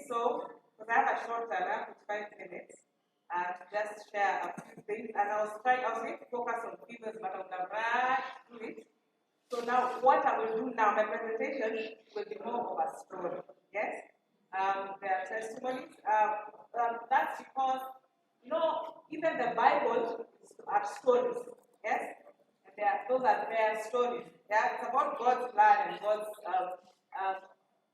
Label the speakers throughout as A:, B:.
A: So, because I have a short time, I have 5 minutes, to just share a few things. And I was going to focus on females, but I would have rushed through it. So now, what I will do now, my presentation will be more of a story. Yes, there are testimonies. That's because even the Bible are stories. Yes, and those are their stories. Yeah, it's about God's plan and God's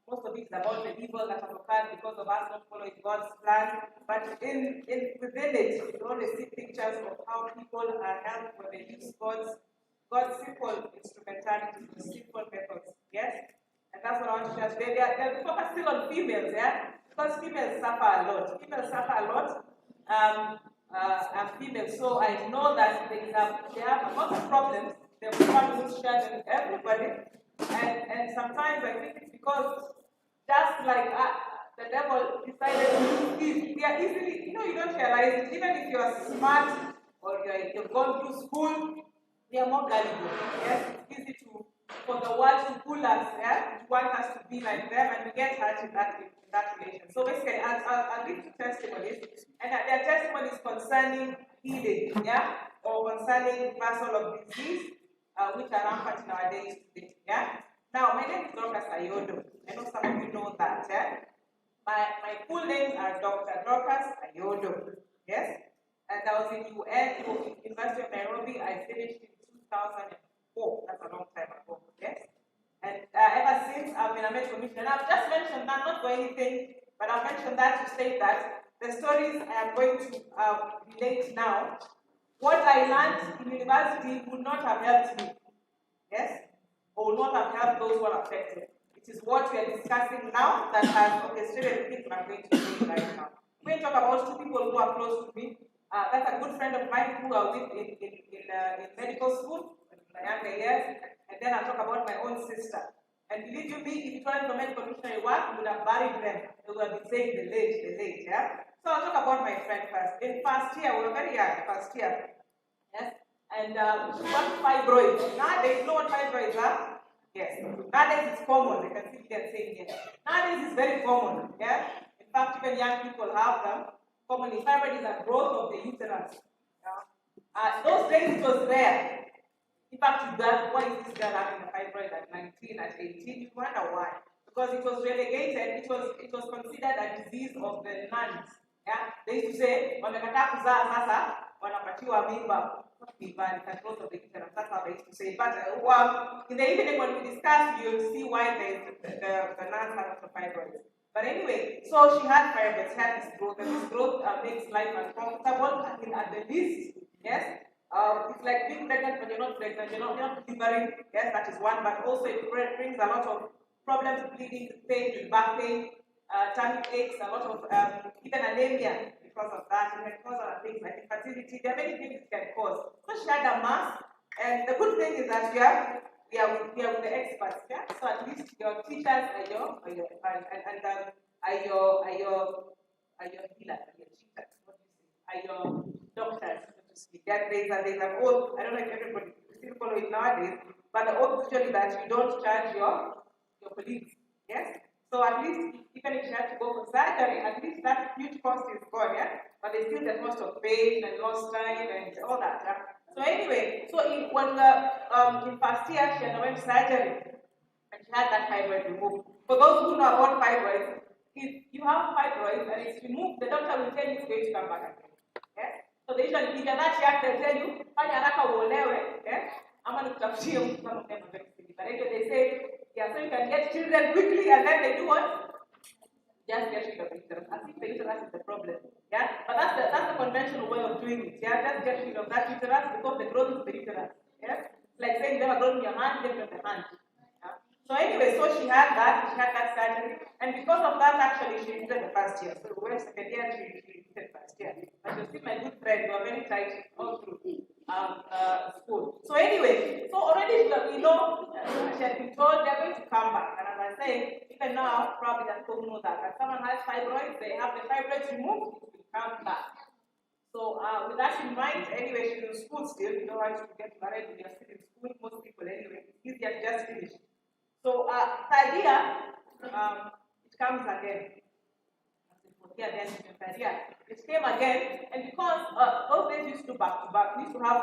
A: most of it is about the evil that has occurred because of us not following God's plan. But within it, you always see pictures of how people are helped when they use God's simple instrumentality, simple methods. Yes? And that's what I want to share today. They're focused still on females, yeah? Because females suffer a lot. Females suffer a lot. And females. So I know that they have a lot of problems. They want to share them with everybody. And sometimes I think it's because just like the devil decided to use they are easily, you don't realize it. Even if you are smart or you've gone through school, they are more gullible. Yes, it's easy for the world to pull us, yeah, to want us to be like them, and we get hurt in that relation. So basically, I'll read two testimonies, and there are testimonies concerning healing, yeah, or concerning reversal of disease, which are rampant in our days today, yeah. Now, my name is Dr. Ayodo. I know some of you know that, yeah? My full names are Dr. Dorcas Ayodo, yes? And I was in University of Nairobi. I finished in 2004. That's a long time ago, yes? And ever since, I've been a medical missionary. I've just mentioned that, not for anything, but I've mentioned that to state that the stories I am going to relate now, what I learned in university would not have helped me, yes? Or will not have helped those who are affected. It is what we are discussing now that has orchestrated the things I'm going to say right now. We're going to talk about two people who are close to me. That's a good friend of mine who are with in medical school in my younger years. And then I'll talk about my own sister. And believe you me, if it wasn't for medical missionary work, we would have buried them. They would have been saying the late, yeah? So I'll talk about my friend first. In first year, we were very young, first year. Yes? And she got fibroids. Nowadays, you know what fibroids are? Yes. Nowadays it's common. You can see them saying yes. Nowadays it's very common. Yeah. In fact, even young people have them. Commonly, fibroid is a growth of the uterus. Yeah. Those days it was rare. In fact, you got why is this girl having a fibroid at 19, at 18? You wonder why. Because it was relegated. It was considered a disease of the nuns. Yeah. They used to say, "Wamekataa kuzaa sasa, wanapatiwa mimba." That's how they used to say. But in the evening when we discuss, you'll see why the nuns have the fibroids. But anyway, so she had fibroids, she had this growth, and this growth makes life uncomfortable at the least. Yes, it's like being pregnant when you're not pregnant, you're not delivering. Yes, that is one. But also it brings a lot of problems, bleeding, pain, back pain, tummy aches, a lot of even anemia. Because of that, it can cause other things like infertility. There are many things it can cause. So she had a mass, and the good thing is that we are with the experts. Yeah? So at least your teachers are your healers, are your teachers. Are your doctors, so to speak. There's an oath. I don't know if everybody still follow it nowadays, but the oath usually that you don't charge your colleagues. Yes. So at least, even if you have to go for surgery, at least that huge cost is gone, yeah? But there's still the cost of pain and lost time and all that, yeah? So anyway, so when in first year, she underwent surgery, and she had that fibroid removed. For those who know about fibroids, if you have fibroids and it's removed, the doctor will tell you it's going to come back again, yeah? So they usually, if you're not sure, they'll tell you, fanya haraka uolewe, yeah? Ama nikutafutie mtu kama mnema very silly. But anyway, they say, yeah, so you can get children quickly, and then they do what? Just get rid of the uterus. I think the uterus is the problem. Yeah, but that's the conventional way of doing it. Yeah, just get rid of that uterus because the growth is the uterus. Yeah, like saying you never grown in your hand, get rid of the hand. Yeah? So anyway, so she had that surgery, and because of that, actually, she did the first year. So we went second year, she did first year. But she was still my good friend. We were very tight all through school. So anyway, so already we know she had been told they're going to come back. And as I say, even now, probably that people know that. When someone has fibroids, they have the fibroids removed, it will come back. So with that in mind, anyway, she's in school still. You know, once you get married, when you're still in school, most people anyway, it's easier to just finish. So third year, it comes again. here then inside here. It came again, and because those days used to back to back, we used to have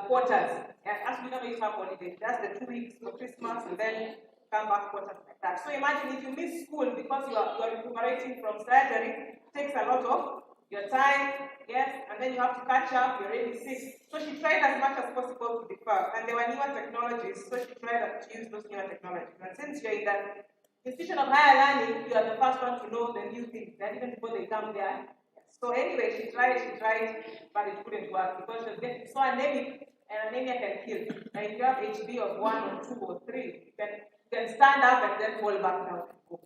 A: quarters. And as we never used to have holidays, just the 2 weeks for Christmas and then come back quarters like that. So imagine if you miss school because you are recuperating from surgery, it takes a lot of your time, yes, and then you have to catch up, you're really sick. So she tried as much as possible to defer, and there were newer technologies, so she tried to use those newer technologies. And since you're in the institution of higher learning, you are the first one to know the new things, that even before they come there. So anyway, she tried, but it couldn't work because she was getting so anemic, and anemia can kill. And if you have HB of 1 or 2 or 3, you can stand up and then fall back down and go.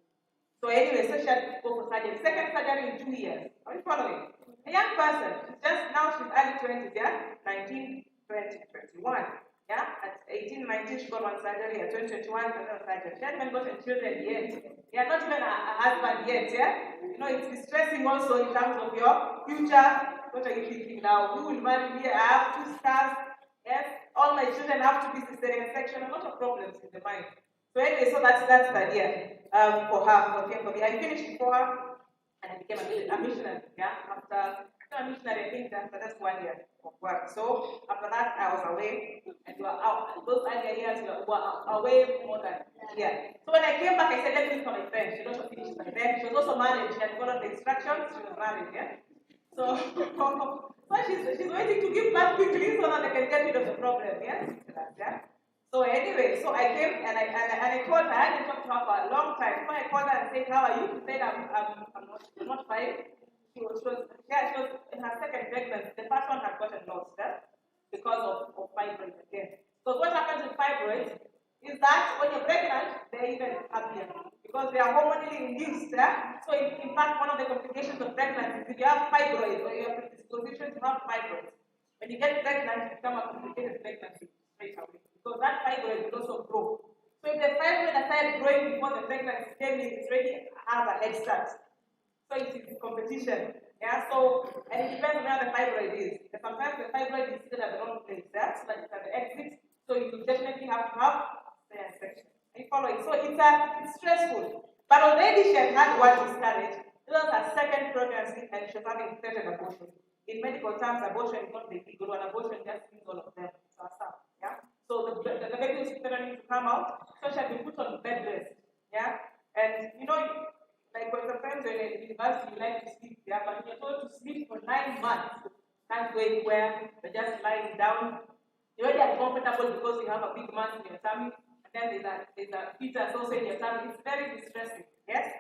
A: So anyway, so she had to go for surgery. Second surgery in 2 years. Are you following? A young person, she's early 20s, yeah? 19, 20, 21. Yeah? At 18, 19, she got one surgery. At 20, 21, another surgery. She hadn't even gotten children yet. Yeah, not even a husband yet, yeah? You know, it's distressing also in terms of your future. What are you thinking now? Who will marry me? I have 2 stars. Yes? All my children have to be cesarean section. A lot of problems in the mind. So anyway, so that's the idea for her. Okay, for me, I finished before her, and I became a missionary. Yeah, after a missionary, I think after that's 1 year of work. So after that, I was away, and you were out. Those earlier years were away more than a year. So when I came back, I said, let me look for my friend. She also finished my friend. She was also married. She had followed the instructions. She was married. Yeah. So she's waiting to give birth quickly so that I can get rid of the problem. Yes. Yeah. So anyway, so I came and I told her, I hadn't talked to her for a long time. So I called her and said, how are you? She said, I'm not fine. She was in her second pregnancy. The first one had gotten lost because of fibroids again. So what happens with fibroids is that when you're pregnant, they're even happier because they are hormonally induced. So in fact, one of the complications of pregnancy is if you have fibroids or you have predisposition to have fibroids, when you get pregnant, it becomes a complicated pregnancy straight away. So that fibroid will also grow. So if the fibroid started growing before the pregnancy came in, it's already has a head start. So it is competition. Yeah, so, and it depends on where the fibroid is. Because sometimes the fibroid is still at the wrong place, so that it's at the exit. So you definitely have to have the section. Are you following? So it's stressful. But already she had one miscarriage. This was her second pregnancy, and she was having threatened abortion. In medical terms, abortion is not the legal one. Abortion just means all of them. Yeah. So the baby was threatening to come out, so she had been put on bed rest. Yeah, and you know, like when sometimes when in university you like to sleep, yeah, but you're told to sleep for 9 months, can't go anywhere, you're just lying down. You're already uncomfortable because you have a big mass in your tummy, and then there's a fetus also in your tummy. It's very distressing. Yes,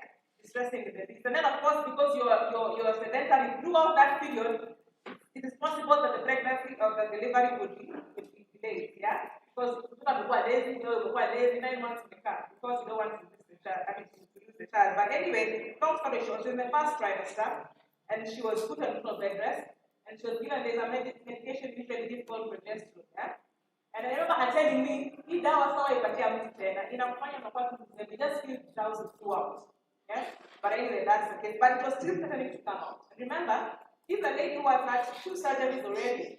A: distressing the baby. And then of course because you're sedentary throughout that period, it is possible that the pregnancy or the delivery would be delayed. Yeah. Because people are lazy, 9 months in the car because you don't want to lose the child. But anyway, long story short, she was in the first trimester and she was put on bed rest and she was given there's a medication usually given called progesterone. Yeah? And I remember her telling me, if that was how I just feel drowsy throughout. Yeah? But anyway, that's the case. But it was still threatening to come out. And remember, this is a lady who has had 2 surgeries already,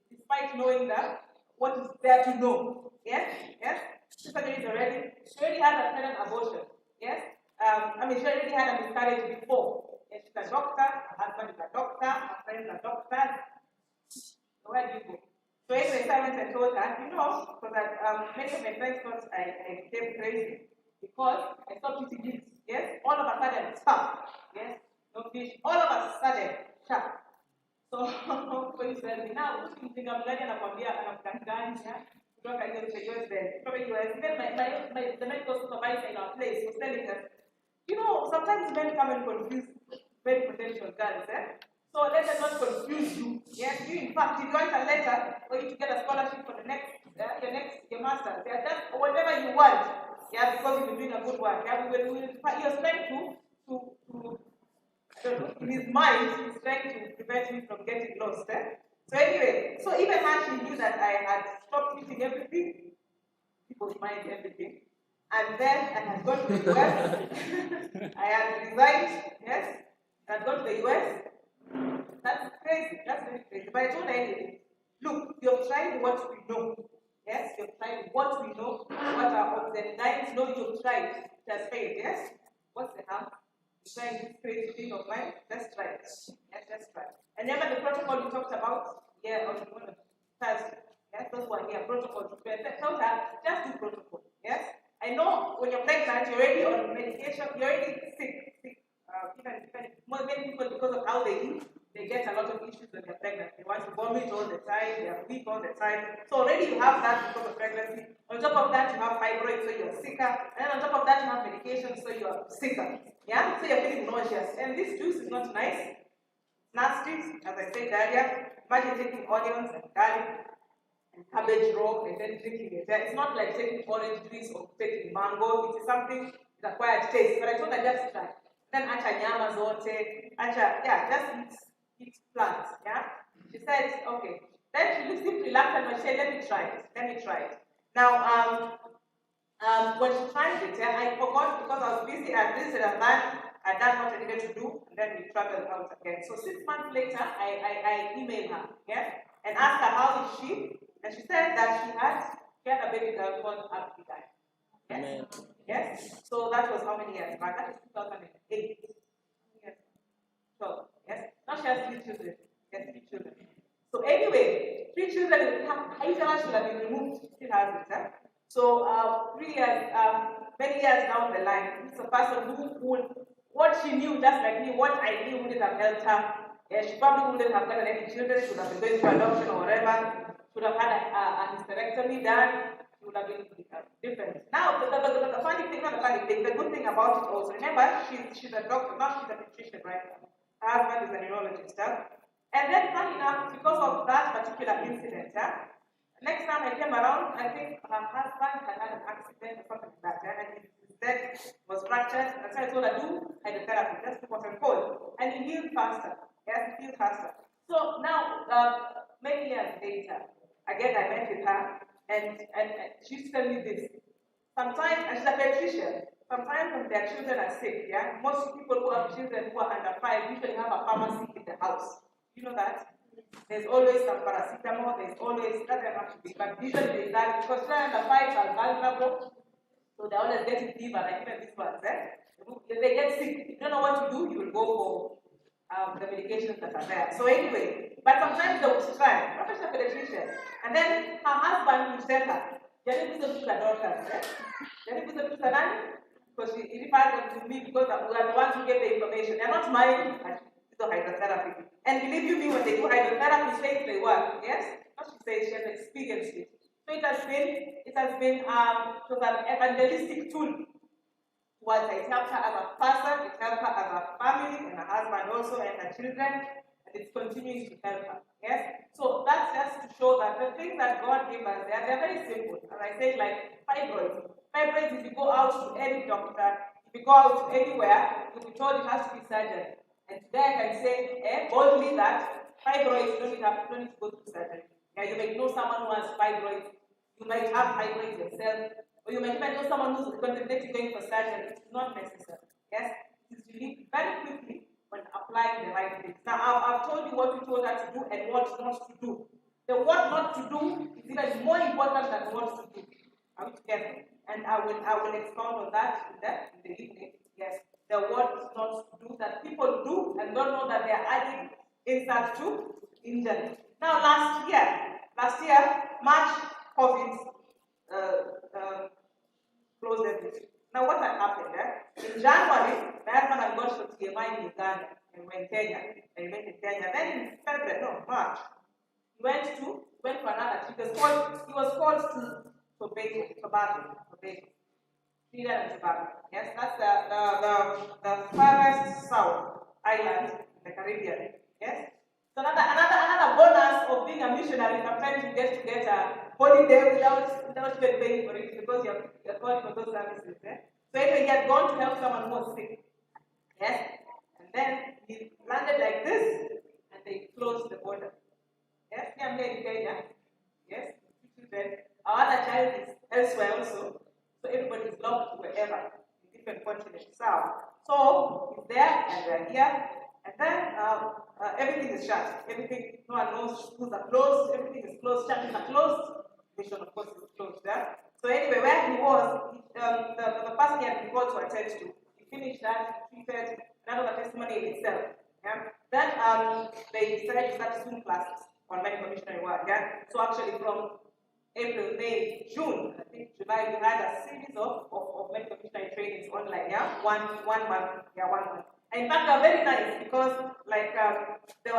A: despite knowing that what is there to know. Yes? Yes? 2 surgeries already. She already had a threatened abortion. Yes? She already had a miscarriage before. Yes, she's a doctor, her husband is a doctor, her friends are doctors. So where do you go? So anyway, so I went and told her, because many of my friends thought I became crazy because I stopped eating meat. Yes? All of a sudden, stop. Yes? No fish. All of a sudden, sharp. So when you said me now, you think I'm learning about the Afghanistan, kutoka US there, kutoka US. Then the medical supervisor in our place was telling us, sometimes men come and confuse very potential girls, So let them not confuse you. Yes, you in fact, if you want a letter for you to get a scholarship for your master's, just whatever you want, because you've been doing a good work. You're trying to in his mind, he's trying to prevent me from getting lost. So anyway, so even now she knew that I had stopped eating everything, people's mind, everything. And then I had gone to the US. I had resigned, yes. I had gone to the US. That's crazy. That's very crazy. But I told her anyway, look, you've tried what we know. Yes, you've tried what we know. What our observant know you've tried. It has failed, yes? What's the harm? trying this crazy thing of mine, let's try it. Yes, let's try it. And remember the protocol we talked about? Yeah, on Thursday. Yes, those were here, protocol. Tell her, just do protocol. Yes? I know when you're pregnant, you're already on medication, you're already sick. Many people, because of how they eat, they get a lot of issues when they're pregnant. They want to vomit all the time, they are weak all the time. So already you have that because of pregnancy. On top of that, you have fibroids, so you're sicker. And on top of that, you have medication, so you're sicker. Yeah? So you're feeling nauseous. And this juice is not nice. Nasty, as I said earlier. Imagine taking onions and garlic and cabbage raw and then drinking it. It's not like taking orange juice or taking mango. It is something that acquired taste. But I told her just try. Then acha nyama zote, just eat plants, yeah? She said, okay. Then she seemed reluctant, but she said, let me try it. Now, when she tried it, I forgot because I was busy. I visited a man, I done what I needed to do, and then we traveled out again. So 6 months later, I emailed her, yeah, and asked her how is she, and she said that she had a baby girl called Abigail. Yes? Yes. So that was how many years back? That is 2008. Yes. So yes. Now she has 3 children. Yes, 3 children. So anyway, 3 children should have been removed. She still has it. So 3 years, many years down the line, this is a person who would, what she knew, just like me, what I knew wouldn't have helped her. Yeah, she probably wouldn't have gotten any children. Should have been going for adoption or whatever. Should have had a hysterectomy done. Would have been different. Now, the funny thing, not the funny thing, the good thing about it also, remember, she's a doctor, not she's a pediatrician, right? Her husband is a neurologist. And then, funny enough, because of that particular incident, next time I came around, I think her husband had an accident or something like that, and his leg was fractured, and so I told her, do hydrotherapy, just do what I'm told. And he healed faster. Yes, he healed faster. So now, many years later, again, I met with her, and she used to tell me this. Sometimes, and she's a pediatrician, sometimes when their children are sick, yeah, most people who have children who are under 5 usually have a pharmacy in the house. You know that? There's always some paracetamol, there's always, that doesn't have to be, but usually there's that, because children under 5 are vulnerable, so they're always getting fever, like even these ones, If they get sick, you don't know what to do, you will go for the medications that are there. So anyway, but sometimes they will try, not just a pediatrician. And then her husband will tell her, Jaribu to the daughters, Jaribu to the nani? Because he referred them to me because we are the ones who get the information. They're not mine, it's hydrotherapy. And believe you me, when they do hydrotherapy, say they work, yes? What she says, she has experienced it. So it has been an evangelistic tool. Was it helped her as a person, it helped her as a family, and her husband also, and her children, and it's continuing to help her. Yes? So that's just to show that the things that God gave us, they're very simple. As I said, like fibroids. Fibroids, if you go out to any doctor, if you go out anywhere, you'll be told it has to be surgery. And today I can say boldly that fibroids, you don't need to go through surgery. Yeah, you may know someone who has fibroids, you might have fibroids yourself, or you might even know someone who's contemplating going for surgery. It's not necessary. Yes? It is relieved very quickly when applying the right things. Now, I've told you what we told her to do and what not to do. The what not to do is even more important than what to do. Are we together? And I will expound on that in the evening. Yes. The what not to do that people do and don't know that they are adding insult to injury. Now, last year, March, COVID closed everything. Now, what had happened? In January, my husband had gone to TMI in Uganda and went Kenya. And he went in Kenya. Then in March, he went for another trip. He was called to Tobago. Trinidad and Tobago. Yes, that's the farthest south island in the Caribbean. Yes. So another bonus of being a missionary, sometimes you get to get a holiday without even paying for it because you're calling for those services. So anyway, he had gone to help someone who was sick. Yes? And then he landed like this and they closed the border. Yes? I'm here in Kenya. Yes? Our other child is elsewhere also. So everybody is locked wherever in different continents. So he's there and we're here. And then everything is shut. Everything, no one knows, schools are closed, everything is closed, churches are closed. Mission, of course, is closed. So anyway, where he was, the person he had been called to attend to, he finished that, he treated, That was a testimony in itself. Yeah? Then they decided to start Zoom classes on medical missionary work. Yeah? So actually from April, May, June, I think July, we had a series of medical missionary trainings online. Yeah, one month. Yeah, 1 month. And in fact, they're very nice because like the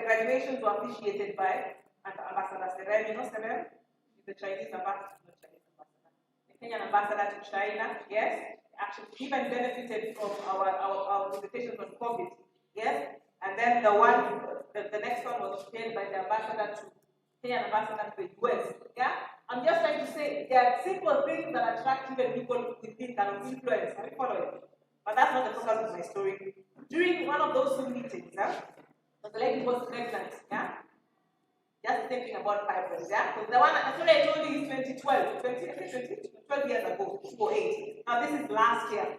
A: graduations were officiated by Ambassador Seren. You know Seren? She's the Chinese ambassador, the Kenyan ambassador to China. Yes, actually even benefited from our visitations on COVID. Yes, and then the next one was chaired by the ambassador to Kenyan ambassador to the US. Yeah, I'm just trying to say there are simple things that attract even people within kind of influence. Are you following? But that's not the focus of my story. During one of those Zoom meetings, the lady was pregnant. Yeah, just thinking about fibroids. Yeah, because the one I told you is 2012, 12 years ago, 2008. Now this is last year.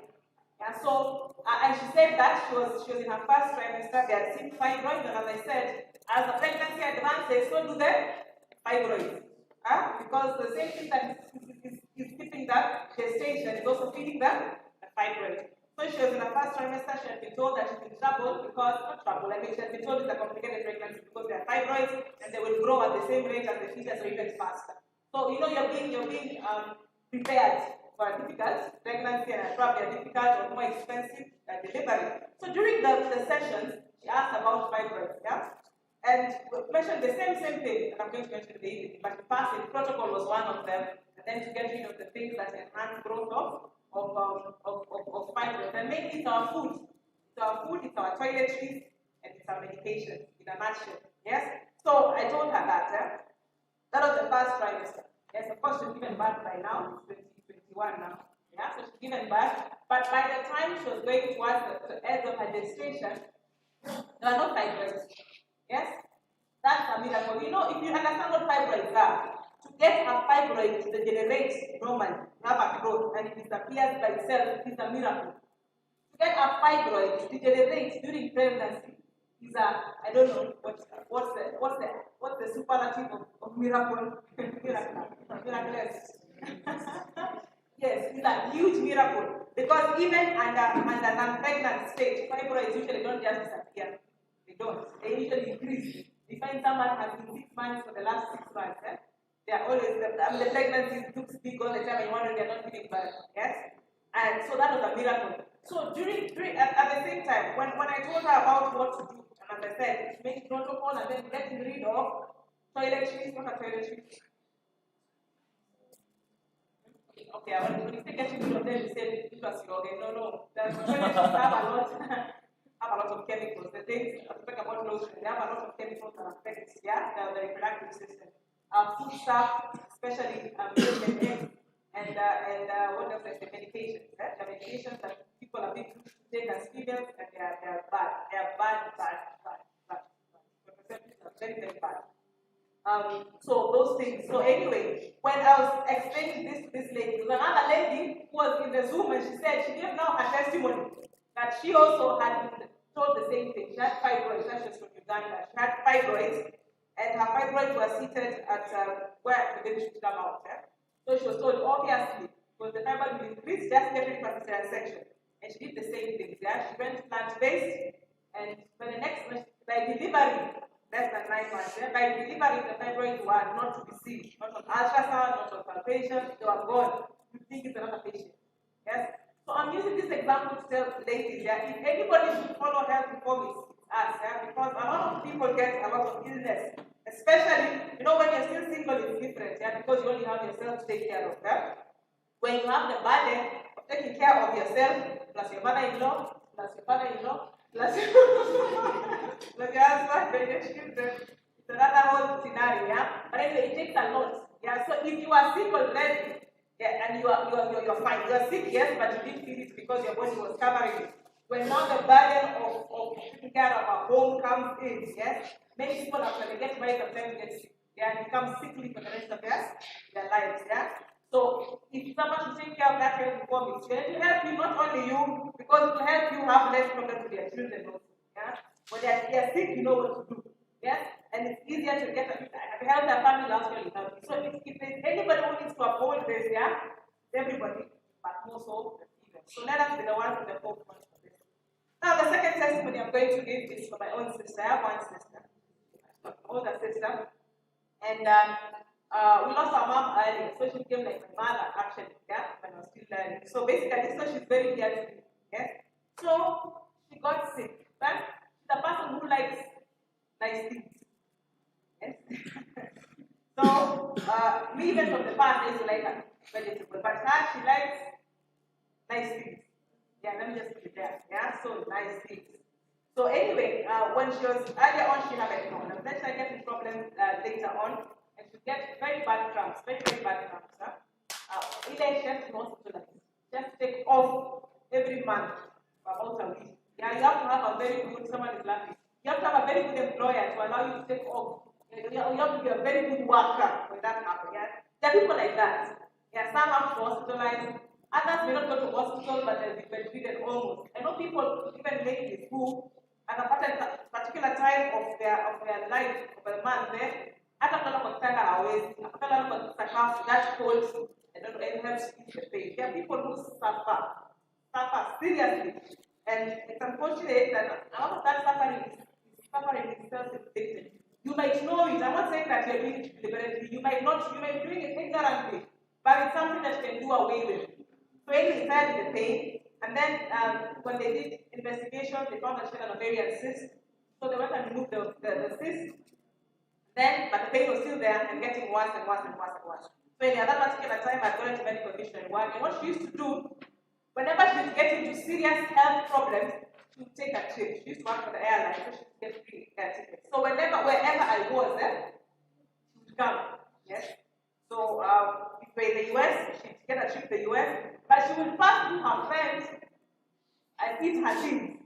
A: Yeah, so and she said that she was in her first trimester. They had seen fibroids, and as I said, as the pregnancy advances, so do the fibroids. Because the same thing that is keeping that gestation is also feeding the fibroid. So she was in her first trimester. She had been told that she's in trouble because, she had been told it's a complicated pregnancy because they are fibroids and they will grow at the same rate as the fetus or even faster. So you're being prepared for a difficult pregnancy and probably a difficult or more expensive delivery. So during the sessions, she asked about fibroids, yeah? And mentioned the same thing that I'm going to mention in the evening, but passing protocol was one of them, and then to get rid of the things that enhance growth of fibroids. And mainly it's our food. It's our food, it's our toiletries, and it's our medication, in a nutshell. Yes? So I told her that. That was the first trimester. Yes, of course, she's given birth by now, 2021 now. Yeah, so she's given birth. But by the time she was going towards the end of her gestation, there were no fibroids. Yes? That's a miracle. If you understand what fibroids are, to get a fibroid to degenerate normally, you have a growth, and it disappears by itself, it is a miracle. To get a fibroid to degenerate during pregnancy is I don't know what's the superlative of miracle? Miraculous. Yes, it's a huge miracle. Because even under non-pregnant state, fibroids usually don't just disappear. They don't. They usually increase. You find someone has been 6 months for the last 6 months. They are always, the pregnancy looks big all the time and you wonder they're not giving birth. Yes? And so that was a miracle. So at the same time, when I told her about what to do, and as I said, make protocol and then getting rid of toiletries, not a toiletry. Okay, when you say getting rid of them, you say it was okay. No. The toiletries have a lot of chemicals. The things I talk about lotion, they have a lot of chemicals that affect the reproductive system. Food stuff, especially milk and eggs, and what else? The medications. The medications that people are being pushed to take as females, and they are bad. They are bad. The percentages are very, very bad. So those things. So anyway, when I was explaining this to this lady, there was another lady who was in the Zoom, and she said she gave now her testimony that she also had been told the same thing. She had fibroids. That's just from Uganda. She had fibroids, and her fibroids were seated at where the baby should come out. So she was told, obviously, because the fibroid will increase, just get rid of the cesarean section. And she did the same thing. She went plant-based, and by delivery, less than 9 months. By delivery, the fibroids were not to be seen, not on ultrasound, not on palpation, they were gone. You think it's another patient. Yes? So I'm using this example to tell ladies that if anybody should follow health reform, it's us. Because a lot of people get a lot of illness. Especially, when you're still single, it's different. Because you only have yourself to take care of. When you have the burden of taking care of yourself, plus your mother-in-law, plus your father-in-law, plus your husband, and your children, it's another whole scenario. But anyway, it takes a lot. So if you are single then, and you're fine. You're sick, yes, but you didn't feel it because your body was covering it. When now the burden of taking care of a home comes in, yes, many people after they get married sometimes get sick. Become sickly for the rest of their lives. So if someone should take care of that health reform, it's going to help you, not only you, because it will help you have less problems with your children also. When they are sick, you know what to do. And it's easier to get a healthier family actually healthy. So if there's anybody who needs to uphold this, everybody, but more so the females. So let us be the ones in the forefront of this. Now, the second testimony I'm going to give is for my own sister. I have one sister, my older sister. And we lost our mom early, so she became like my mother, actually, yeah, when I was still learning. So basically, so she's very dear to me, yes. So she got sick. Right? She's a person who likes nice things. Yes. So me, even from the past, I used to like her vegetable, but now she likes nice things. Yeah, let me just put it there. Yeah, so nice things. So anyway, when she was earlier on, she had a problem. Then she started getting problems later on, and she get very bad cramps, very bad cramps. She has to hospital. Just take off every month for about a week. Yeah, you have to have a very good. Someone is laughing. You have to have a very good employer to allow you to take off. You have to be a very good worker when that happens. Yeah, there are people like that. Yeah, some have to hospitalize. Others may not go to hospital, but they'll be bedridden almost. I know people, even ladies, who at a particular time of their life, of the month, hata kama kutaka hawezi, kama kutaka that holds, I don't know, and helps ease the pain. There are people who suffer seriously, and it's unfortunate that a lot of that suffering is self-inflicted. You might know it. I'm not saying that you're doing it deliberately. You might be doing it ignorantly, but it's something that you can do away with. So anyway, started the pain. And then when they did investigation, they found that she had an ovarian cyst. So they went and removed the cyst. Then, but the pain was still there and getting worse and worse and worse and worse. So in that particular time, I'd gone into medical missionary work. And what she used to do, whenever she would get into serious health problems, she would take a trip. She used to work for the airline, so she would get free air tickets. So wherever I was there, she would come. Yes. So if we're in the US, she'd get a trip to the US. But she will pass through her friends and eat her things.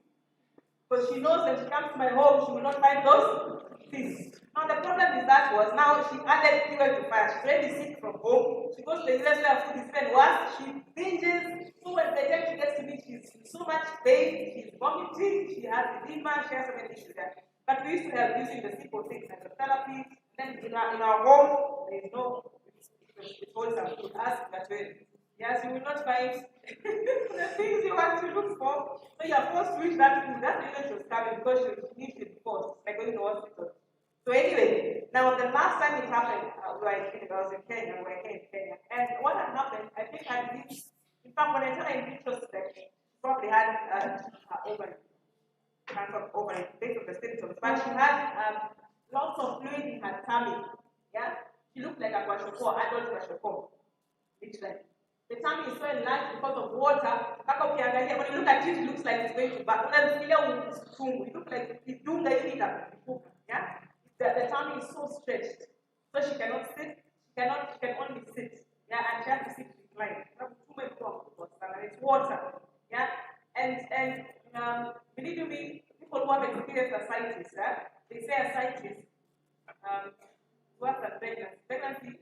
A: Because she knows when she comes to my home, she will not find those things. Now the problem is that was now she added fuel to fire. She's already sick from home. She goes to the US where food is even worse. She binges. So when the time she gets to me, she's in so much pain. She's vomiting. She has edema. She has so many issues there. But we used to help using the simple things like the therapy. Then in our home, there is no, it holds some food. Ask that way. Yes, you will not find the things you want to look for. So you are forced to eat that food. That's the reason she was coming, because she needs it forced, like going to the hospital. So anyway, now the last time it happened, I was in Kenya, we were here in Kenya. And what had happened, I think I did, in fact, when I tell in retrospect, probably had ovary, cancer of ovary, based on the symptoms. But she had lots of fluid in her tummy. Yeah? She looked like a kwashoko, adult kwashoko. Literally. The tummy is so enlarged because of water. When you look at it, it looks like it's going to back. It looks like it's doing the yeah? The tummy is so stretched. So she cannot sit. She can only sit. Yeah, and she has to sit reclined. It's water. Yeah? And believe you me, people who have experienced ascites, they say ascites worse than pregnancy. Pregnancy is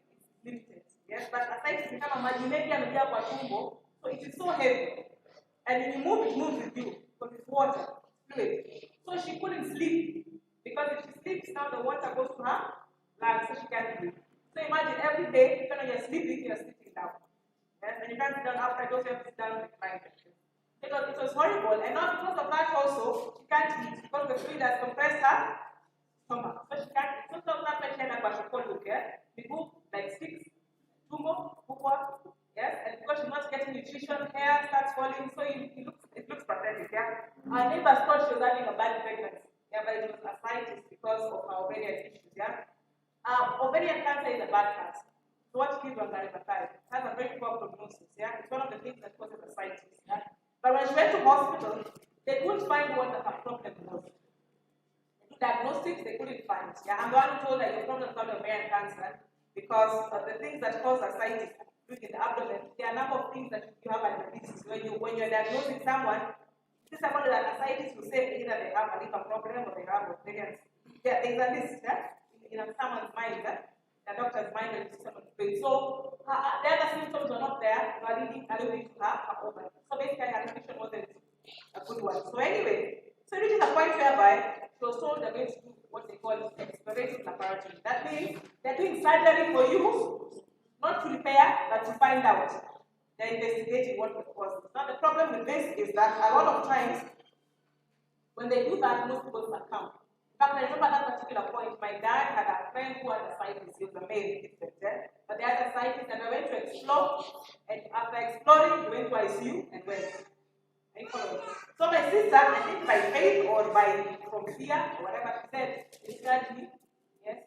A: limited. Yes, but ascites become a tumbo, so it is so heavy. And when you move, it moves with you because it's water, fluid. So she couldn't sleep because if she sleeps now, the water goes to her lungs, so she can't breathe. So imagine every day, when you're sleeping down. Yes, and you can't sit down after, you have to sit down reclined. It was horrible, and now because of that also, she can't eat because the fluid has compressed her stomach. So she can't eat. So sometimes when she had a kwashoko, we move like sticks. Yes, and because she's not getting nutrition, hair starts falling, so it looks pathetic, yeah. Our neighbors thought she was having a bad pregnancy, yeah, but it was ascites because of her ovarian issues, yeah. Ovarian cancer is a bad cancer. So what gives her hepatitis? It has a very poor prognosis, yeah. It's one of the things that causes ascites, yeah. But when she went to hospital, they couldn't find what her problem was. Diagnostics, they couldn't find, yeah. I'm the one who told her your problem is called ovarian cancer. Because the things that cause ascites in the abdomen, there are a number of things that you have at the disease. When you're diagnosing someone, this someone with an ascites will say either they have a liver problem or they have ovarian. Yeah, there's a list in someone's mind, the doctor's mind, and someone's brain. So the other symptoms are not there, you are alluding to her ovary. So basically, her nutrition wasn't a good one. So anyway, so it reaches a point whereby she was told they're going to do what they call explorative laparatory. That means they're doing surgery for you, not to repair, but to find out. They're investigating what the cause is. Now the problem with this is that a lot of times When they do that, most people succumb. In fact, I remember that particular point, my dad had a friend who had a cyclist. He was a male infant, but they had a cyclist, and I went to explore, and after exploring, we went to ICU and went. So my sister, I think by faith or from fear or whatever, she said, discharge me, yes,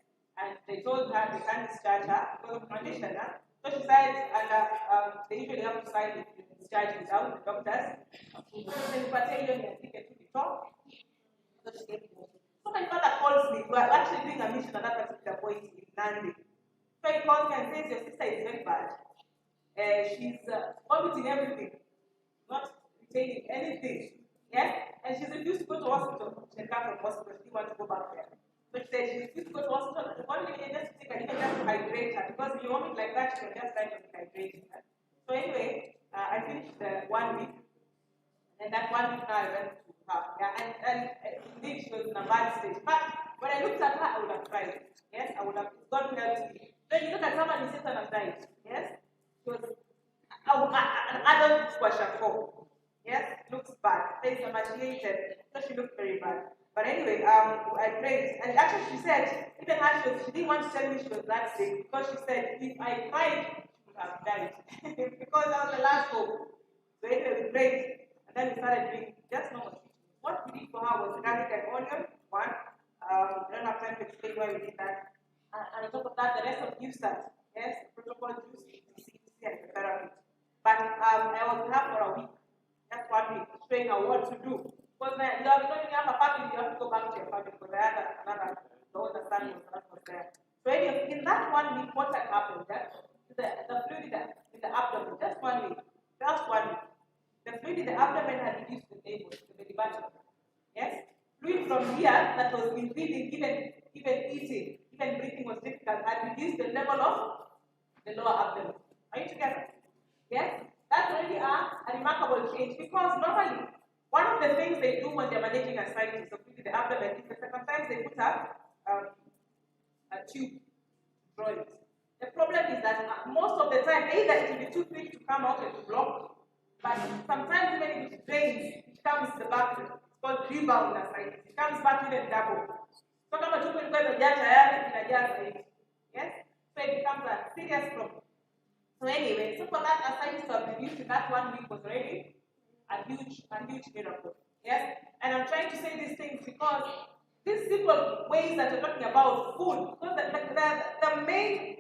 A: and they told her they can't discharge her because of condition. So she said, and they usually have to sign it to discharge without the doctors. So my father calls me. We are actually doing a mission at that particular point in Nandi. So he calls me and says, your sister is very bad. She's vomiting everything, not retaining anything. Yeah? And she's refused to go to hospital. She came from hospital. She didn't want to go back there. So she said she refused to go to hospital. One minute just to take an even just to hydrate her. Because if you want it like that, she can just die from dehydration. So anyway, I finished 1 week. And that 1 week now I went to her. Yeah? And indeed she was in a bad stage. But when I looked at her, I would have cried. Yes? I would have, God helped me. Then you look at someone who sits on a diet. Yes? She was an adult Kwashako. Yes, looks bad. There's emaciated, so she looked very bad. But anyway, I prayed, and actually she said, even her, she didn't want to tell me she was that sick because she said, if I cried, she would have died because that was the last hope. So anyway, we prayed, and then we started doing just normal. What we did for her was garlic and onion. One, I don't have time to explain why we did that. And on top of that, the rest of you start. Yes, protocol juice, and the therapy. But I was with her for a week. That's 1 week, showing her what to do. Because you have a family, you have to go back to your family because I had another, the older son was there. So anyway, in that 1 week, what had happened? The fluid in the abdomen, just 1 week, just 1 week. The fluid in the abdomen had reduced the navel, the belly button. Yes? Fluid from here that was in breathing, even eating, even breathing was difficult, had reduced the level of the lower abdomen. Are you together? Yes? That's already a remarkable change because normally one of the things they do when they're managing a cyclist, so the abdomen, is that sometimes they put up a tube to draw it. The problem is that most of the time, either it will be too quick to come out and to block, but sometimes even if it drains, it comes back. It's called rebound cyclist. It comes back even double. So kama tuko ilikuwa imejaa tayari inajaa zaidi. Yes? So it becomes a serious problem. So anyway, so for that assignment to have reduced in that 1 week was already a huge miracle. Yes? And I'm trying to say these things because these simple ways that we're talking about food, because the main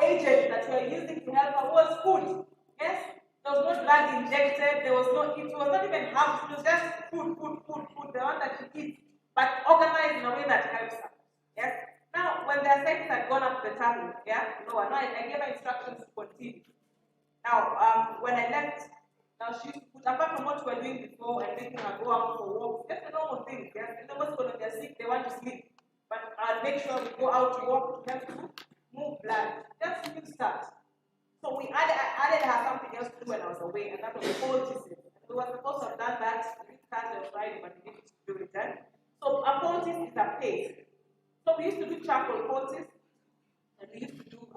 A: agent that we are using to help her was food. Yes? There was no drug injected, it was not even herbs, it was just food, the one that she eats, but organized in a way that helps her. Yes? Now, when the assignments had gone up the tummy, I gave her instructions to continue. Now, when I left, now she used to put, apart from what we were doing before and making her go out for walks, just the normal things. Yes? Most people, when they're sick, they want to sleep. But I'll make sure we go out to walk to help to move blood. Just new start. So I added her something else to do when I was away, and that was poultice. We were supposed to have done that Thursday or Friday, but we didn't do it then. So a poultice is a paste. So we used to do charcoal poultice, and we used to do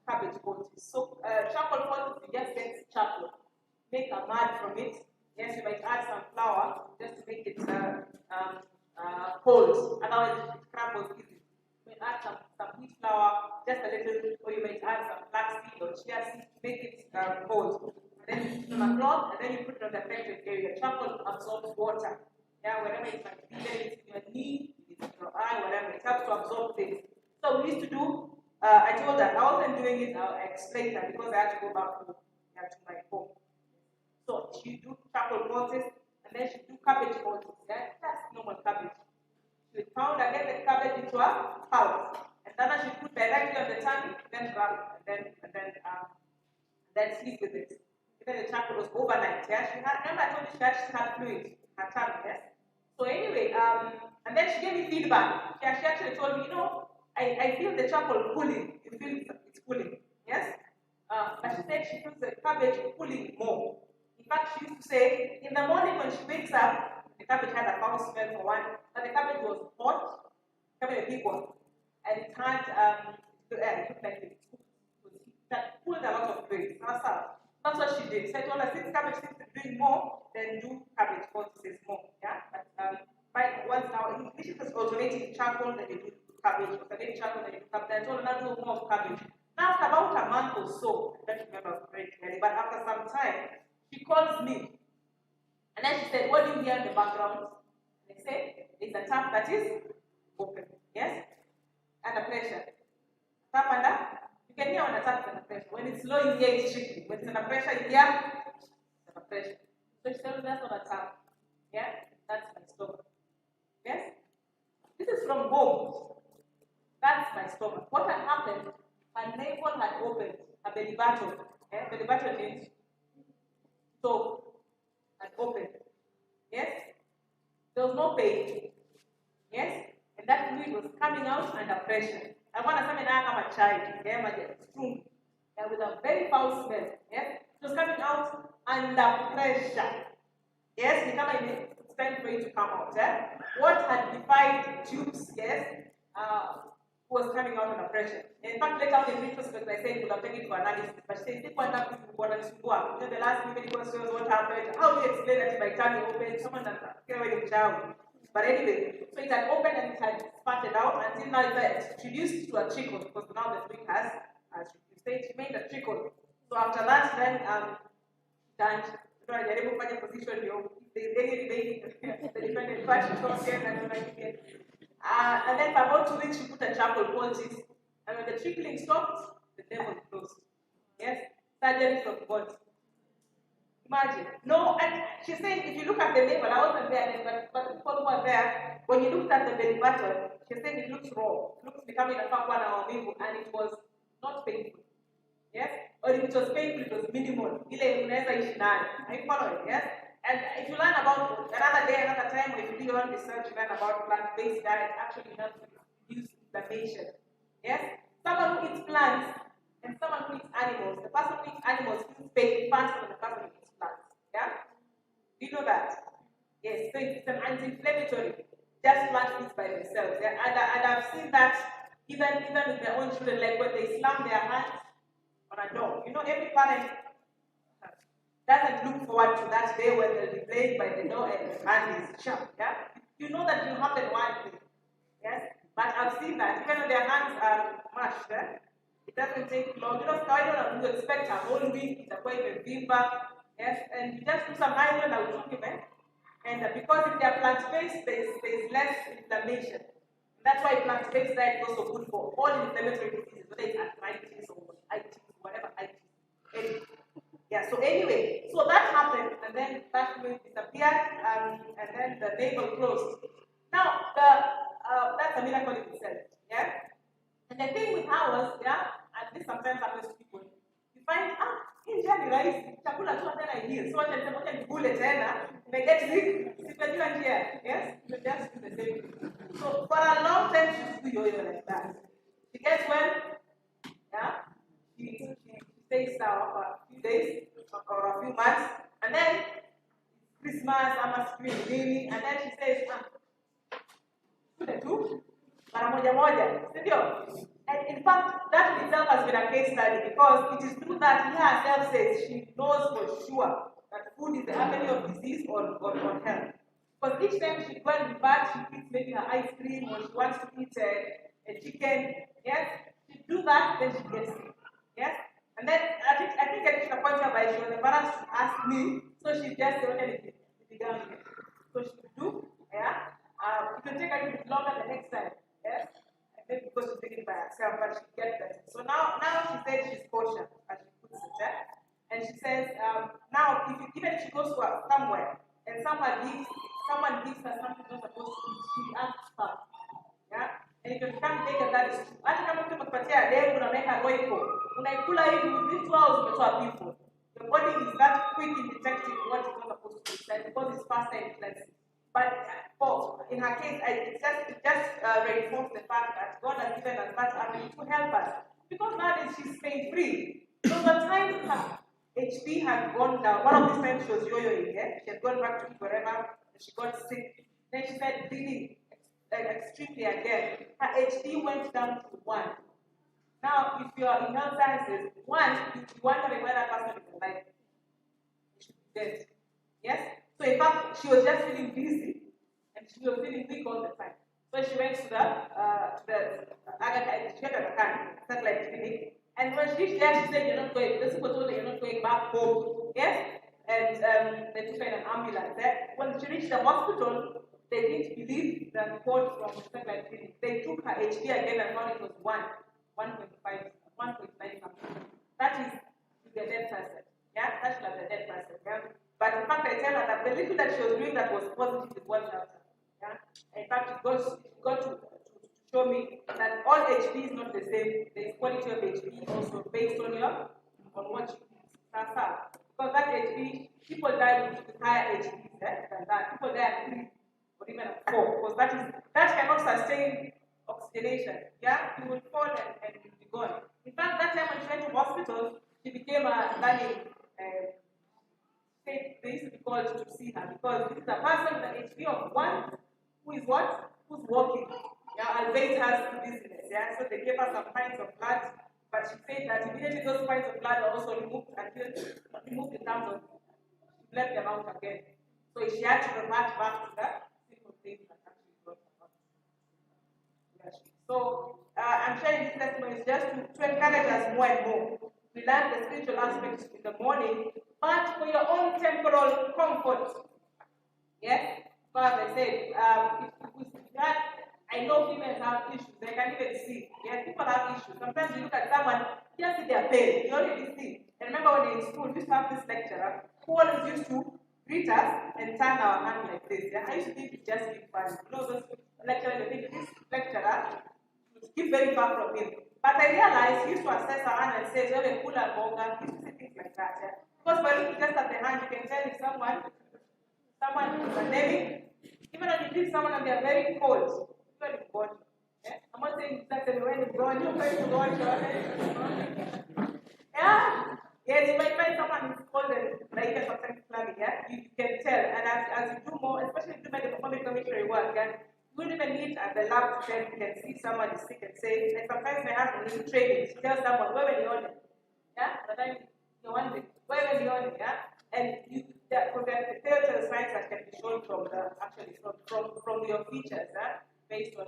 A: cabbage poultice. So charcoal poultice, you just get charcoal, make a mud from it. Yes, you might add some flour just to make it cold. Otherwise, it crumbles easily. You might add some wheat flour, just a little, or you might add some flaxseed or chia seed to make it cold. And then you put it on a cloth, and then you put it on the affected area. Charcoal absorbs water. Yeah, whenever it might be there, it's in your knee, your eye, whatever, it helps to absorb things. So we used to do, I told her, I wasn't doing it, I explained that because I had to go back to my home. So she do charcoal poultice, and then she do cabbage poultice. Yeah? That's normal cabbage. She found again the cabbage into a pouch, and then she put directly on the tummy, then wrap it, and then sleep with it. Even the charcoal was overnight. Yeah? Remember I told you she actually had fluid in her tummy, yes? So anyway, and then she gave me feedback. She actually told me, I feel the charcoal pulling. You feel it's pulling, yes? But she said she feels the cabbage pulling more. In fact, she used to say, in the morning when she wakes up, the cabbage had a foul smell for one, but the cabbage was hot, cabbage a big one, and it looked like it pulled a lot of fluid. That's what she did. So I told her, since cabbage seems to be doing more, then do cabbage because it says more. Yeah? But once now, this is alternating charcoal, then you do cabbage, alternate charcoal, then you do cabbage. I told her, now do more of cabbage. Now, after about a month or so, I don't remember very clearly, but after some time, she calls me. And then she said, what do you hear in the background? And I said, it's a tap that is open. Yes? Under pressure. Tap under. You can hear when a tap is under pressure. When it's low, you hear it trickling. When it's under pressure, you hear it's under pressure. So she said, that's not a tap. Yeah? That's my stomach. Yes? This is from home. That's my stomach. What had happened, her navel had opened, her belly button. Yeah? Belly button means so had opened. Yes? There was no pain. Yes? And that fluid was coming out under pressure. I want to say I'm a child. Yeah, strong. Yeah, with a very foul smell. Yes? It was coming out under pressure. Yes? It's time for it to come out. Eh? What had defied tubes, yes, was coming out under pressure. In fact, later on in retrospect, I said we'll have taken it for analysis. But she said, what happened to water to work? The last few questions, what happened? How do you explain that if my tummy opened? Someone that get away with child. But anyway, so it had opened and it had spatted out until now it's reduced to a trickle because now the fluid has, as you say, it made a trickle. So after that, then and I able to find a position they remaining the dependent part and then for about 2 weeks she put a charcoal poultice, and when the trickling stopped, the devil closed. Yes? Surgery from God. Imagine. No, and she's saying if you look at the label, I wasn't there then, but people who were there, when you looked at the belly button, she's saying it looks raw. It looks becoming a far 1 hour maybe, and it was not painful. Yes? Or if it was painful, it was minimal. Are you following? Yes? And if you learn about another day, another time, if you do your own research, you learn about plant-based diet actually helps reduce inflammation. Yes? Someone who eats plants and someone who eats animals, the person who eats animals feels pain faster than the person who eats plants. Yeah? Do you know that? Yes, so it's an anti-inflammatory. Just plant foods by themselves. Yeah? And I've seen that even with their own children, like when they slam their hands on a door. You know, every parent doesn't look forward to that day when they'll be playing by the door and the hand is sharp. Yeah? You know that will happen one day. Yes? But I've seen that. Even though their hands are mashed, it doesn't take long. You know, I don't know, you expect a whole week, it's a quite a bimba. Yes? And you just do some iron and document. And because if they're plant-based, there's less inflammation. And that's why plant-based diet is also good for all inflammatory diseases, whether it's arthritis or itis, whatever itis. Anyway. Yeah, so anyway, so that happened, and then that fluid disappeared, and then the navel closed. Now, that's a miracle in itself, yeah? And the thing with ours, yeah, and this sometimes happens to people, you find, in January, chakula tu tena heal, so what can bullet tena, they get sick, yes? You just do the same thing. So for a long time, she do yo-yo like that. She gets well, yeah? She stays down for a few days or a few months, and then Christmas, spring, really, and then she says, and in fact, that itself has been a case study because it is true that he herself says she knows for sure that food is the enemy of disease or health. Because each time she goes to the bar, she eats maybe her ice cream or she wants to eat a chicken, yes? She do that, then she gets sick, yes? And then I think at the point whereby she was embarrassed to ask me, so she just said, okay, began. So she would do, yeah? It will take a little bit longer the next time, yes? And maybe because she's doing it by herself, but she gets that. So now she said she's cautious, as she puts it, yeah? And she says, now, even if she goes to somewhere, and someone gives her something not supposed to eat, she asks her, yeah? And if you can't take it, that is true. Hata kama mtu akupatia dengu unaweka roiko, unaikula hivi within 2 hours umetoa people. Your body is that quick in detecting what is not supposed to be, because it's faster in cleansing. But in her case, it just reinforced the fact that God has given us that ability to help us. Because nowadays she's pain-free. So the time her HP had gone down. One of these times she was yo-yoing, yeah? She had gone back to wherever, and she got sick. Then she started bleeding extremely again. Her HP went down to 1. Now, if you are in health sciences, 1, you're wondering whether that person is alive. dead. Yes? So in fact, she was just feeling dizzy and she was feeling weak all the time. So she went to the she had a satellite clinic. And when she reached there, she said, you're not going, the people told her you're not going back home. Yes? And they took her in an ambulance. When she reached the hospital, they didn't believe the report from the satellite clinic. They took her HB again and found it was 1.5, 1.9 something. That is the dead person. Yeah, that's like the dead person. Yeah. But in fact, I tell her that the little that she was doing that was positive is what helped her. Yeah. In fact, it got to show me that all HP is not the same. There is quality of HP also based on what you eat. That's how. Because that HP, people die with higher HPs than that. People die at 3 or even at 4. Because that cannot sustain oxygenation. Yeah, you will fall and you'll be gone. In fact, that time when she went to hospital, she became a learning state. They used to be called to see her because this is a person with an HP of 1 who is what? Who's walking. Yeah, albeit has dizziness. Yeah, so they gave her some pints of blood, but she said that immediately those pints of blood were also removed in terms of she left them out again. So she had to revert back to that simple thing that actually brought her back. So I'm sharing this testimony just to encourage us more and more. We learn the spiritual aspects in the morning, but for your own temporal comfort. Yes? Because I said, if that, I know females have issues, they can even see. Yes, people have issues. Sometimes you look at someone, you just see their pain, you already see. And remember when in school, we used to have this lecturer who always used to greet us and turn our hand like this. Yeah? I used to think it's just being funny. You know, those lecturers, I think this lecturer would keep very far from him. But I realized he used to assess our hand and say, you're a cool and bonga. He used to say things like that. Yeah? Because by looking just at the hand, you can tell if someone is anemic. Even when you treat someone and they are very cold, you're in body. Yeah? I'm not saying that when you go and you're going to watch yeah? Yes, you might find someone who's cold and like sometimes flabby, yeah? You can tell. And as you do more, especially if you do medical missionary work, yeah? You wouldn't even need at the lab to tell you can see someone is sick and say, and sometimes my husband in training, she tells someone, where were you on it? Yeah? Sometimes you're wondering, where were you on it? Yeah? And you because the telltale signs that can be shown from from your features, based on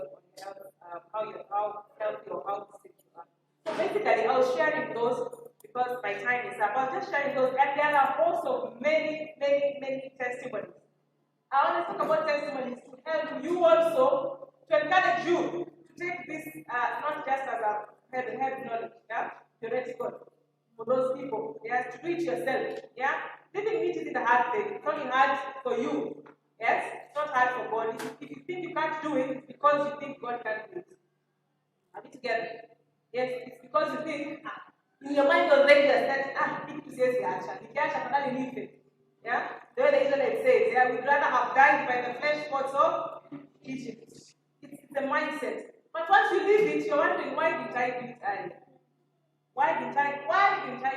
A: how healthy or how sick you are. So basically, I was sharing those because my time is up. I was just sharing those, and there are also many testimonies. I want to talk about testimonies to help you also, to encourage you to take this not just as a head knowledge, yeah, theoretical for those people, yeah, to do it yourself, yeah. Living meat is the hard thing. It's only hard for you. Yes? It's not hard for God. If you think you can't do it, it's because you think God can't do it. Are we together? Yes, it's because you think, in your mind already that, people say, yeah? The way the Israelites says, yeah, we'd rather have died by the flesh pots of Egypt. It's the mindset. But once you leave it, you're wondering, why did I do it earlier? Why didn't I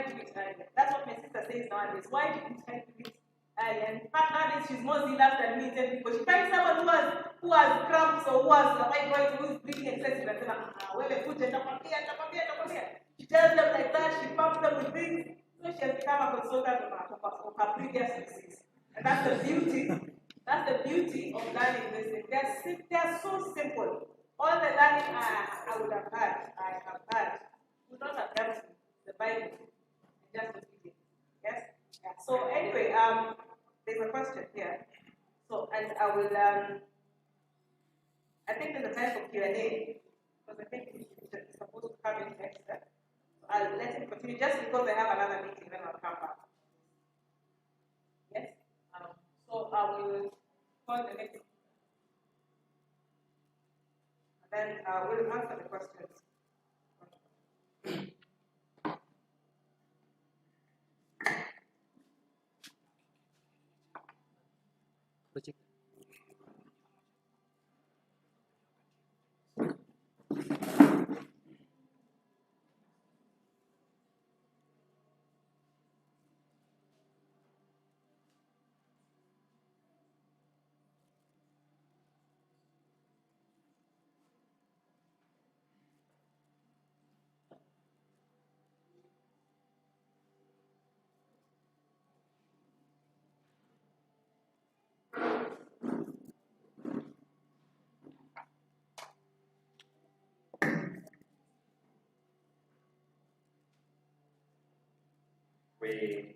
A: do it earlier? That's what my sister says nowadays. Why didn't I do it earlier? And in fact, nowadays she's more zealous than me, because she finds someone who has cramps or who has fibroids, who is bleeding excessive, and she tells them like that, she pumps them with things, so she has become a consultant of her previous disease. And that's the beauty. That's the beauty of learning this thing. They're so simple. All the learning I have had, would not have helped me, the Bible, just repeating. Yes? Yeah. So anyway, there's a question here. So, and I will, I think there's a time for Q&A, because I think it's supposed to come in next. So I'll let him continue, just because I have another meeting, then I'll come back. Yes? So I will call the next, and then we'll answer the questions.
B: Project.
C: we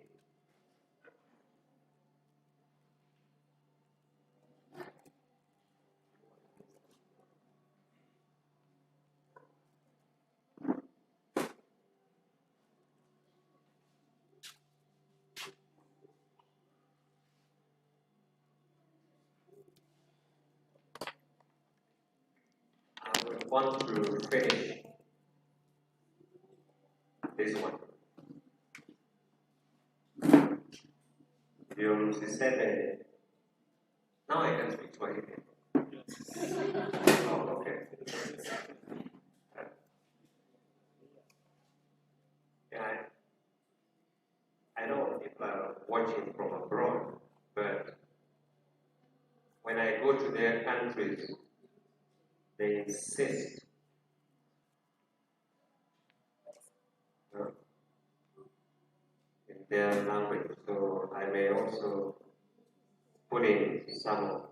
C: want to finish this one. Yung si Sete, now I can speak Swahili. Oh, okay. Yeah, I know people are watching from abroad, but when I go to their countries, they insist in their language. So I may also put in some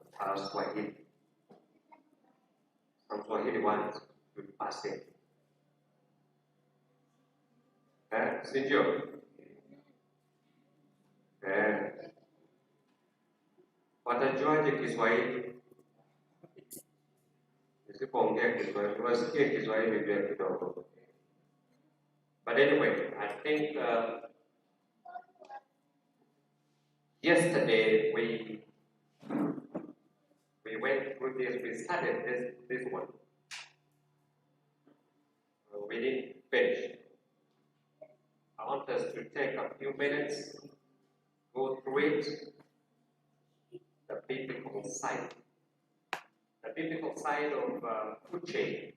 C: Swahili. Some Swahili ones to pass in. Sinjo? Watajuaje Kiswahili? Nisipoongea Kiswahili, wasikie Kiswahili pia kidogo. But anyway, I think yesterday we went through this, we started this one. We didn't finish. I want us to take a few minutes, go through it, the biblical side. The biblical side of food chain.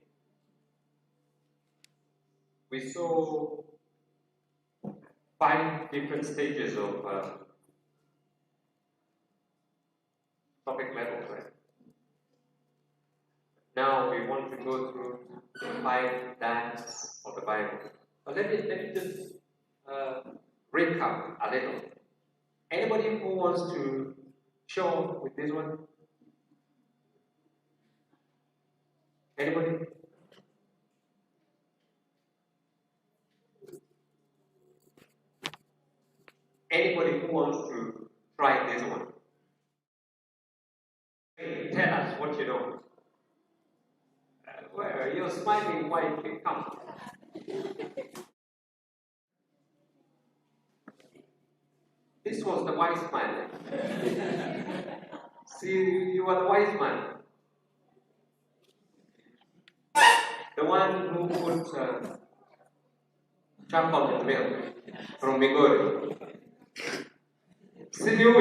C: We saw 5 different stages of topic levels, right? Now we want to go through the 5 diets of the Bible. But let me just recap a little. Anybody who wants to show with this one? Anybody? Anybody who wants to try this one? Hey, tell us what you know. Well, you're smiling, why? Come. This was the wise man. See, you are the wise man. The one who put chocolate and milk from Migori. See you.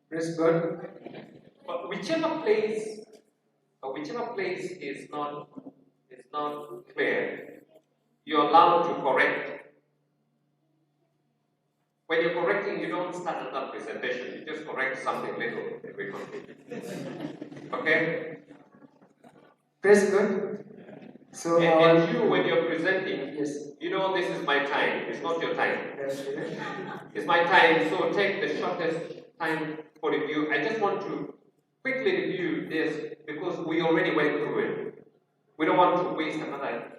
C: Praise God. But whichever place is not clear, you're allowed to correct. When you're correcting, you don't start another presentation. You just correct something little and we continue. Okay?
D: Praise God. So
C: and you, when you're presenting,
D: yes,
C: you know this is my time. It's not your time.
D: that's it.
C: It's my time. So take the shortest time for review. I just want to quickly review this because we already went through it. We don't want to waste another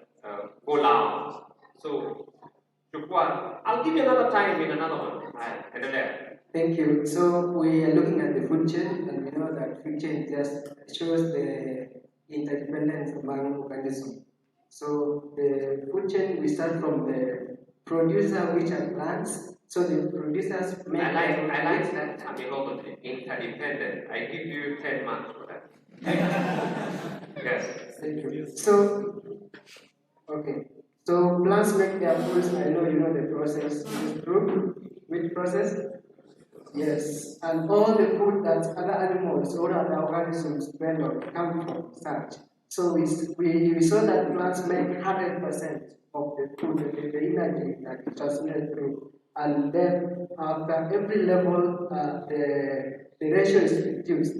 C: go loud. So, I'll give you another time in another one. And then
D: Thank you. So we are looking at the food chain, and we know that food chain just shows the interdependence among organisms. So the food chain, we start from the producer, which are plants. So the producers make.
C: I like that terminology, interdependent. I give you 10 marks for that. Yes.
D: Thank you. So, okay. So plants make their foods. I know you know the process. True. Which process? Yes. And all the food that other animals or other organisms depend on come from such. So we saw that plants make 100% of the food, the energy that is transmitted through. And then after every level, the ratio is reduced.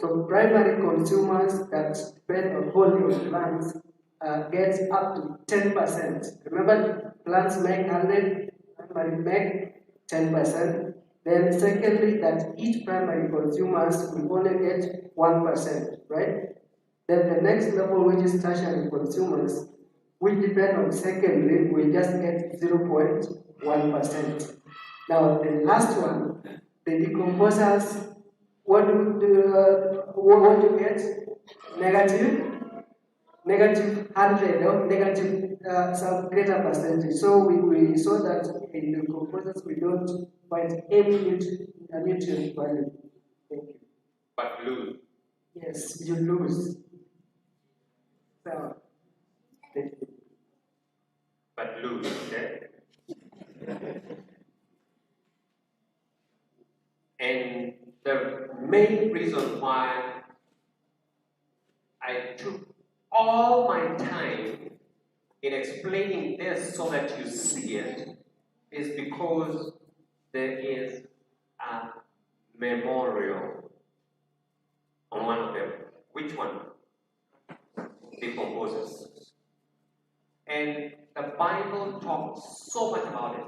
D: So primary consumers that depend on wholly on plants gets up to 10%. Remember, plants make 100, primary make 10%. Then secondly, that each primary consumers will only get 1%, right? Then the next level, which is tertiary consumers, which depend on secondary, we just get 0.1%. Now the last one, the decomposers, what do you get? Negative 100 or negative some greater percentage. So we saw that in the decomposers we don't find any nutrient value. Thank you.
C: But lose.
D: Yes, you lose. So, thank you.
C: But lose, okay? And the main reason why I took all my time in explaining this so that you see it is because there is a memorial on one of them. Which one? Decomposers. And the Bible talks so much about it.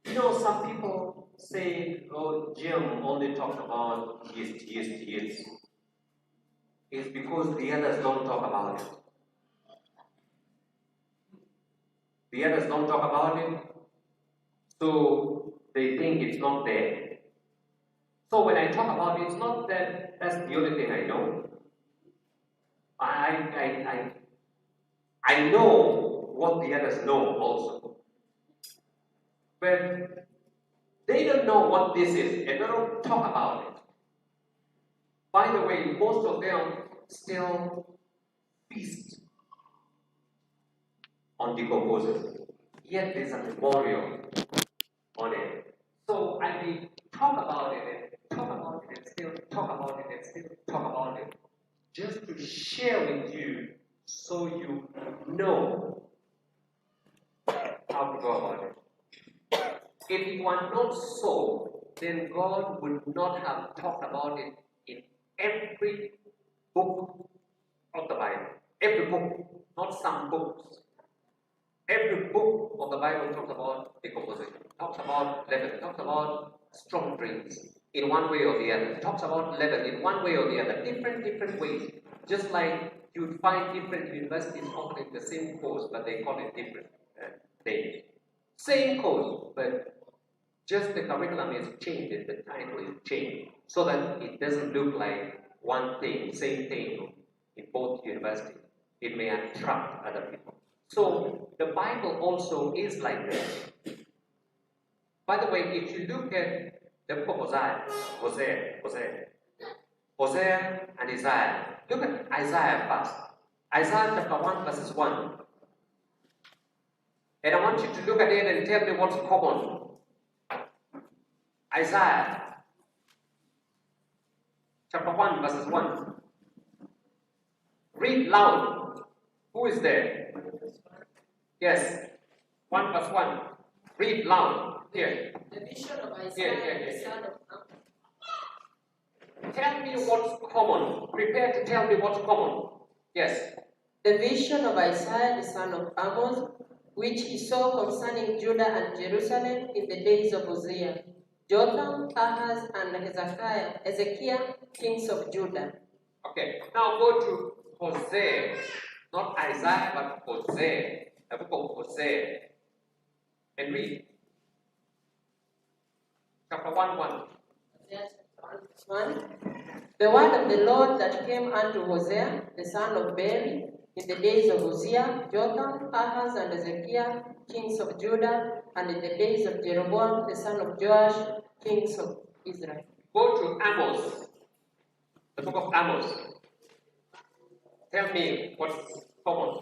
C: You know, some people say, oh, Jim only talks about yeast. It's because the others don't talk about it. The others don't talk about it, so they think it's not there. So when I talk about it, it's not that that's the only thing I know. I know what the others know also. But they don't know what this is, and they don't talk about it. By the way, most of them still feast on decomposers. Yet there's a memorial on it. So I may talk about it and talk about it and still talk about it and still talk about it. Just to share with you so you know how to go about it. If it were not so, then God would not have talked about it in every book of the Bible. Every book, not some books. Every book of the Bible talks about decomposition, talks about leaven, talks about strong drinks in one way or the other, talks about leaven in one way or the other, different ways. Just like you'd find different universities offering the same course, but they call it different names. Same course, but just the curriculum is changed and the title is changed so that it doesn't look like one thing, same thing in both universities. It may attract other people. So the Bible also is like this. By the way, if you look at the book of Hosea and Isaiah, look at Isaiah first. Isaiah chapter 1 verses 1. And I want you to look at it and tell me what's common. Isaiah chapter 1 verses 1. Read loud. Who is there? Yes. 1 verse 1. Read loud. Here.
E: The vision of Isaiah, the son of Amos.
C: Tell me what's common. Prepare to tell me what's common. Yes.
E: The vision of Isaiah, the son of Amos, which he saw concerning Judah and Jerusalem in the days of Hosea, Jotham, Ahaz, and Hezekiah, kings of Judah.
C: Okay. Now go to Hosea. Not Isaiah, but Hosea. The book of Hosea. And read. Chapter 1:1.
E: The word of the Lord that came unto Hosea, the son of Beeri, in the days of Hosea, Jotham, Ahaz, and Hezekiah, kings of Judah, and in the days of Jeroboam, the son of Joash, kings of Israel.
C: Go to Amos. The book of Amos. Tell me what's common.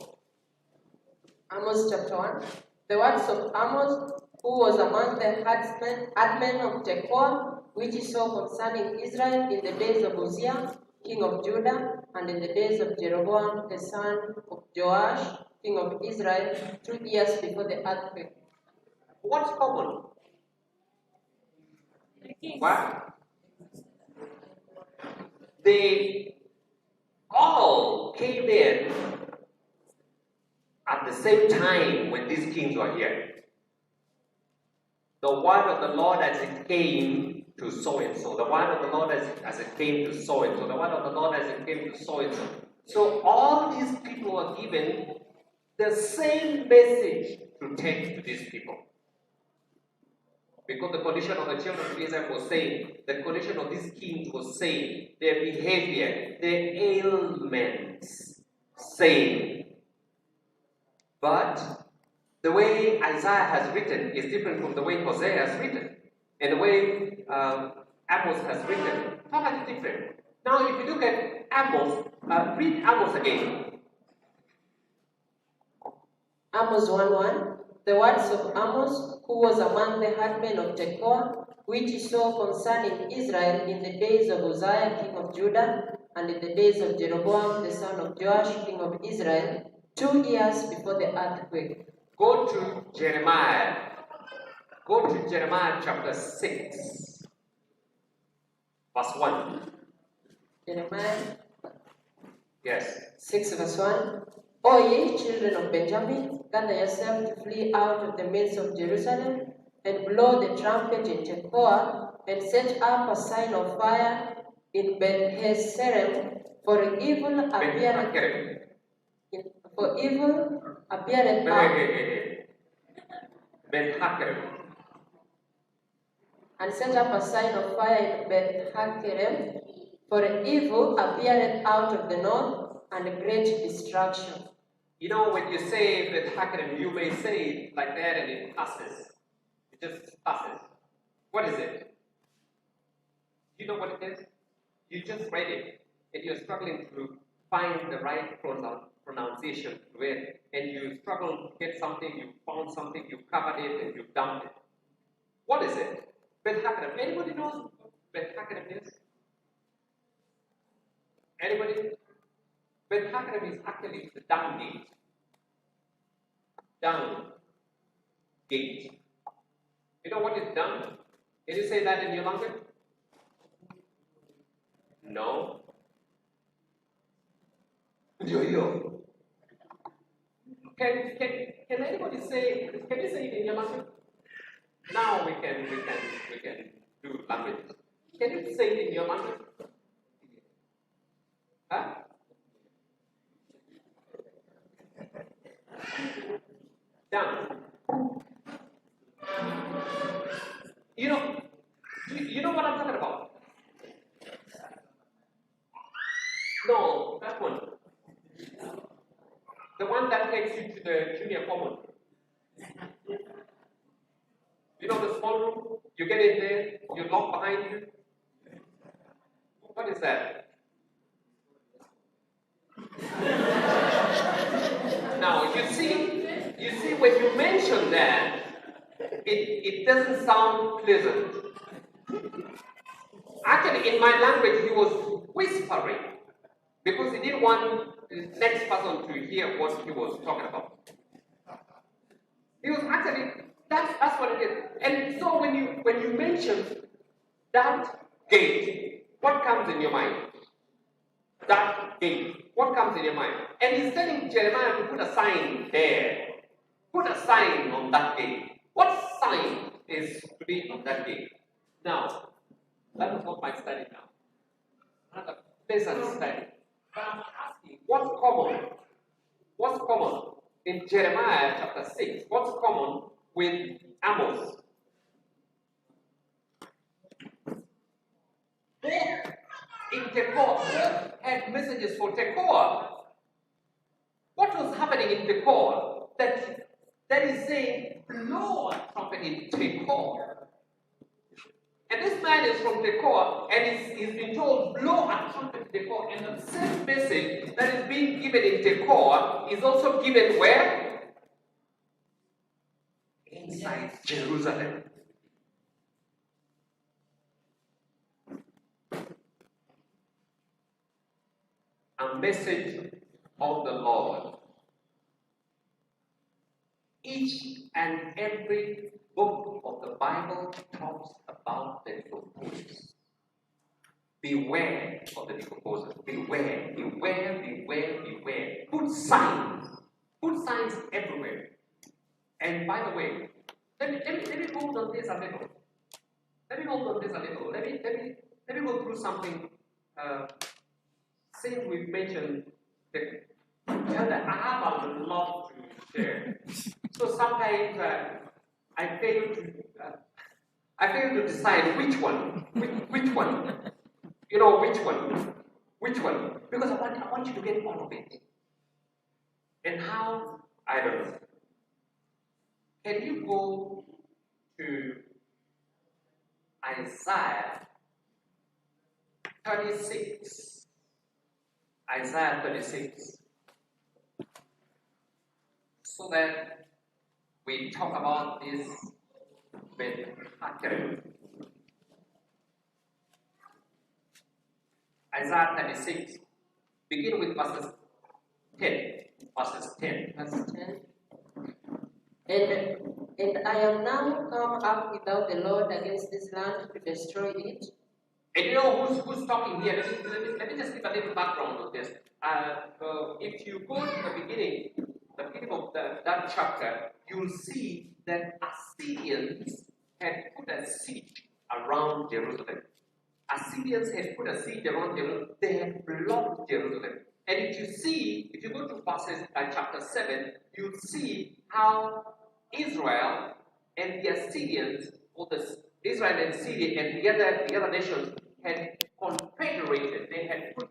E: Amos chapter 1. The words of Amos, who was among the herdmen of Tekoa, which he saw concerning Israel in the days of Hosea, king of Judah, and in the days of Jeroboam, the son of Joash, king of Israel, 2 years before the earthquake.
C: What's common? What? They all came in at the same time when these kings were here. The word of the Lord as it came to so and so. The word of the Lord as it came to so and so. The word of the Lord as it came to so and so. So all these people are given the same message to take to these people. Because the condition of the children of Israel was same, the condition of these kings was same, their behavior, their ailments, same. But the way Isaiah has written is different from the way Hosea has written. And the way Amos has written, totally different. Now if you look at Amos, read Amos again.
E: Amos 1:1. The words of Amos, who was among the herdmen of Tekoa, which he saw concerning Israel in the days of Uzziah, king of Judah, and in the days of Jeroboam, the son of Joash, king of Israel, 2 years before the earthquake.
C: Go to Jeremiah. Go to Jeremiah chapter 6, verse 1.
E: Jeremiah
C: Yes.
E: 6 verse 1. O ye children of Benjamin, gather yourselves to flee out of the midst of Jerusalem, and blow the trumpet in Tekoa, and set up a sign of fire in Ben-Hesserem, for evil appeareth
C: Ben-Hakerem.
E: and set up a sign of fire in Ben-Hakerem, for evil appeareth out of the north, and great destruction.
C: You know, when you say Ben-Hakerem, you may say it like that and it passes. It just passes. What is it? You know what it is? You just read it and you're struggling to find the right pronunciation to it, and you struggle to get something, you found something, you covered it, and you dumped it. What is it? Ben-Hakerem. Anybody knows what Ben-Hakerem is? Anybody? Ben-Hakerem is actually the dung gate. Dung gate. You know what is dung? Can you say that in your language? No. Yo. Can anybody say? Can you say it in your language? Now we can do language. Can you say it in your language? Huh? Down. You know what I'm talking about? No, that one. The one that takes you to the junior common. You know the small room? You get in there, you lock behind you. What is that? Now you see when you mention that, it doesn't sound pleasant. Actually, in my language, he was whispering because he didn't want the next person to hear what he was talking about. He was actually, that's what it is. And so when you mention that gate, what comes in your mind? That gate, what comes in your mind? And he's telling Jeremiah to put a sign there. Put a sign on that gate. What sign is to be on that gate? Now, that is not my study now. Not a pleasant study. But I'm asking, what's common in Jeremiah chapter 6? What's common with Amos? In Tekoa, had messages for Tekoa. What was happening in Tekoa that is saying, blow a trumpet in Tekoa? And this man is from Tekoa, and he's been told, blow a trumpet in Tekoa. And the same message that is being given in Tekoa is also given where? Inside Jerusalem. A message of the Lord. Each and every book of the Bible talks about the decompose. Beware of the decomposers. Beware, beware, beware, beware. Put signs everywhere. And by the way, let me hold on this a little. Let me go through something. Since we've mentioned And I have a lot to share. So sometimes I fail to decide which one. Which one? You know, which one? Which one? Because I want you to get all of it. And how? I don't know. Can you go to Isaiah 36? Isaiah 36. So that we talk about this with accuracy. Isaiah 36. Begin with verses 10. Verses 10.
E: Verse 10. And I am now come up without the Lord against this land to destroy it.
C: And you know who's talking here? Let me just give a little background of this. If you go to the beginning of that chapter, you'll see that Assyrians had put a siege around Jerusalem. Assyrians had put a siege around Jerusalem. They had blocked Jerusalem. And if you go to verses chapter 7, you'll see how Israel and the Assyrians, or the Israel and Syria and the other nations had confederated. They had put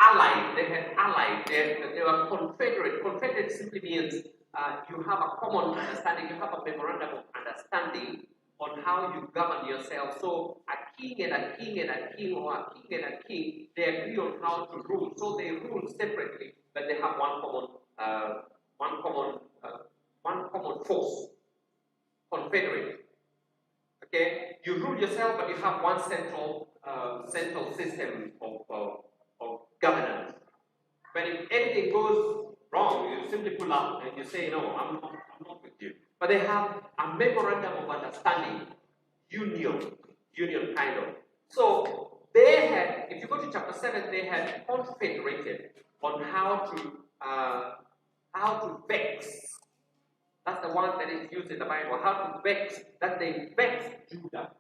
C: allied. They had allied. They were confederate. Confederate simply means you have a common understanding. You have a memorandum of understanding on how you govern yourself. So a king and a king and a king, or a king and a king, they agree on how to rule. So they rule separately, but they have one common force. Confederate. Okay, you rule yourself, but you have one central system of governance. But if anything goes wrong, you simply pull out and you say, no, I'm not with you. But they have a memorandum of understanding, union kind of. So they had, if you go to chapter 7, they had confederated on how to vex. That's the one that is used in the Bible. How to vex, that they vexed Judah.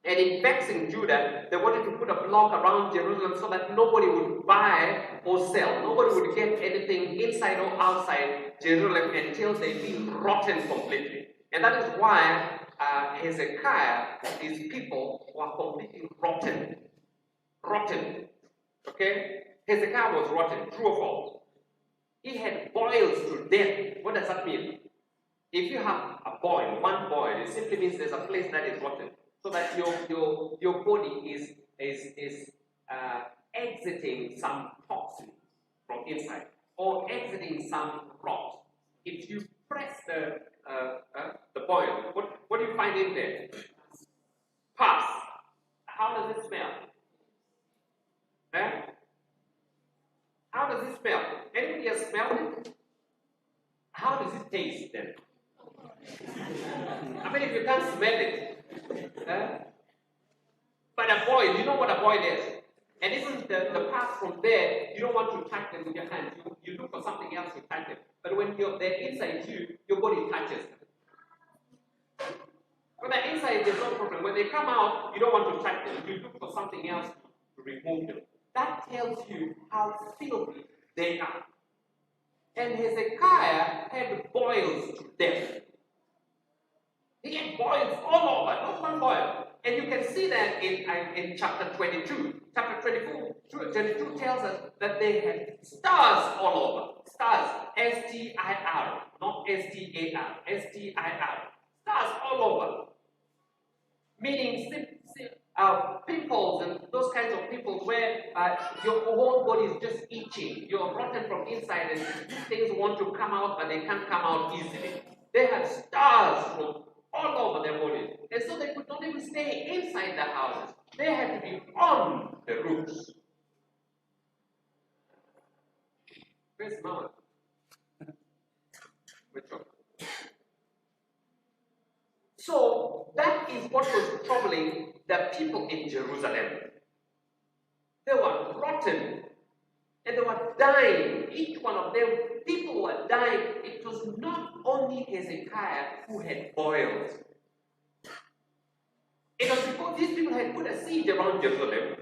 C: And in vexing Judah, they wanted to put a block around Jerusalem so that nobody would buy or sell. Nobody would get anything inside or outside Jerusalem until they've been rotten completely. And that is why Hezekiah, his people, were completely rotten. Rotten. Okay? Hezekiah was rotten, true or false? He had boils to death. What does that mean? If you have a boil, one boil, it simply means there's a place that is rotten, so that your body is exiting some toxin from inside, or exiting some rot. If you press the boil, what do you find in there? Pus. How does it smell? How does it smell? Anybody has smelled it? How does it taste then? I mean, if you can't smell it, but a boil, you know what a boil is. And even the parts from there, you don't want to touch them with your hands. You look for something else to touch them. But when they're inside you, your body touches them. When they're inside, there's no problem. When they come out, you don't want to touch them. You look for something else to remove them. That tells you how filthy they are. And Hezekiah had boils to death. He had boils all over, not one boil. And you can see that in chapter 22. Chapter 22 tells us that they had stars all over. Stars, S-T-I-R, not S-T-A-R, S-T-I-R. Stars all over. Meaning pimples and those kinds of pimples where your whole body is just itching. You're rotten from inside and things want to come out, but they can't come out easily. They had stars from all over their bodies. And so they could not even stay inside the houses. They had to be on the roofs. Where's Mama? So that is what was troubling the people in Jerusalem. They were rotten and they were dying. Each one of them, people were dying. It was not only Hezekiah who had boils. It was because these people had put a siege around Jerusalem.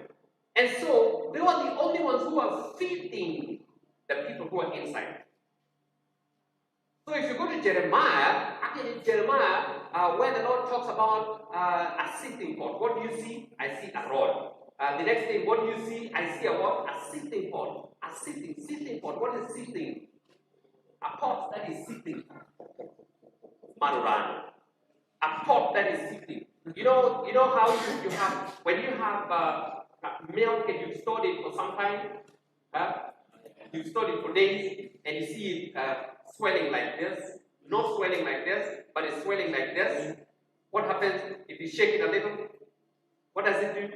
C: And so they were the only ones who were feeding the people who are inside. So if you go to Jeremiah, actually in Jeremiah, where the Lord talks about a sitting pot, what do you see? I see a rod. The next thing, what do you see? I see a what? A sitting pot. A sitting pot. What is sitting? A pot that is sitting. Maruran. A pot that is sitting. You know how you have, when you have milk and you've stored it for some time, you've stored it for days, and you see it swelling like this, not swelling like this, but it's swelling like this. What happens if you shake it a little? What does it do?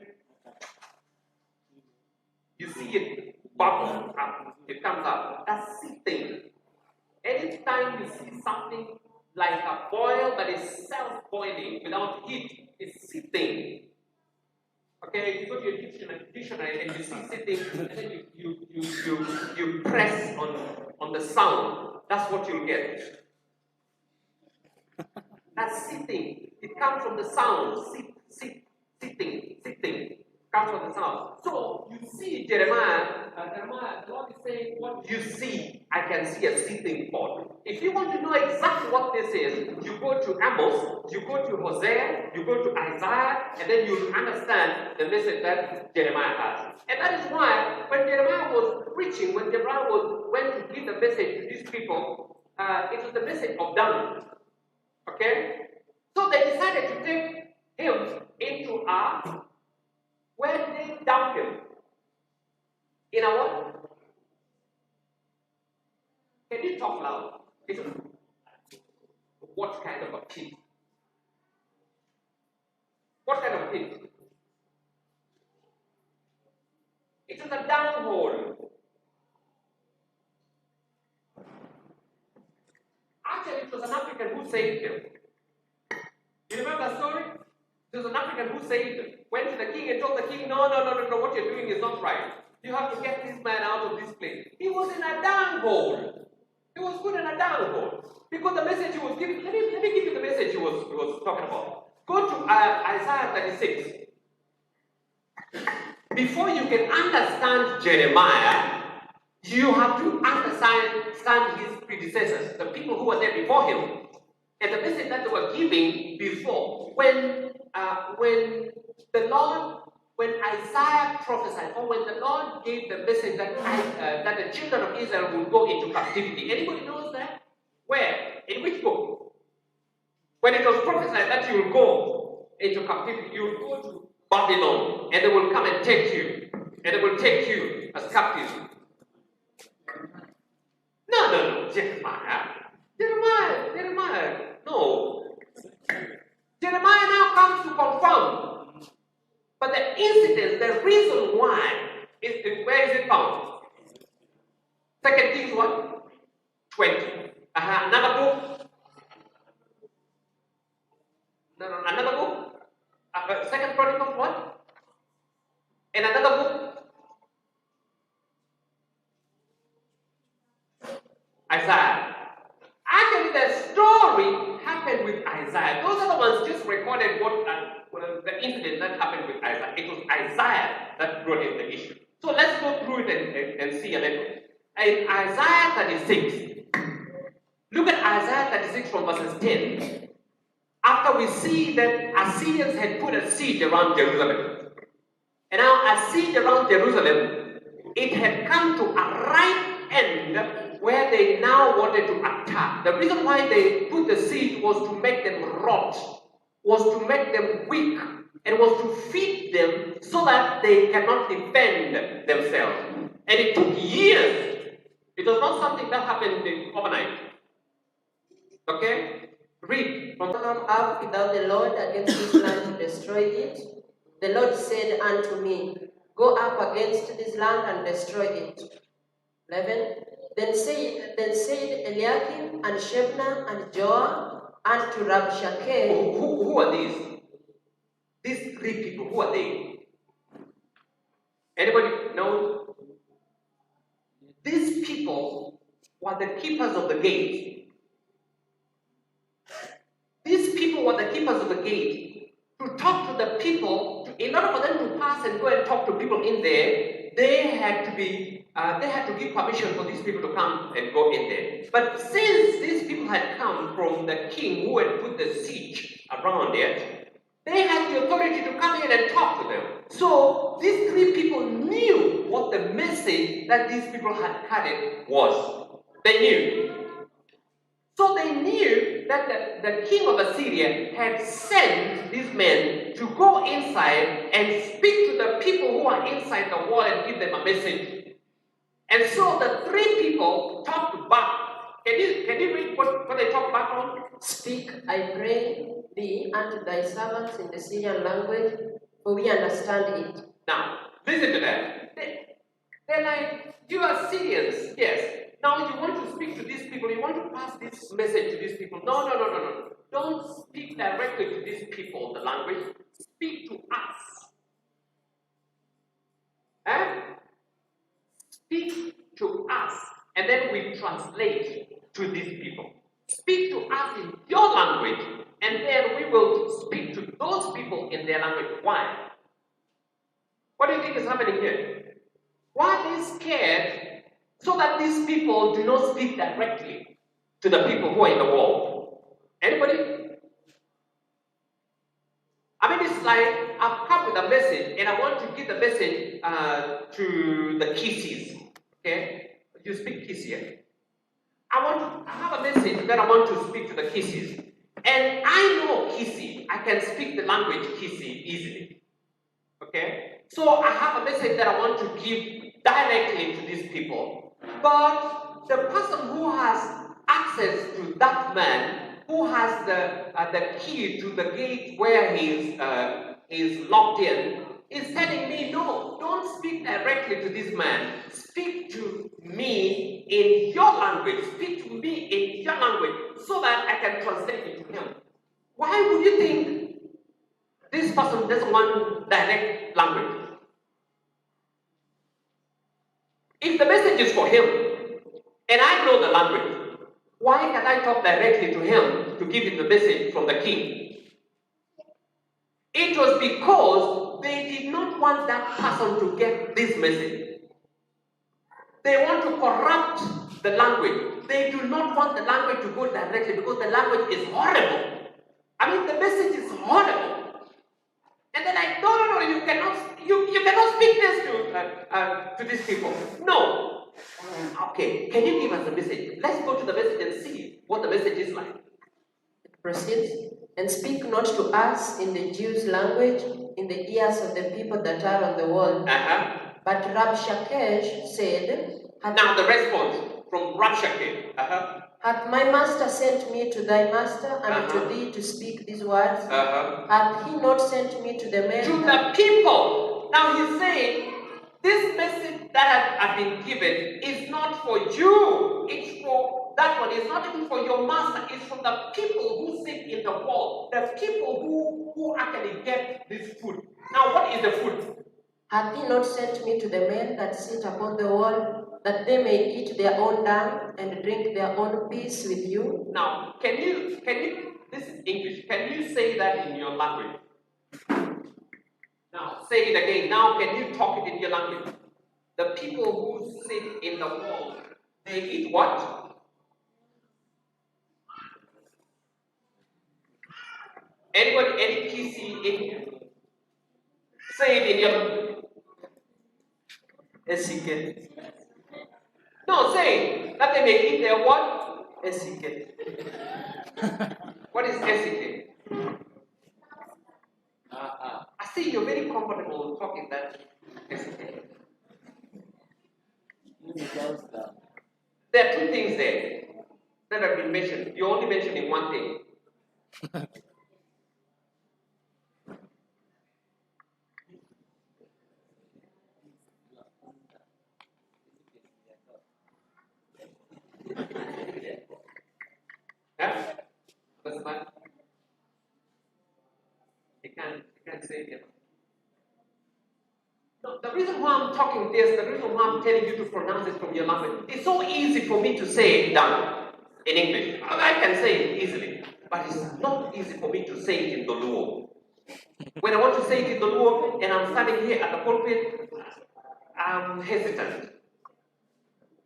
C: You see it bubble up, it comes up. That's sitting. Anytime you see something like a boil that is self-boiling without heat, it's sitting. Okay, if you go to your dictionary and you see sitting, and then you press on the sound, that's what you'll get. That's sitting. It comes from the sound. Sitting. Comes from the sound. So you see Jeremiah, the Lord is saying, what you see, I can see a sitting pot. If you want to know exactly what this is, you go to Amos, you go to Hosea, you go to Isaiah, and then you'll understand the message that Jeremiah has. And that is why when Jeremiah was preaching, when Jeremiah went to give the message to these people, it was the message of dung. Okay? So they decided to take him into a, where did they dump him? In a what? Can you talk loud? What kind of a pit? What kind of pit? It was a dung hole. Actually, it was an African who saved him. You remember the story? It was an African who saved him. Went to the king and told the king, no, what you're doing is not right. You have to get this man out of this place. He was in a dung hole. He was put in a dung hole. Because the message he was giving, let me give you the message he was talking about. Go to Isaiah 36. Before you can understand Jeremiah, you have to understand his predecessors, the people who were there before him, and the message that they were giving before. When Isaiah prophesied, or when the Lord gave the message that the children of Israel will go into captivity. Anybody knows that? Where? In which book? When it was prophesied that you will go into captivity, you will go to Babylon, and they will come and take you, and they will take you as captives. No, Jeremiah, no. Jeremiah now comes to confirm. But the incident, the reason why, where is it found? 2 Kings what? 20. Another book? No, another book? 2 Chronicles what? And another book? Isaiah. Actually, the story happened with Isaiah. Those are the ones just recorded the incident that happened with Isaiah. It was Isaiah that brought in the issue. So let's go through it and see a little. In Isaiah 36, look at Isaiah 36 from verses 10. After we see that Assyrians had put a siege around Jerusalem. And now a siege around Jerusalem, it had come to a right end where they now wanted to attack. The reason why they put the siege was to make them rot, was to make them weak, and was to feed them so that they cannot defend themselves. And it took years. It was not something that happened overnight. Okay? Read.
E: Come up without the Lord against this land to destroy it. The Lord said unto me, go up against this land and destroy it. 11. Then said Eliakim and Shebna and Joah unto Rabshakeh.
C: Who are these? These three people, who are they? Anybody know? These people were the keepers of the gate. These people were the keepers of the gate. To talk to the people, in order for them to pass and go and talk to people in there, they had to give permission for these people to come and go in there. But since these people had come from the king who had put the siege around it, they had the authority to come in and talk to them. So these three people knew what the message that these people had carried was. They knew. So they knew that the king of Assyria had sent these men to go inside and speak to the people who are inside the wall and give them a message. And so the three people talked back. Can you read what they talked back on?
E: Speak, I pray thee, unto thy servants in the Syrian language, for we understand it.
C: Now, listen to that. They're like, you are Syrians, yes. Now you want to speak to these people, you want to pass this message to these people. No. Don't speak directly to these people, the language. Speak to us. Speak to us. And then we translate to these people. Speak to us in your language, and then we will speak to those people in their language. Why? What do you think is happening here? Why are they scared? So that these people do not speak directly to the people who are in the wall. Anybody? I mean, it's like I've come with a message and I want to give the message to the Kissis. Okay? You speak Kissi, yeah? I have a message that I want to speak to the Kissis. And I know Kissi. I can speak the language Kissi easily. Okay? So I have a message that I want to give directly to these people. But the person who has access to that man, who has the key to the gate where he's locked in, is telling me, no, don't speak directly to this man. Speak to me in your language. Speak to me in your language so that I can translate it to him. Why would you think this person doesn't want direct language? If the message is for him, and I know the language, why can't I talk directly to him to give him the message from the king? It was because they did not want that person to get this message. They want to corrupt the language. They do not want the language to go directly because the language is horrible. I mean, the message is horrible. And they're like, no, you cannot speak this to these people. No. Okay, can you give us the message? Let's go to the message and see what the message is like.
E: It proceeds, and speak not to us in the Jews' language, in the ears of the people that are on the wall. But Rabshakeh said,
C: now the response from Rabshakeh.
E: Hath my master sent me to thy master and to thee to speak these words? Hath he not sent me to the men?
C: To the people. Now he's saying, this message that I've been given is not for you. It's for that one. It's not even for your master. It's for the people who sit in the wall. The people who actually get this food. Now what is the food?
E: Hath he not sent me to the men that sit upon the wall, that they may eat their own dung and drink their own peace with you?
C: Now, can you, this is English, can you say that in your language? Now, say it again. Now, can you talk it in your language? The people who sit in the wall, they eat what? Anybody, any Kissi in here? Say it in your language.
B: Esike.
C: No, say that they may eat their what?
B: Esike.
C: What is esike? I see you're very comfortable talking that esike. There are two things there that have been mentioned. You're only mentioning one thing. Yeah? What's the matter? You can't say it. No, the reason why I'm talking this, the reason why I'm telling you to pronounce it from your language, it's so easy for me to say it down in English. I can say it easily, but it's not easy for me to say it in the Luo. When I want to say it in the Luo and I'm standing here at the pulpit, I'm hesitant.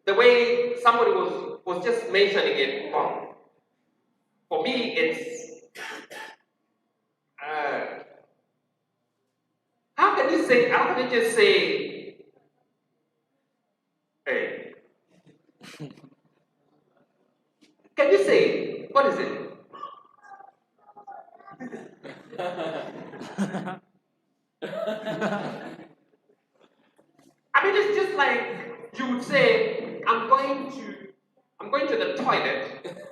C: The way somebody was just mentioning it, well, for me, it's how can you just say, hey? Can you say, what is it? I mean, it's just like you would say, I'm going to the toilet,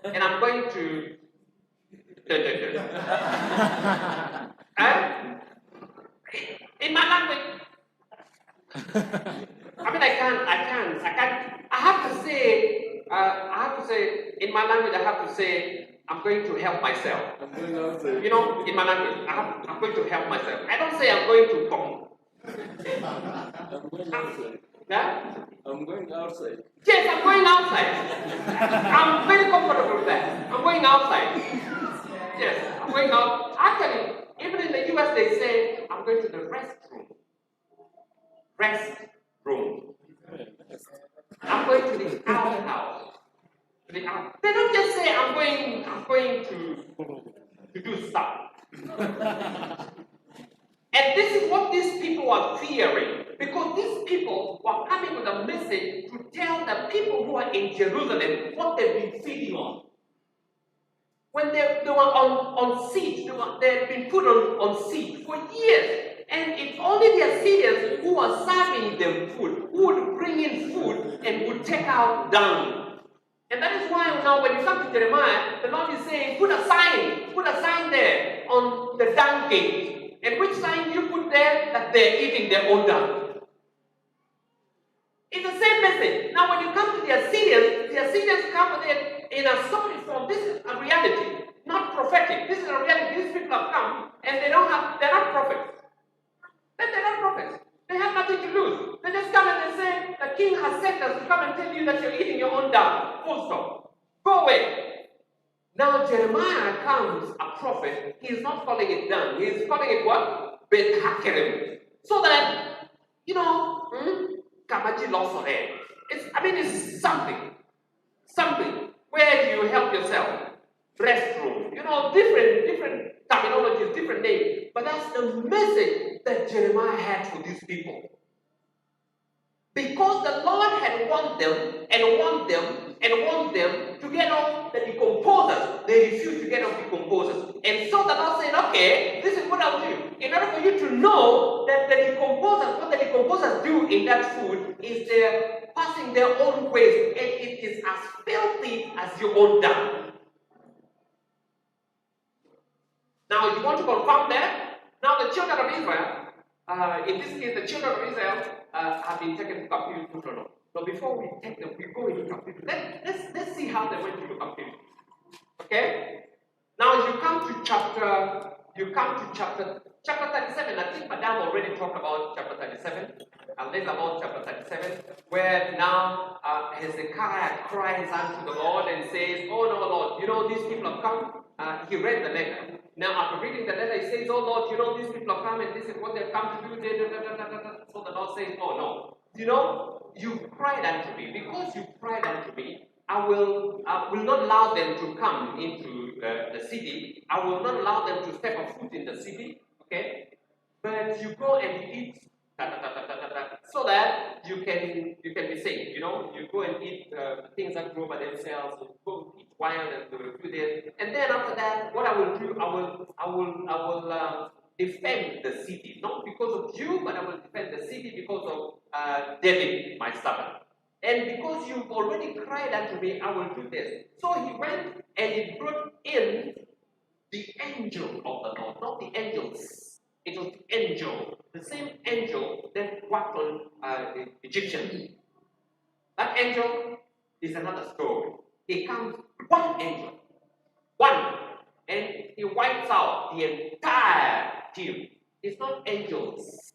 C: and I'm going to. Huh? In my language, I mean, I can't. I have to say, in my language, I have to say, I'm going to help myself. You know, in my language, I'm going to help myself. I don't say I'm going to come.
F: I'm going outside.
C: Yeah?
F: I'm going outside.
C: Yes, I'm going outside. I'm very comfortable with that. I'm going outside. Yes, I'm going out. Actually, even in the US, they say, I'm going to the restroom. Restroom. I'm going to the outhouse. To the out. They don't just say, I'm going to do stuff. And this is what these people were fearing, because these people were coming with a message to tell the people who are in Jerusalem what they've been feeding on. When they were on siege, they had been put on siege for years. And it's only the Assyrians who were serving them food, who would bring in food and would take out dung. And that is why now when you come to Jeremiah, the Lord is saying, put a sign there on the dung gate. And which sign you put there? That they're eating their own dung. It's the same message. Now when you come to the Assyrians come with it in a story form. This is a reality, not prophetic. This is a reality. These people have come and they're not prophets. They're not prophets. They have nothing to lose. They just come and they say, the king has sent us to come and tell you that you're eating your own dung. Full stop. Go away. Now Jeremiah comes a prophet. He is not calling it dung. He is calling it what? Beth Hakerem. So that, Kamachi lost her head. It's something where you help yourself. Restroom. Different terminologies, different names. But that's the message that Jeremiah had for these people. Because the Lord had warned them to get off the decomposers. They refused to get off decomposers. And so the Lord said, okay, this is what I'll do. In order for you to know that what the decomposers do in that food is they're passing their own waste, and it is as filthy as your own dung. Now, you want to confirm that? Now, the children of Israel, in this case, the children of Israel have been taken to captivity. No. So before we take them, we go into captivity. Let's see how they went into captivity. Okay? Now you come to chapter 37. I think Madame already talked about chapter 37. And later about chapter 37, where now Hezekiah cries unto the Lord and says, oh no, Lord, these people have come. He read the letter. Now, after reading the letter, he says, oh Lord, these people have come and this is what they've come to do. So the Lord says, oh no. You cried unto me. Because you cried unto me, I will not allow them to come into the city. I will not allow them to step a foot in the city. Okay? But you go and eat so that you can be safe. You go and eat things that grow by themselves. You go eat wild and do this. And then after that, what I will do, I will defend the city, not because of you, but I will defend the city because of David, my servant. And because you've already cried unto me, I will do this. So he went and he brought in the angel of the Lord, not the angels. It was the angel, the same angel that worked on the Egyptians. That angel is another story. He comes, one angel, and he wipes out the entire team. It's not angels.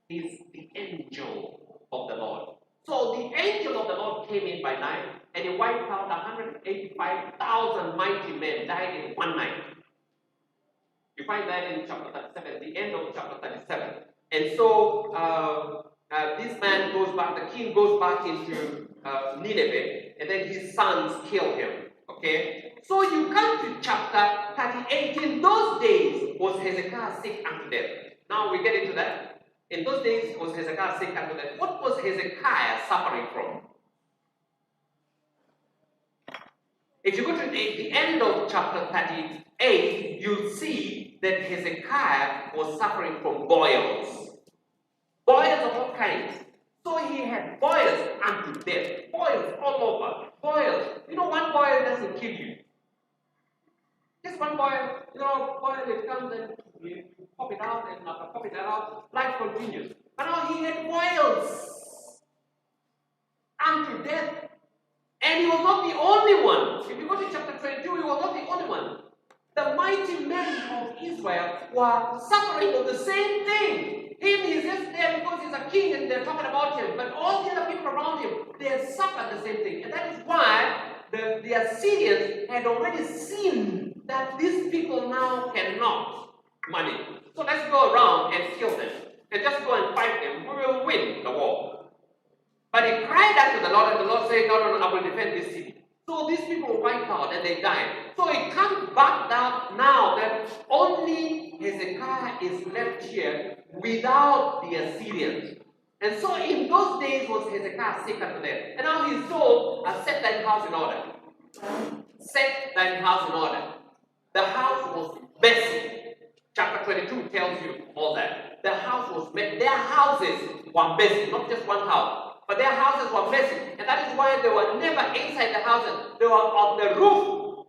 C: It's the angel of the Lord. So the angel of the Lord came in by night, and he wiped out 185,000 mighty men, died in one night. You find that in chapter 37, the end of chapter 37. And so this man goes back, the king goes back into Nineveh, and then his sons kill him. Okay? So you come to chapter 38. In those days was Hezekiah sick unto death. Now we get into that. In those days was Hezekiah sick unto death. What was Hezekiah suffering from? If you go to the end of chapter 38, you'll see that Hezekiah was suffering from boils. Boils of all kinds. So he had boils unto death. Boils all over. Boils. You know, one boil doesn't kill you. Just one boil, boil, it comes and you pop it out, and after popping that out, life continues. But now he had boils unto death. And he was not the only one. If you go to chapter 22, he was not the only one. The mighty men of Israel were suffering of the same thing. He's just there because he's a king and they're talking about him. But all the other people around him, they have suffered the same thing. And that is why the Assyrians had already seen that these people now cannot manage. So let's go around and kill them. And just go and fight them. We will win the war. But he cried unto the Lord, and the Lord said, no, I will defend this city. So these people were wiped out and they died. So it comes back down now that only Hezekiah is left here without the Assyrians. And so in those days was Hezekiah sick unto death. And now he's told, set thine house in order. Set thine house in order. The house was messy. Chapter 22 tells you all that. The house was messy. Their houses were messy, not just one house. But their houses were messy. And that is why they were never inside the houses. They were on the roof.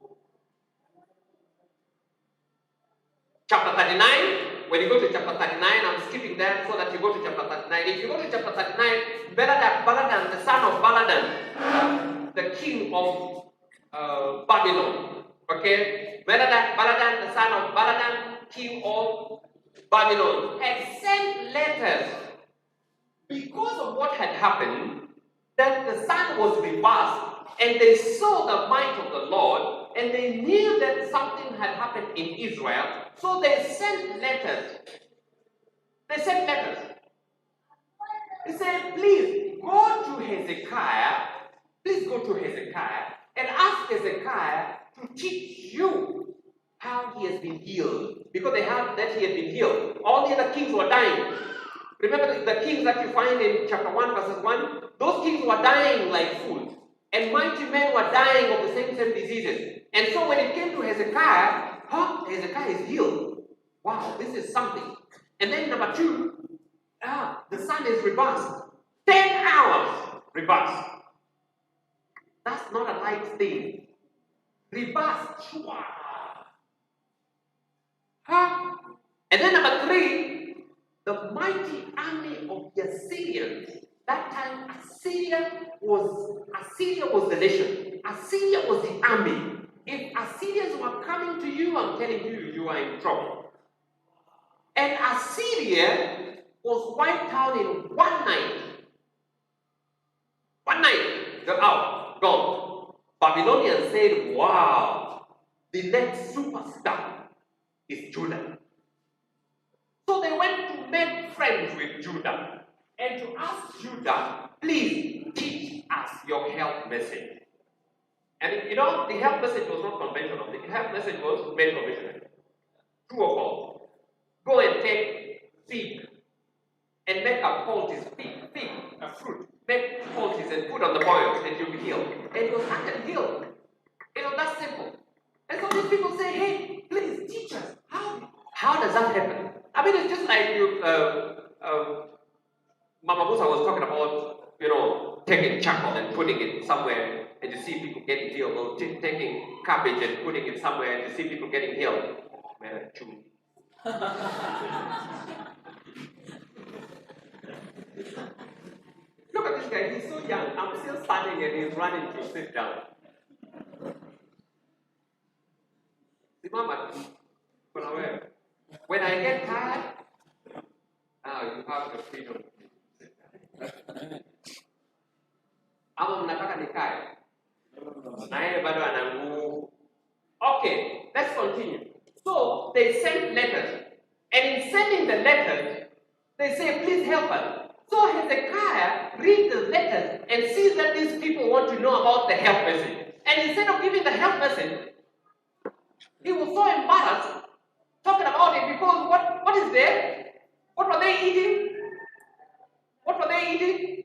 C: Chapter 39, when you go to chapter 39, I'm skipping there so that you go to chapter 39. If you go to chapter 39, Baladan, the son of Baladan, the king of Babylon. Okay? Baladan, the son of Baladan, king of Babylon, had sent letters because of what had happened, that the sun was reversed, and they saw the might of the Lord, and they knew that something had happened in Israel, so they sent letters. They sent letters. They said, please go to Hezekiah, and ask Hezekiah to teach you how he has been healed. Because they heard that he had been healed. All the other kings were dying. Remember the kings that you find in chapter 1 verses 1? Those kings were dying like fools. And mighty men were dying of the same diseases. And so when it came to Hezekiah, Hezekiah is healed. Wow, this is something. And then number 2, the sun is reversed. 10 hours reversed. That's not a light thing. Reversed. And then number 3, the mighty army of the Assyrians. That time, Assyria was the nation. Assyria was the army. If Assyrians were coming to you, I'm telling you, you are in trouble. And Assyria was wiped out in one night. One night, they're out, gone. Babylonians said, wow, the next superstar is Judah. So they went to make friends with Judah and to ask Judah, please teach us your health message. And the health message was not conventional. The health message was made provisional. True or false? Go and take fig and make a poultice, fig, a fruit. Make poultice and put on the boils and you'll be healed. And it was actually healed. That's simple. And so these people say, hey, please teach us. How does that happen? I mean, it's just like Mama Musa was talking about, taking charcoal and putting it somewhere and you see people getting healed. Or taking cabbage and putting it somewhere and you see people getting healed. Look at this guy, he's so young. I'm still standing and he's running to sit down. When I get tired, now you have the freedom. Okay, let's continue. So they sent letters, and in sending the letters, They say, please help us. So Hezekiah reads the letters and sees that these people want to know about the help message. And instead of giving the help message, he was so embarrassed talking about it because what is there? What were they eating? What were they eating?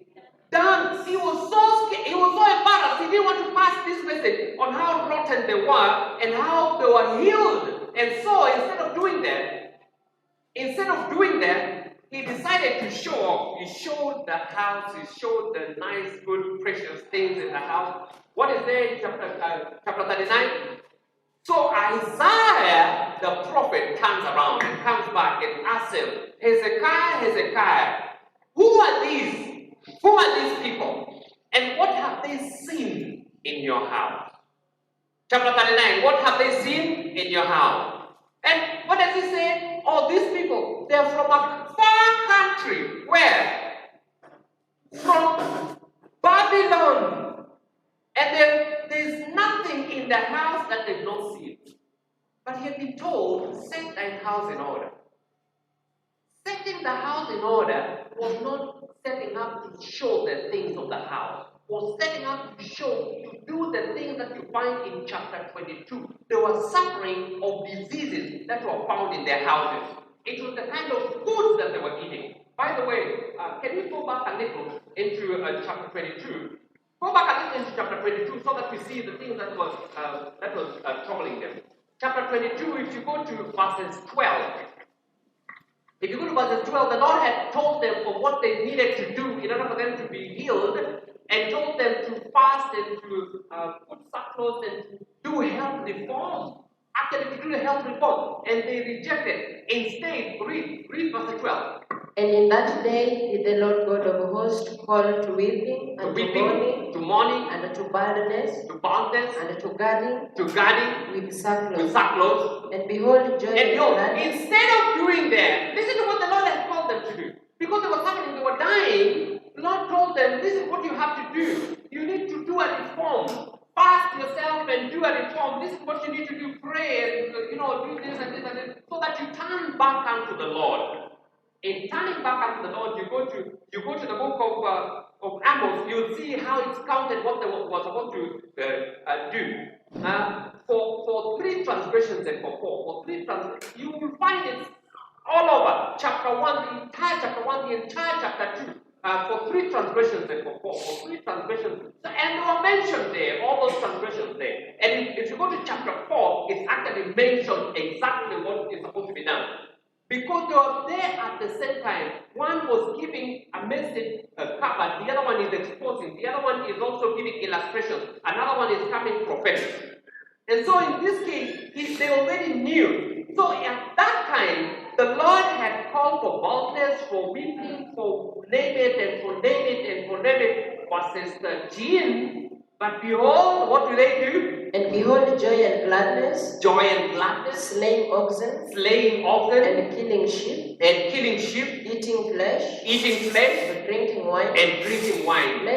C: Dance. He was so scared. He was so embarrassed. He didn't want to pass this message on how rotten they were and how they were healed. And so instead of doing that, he decided to show off. He showed the house. He showed the nice, good, precious things in the house. What is there in chapter 39? So Isaiah, the prophet, turns around and comes back and asks him, Hezekiah, Hezekiah, who are these? Who are these people? And what have they seen in your house? Chapter 39, what have they seen in your house? And what does he say? Oh, these people, they're from a far country. Where? From Babylon. And there's nothing in the house that they've not seen. But he had been told, set thy house in order. Setting the house in order was not setting up to show the things of the house. Was setting up to do the things that you find in chapter 22. They were suffering of diseases that were found in their houses. It was the kind of foods that they were eating. By the way, can we go back a little into chapter 22? Go back a little into chapter 22 so that we see the things that was troubling them. Chapter 22, if you go to verses 12, if you go to verses 12, the Lord had told them of what they needed to do in order for them to be healed, and told them to fast and to put sackcloth and to do health reform. Actually, to do the health reform, and they rejected. Instead, read verse 12.
E: And in that day did the Lord God of hosts call to weeping, and to mourning, and to baldness, and to guarding with sackcloth. And behold, joy and gladness.
C: Instead of doing that, listen to what the Lord has called them to do. Because they were suffering, they were dying, the Lord told them, this is what you have to do. You need to do a reform. Fast yourself and do a reform. This is what you need to do. Pray and do this and this and this, so that you turn back unto the Lord. In turning back unto the Lord, you go to the book of Amos. You'll see how it's counted what they were supposed to do. For 3 transgressions and for 4. For 3 transgressions, you will find it all over. Chapter 1, the entire chapter 1, the entire chapter 2. For 3 transgressions and for 4. For 3 transgressions. So, and they were mentioned there, all those transgressions there. And if you go to chapter 4, it's actually mentioned exactly what is supposed to be done. Because they were there at the same time. One was giving a message covered, the other one is exposing, the other one is also giving illustrations, another one is coming prophetic. And so in this case, they already knew. So at that time, the Lord had called for boldness, for weeping, for name it and for name it and for name it. Verses 13. But behold, what do they do?
E: And behold, joy and gladness.
C: Joy and gladness.
E: Slaying oxen.
C: And
E: killing sheep.
C: Eating flesh.
E: And drinking wine.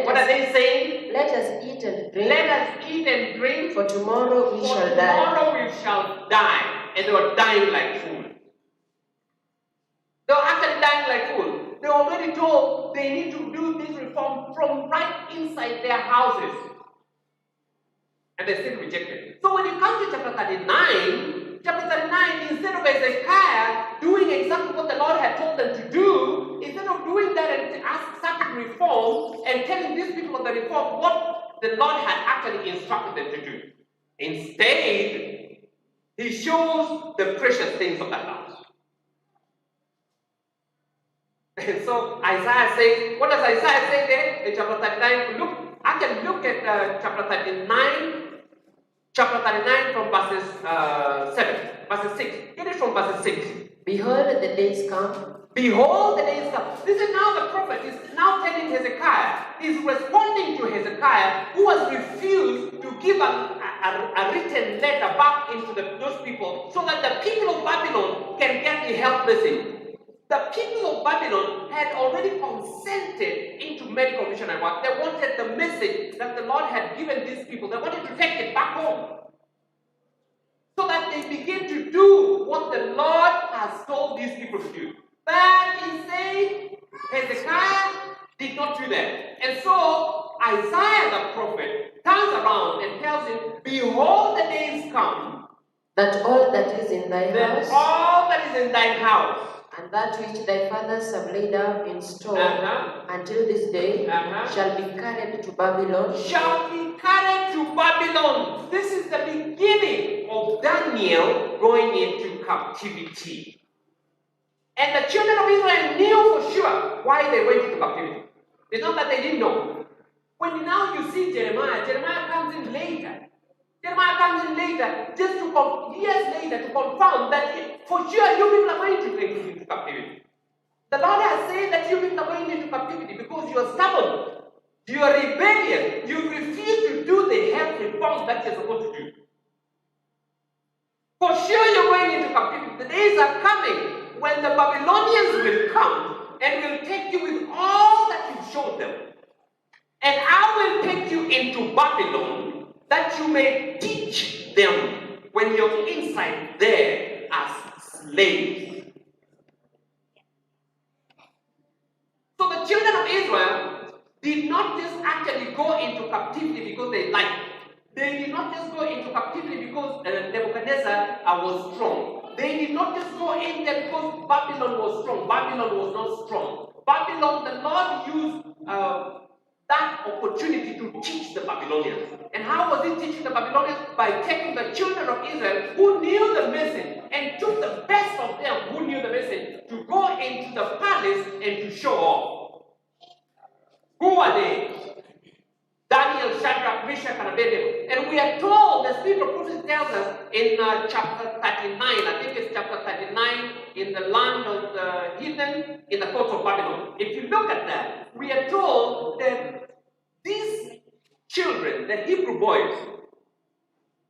C: What are they saying?
E: Let us eat and drink.
C: Let us eat and drink.
E: For tomorrow we shall die.
C: Tomorrow we shall die. And they were dying like fools. They were actually dying like fools. They were already told they need to do this reform from right inside their houses. And they still rejected. So when you come to chapter 39, instead of Hezekiah doing exactly what the Lord had told them to do, instead of doing that and starting reform and telling these people of the reform what the Lord had actually instructed them to do, instead, he shows the precious things of the house. And so Isaiah says, what does Isaiah say there in chapter 39? I can look at chapter 39. Chapter 39 from verses 6. Get it from verses 6.
E: Behold, the days come.
C: Behold, the days come. This is now the prophet is now telling Hezekiah, is responding to Hezekiah, who has refused to give a written letter back into those people so that the people of Babylon can get the help message. The people of Babylon had already consented into medical missionary work. They wanted the message that the Lord had given these people. They wanted to take it back home. So that they begin to do what the Lord has told these people to do. But he said, Isaiah the prophet turns around and tells him, behold, the days come,
E: that all that is in thy
C: that
E: house,
C: all that is in thine house,
E: and that which thy fathers have laid up in store until this day, shall be carried to Babylon.
C: shall be carried to Babylon. This is the beginning of Daniel going into captivity. And the children of Israel knew for sure why they went into captivity. It's not that they didn't know. When now you see Jeremiah comes in later. Jeremiah comes in later, just to years later, to confirm that for sure you people are going to go into captivity. The Lord has said that you people are going into captivity because you are stubborn, you are rebellious, you refuse to do the health reforms that you're supposed to do. For sure you're going into captivity. The days are coming when the Babylonians will come and will take you with all that you showed them. And I will take you into Babylon that you may teach them when you're inside there as slaves. So the children of Israel did not just actually go into captivity because they liked it. They did not just go into captivity because Nebuchadnezzar was strong. They did not just go in there because Babylon was strong. Babylon was not strong. Babylon, the Lord used that opportunity to teach the Babylonians. And how was he teaching the Babylonians? By taking the children of Israel who knew the message and took the best of them who knew the message to go into the palace and to show off. Who are they? Daniel, Shadrach, Meshach, and Abednego. And we are told, the Spirit of prophecy tells us in chapter 39, I think it's chapter 39, in the land of the heathen, in the court of Babylon. If you look at that, we are told that these children, the Hebrew boys,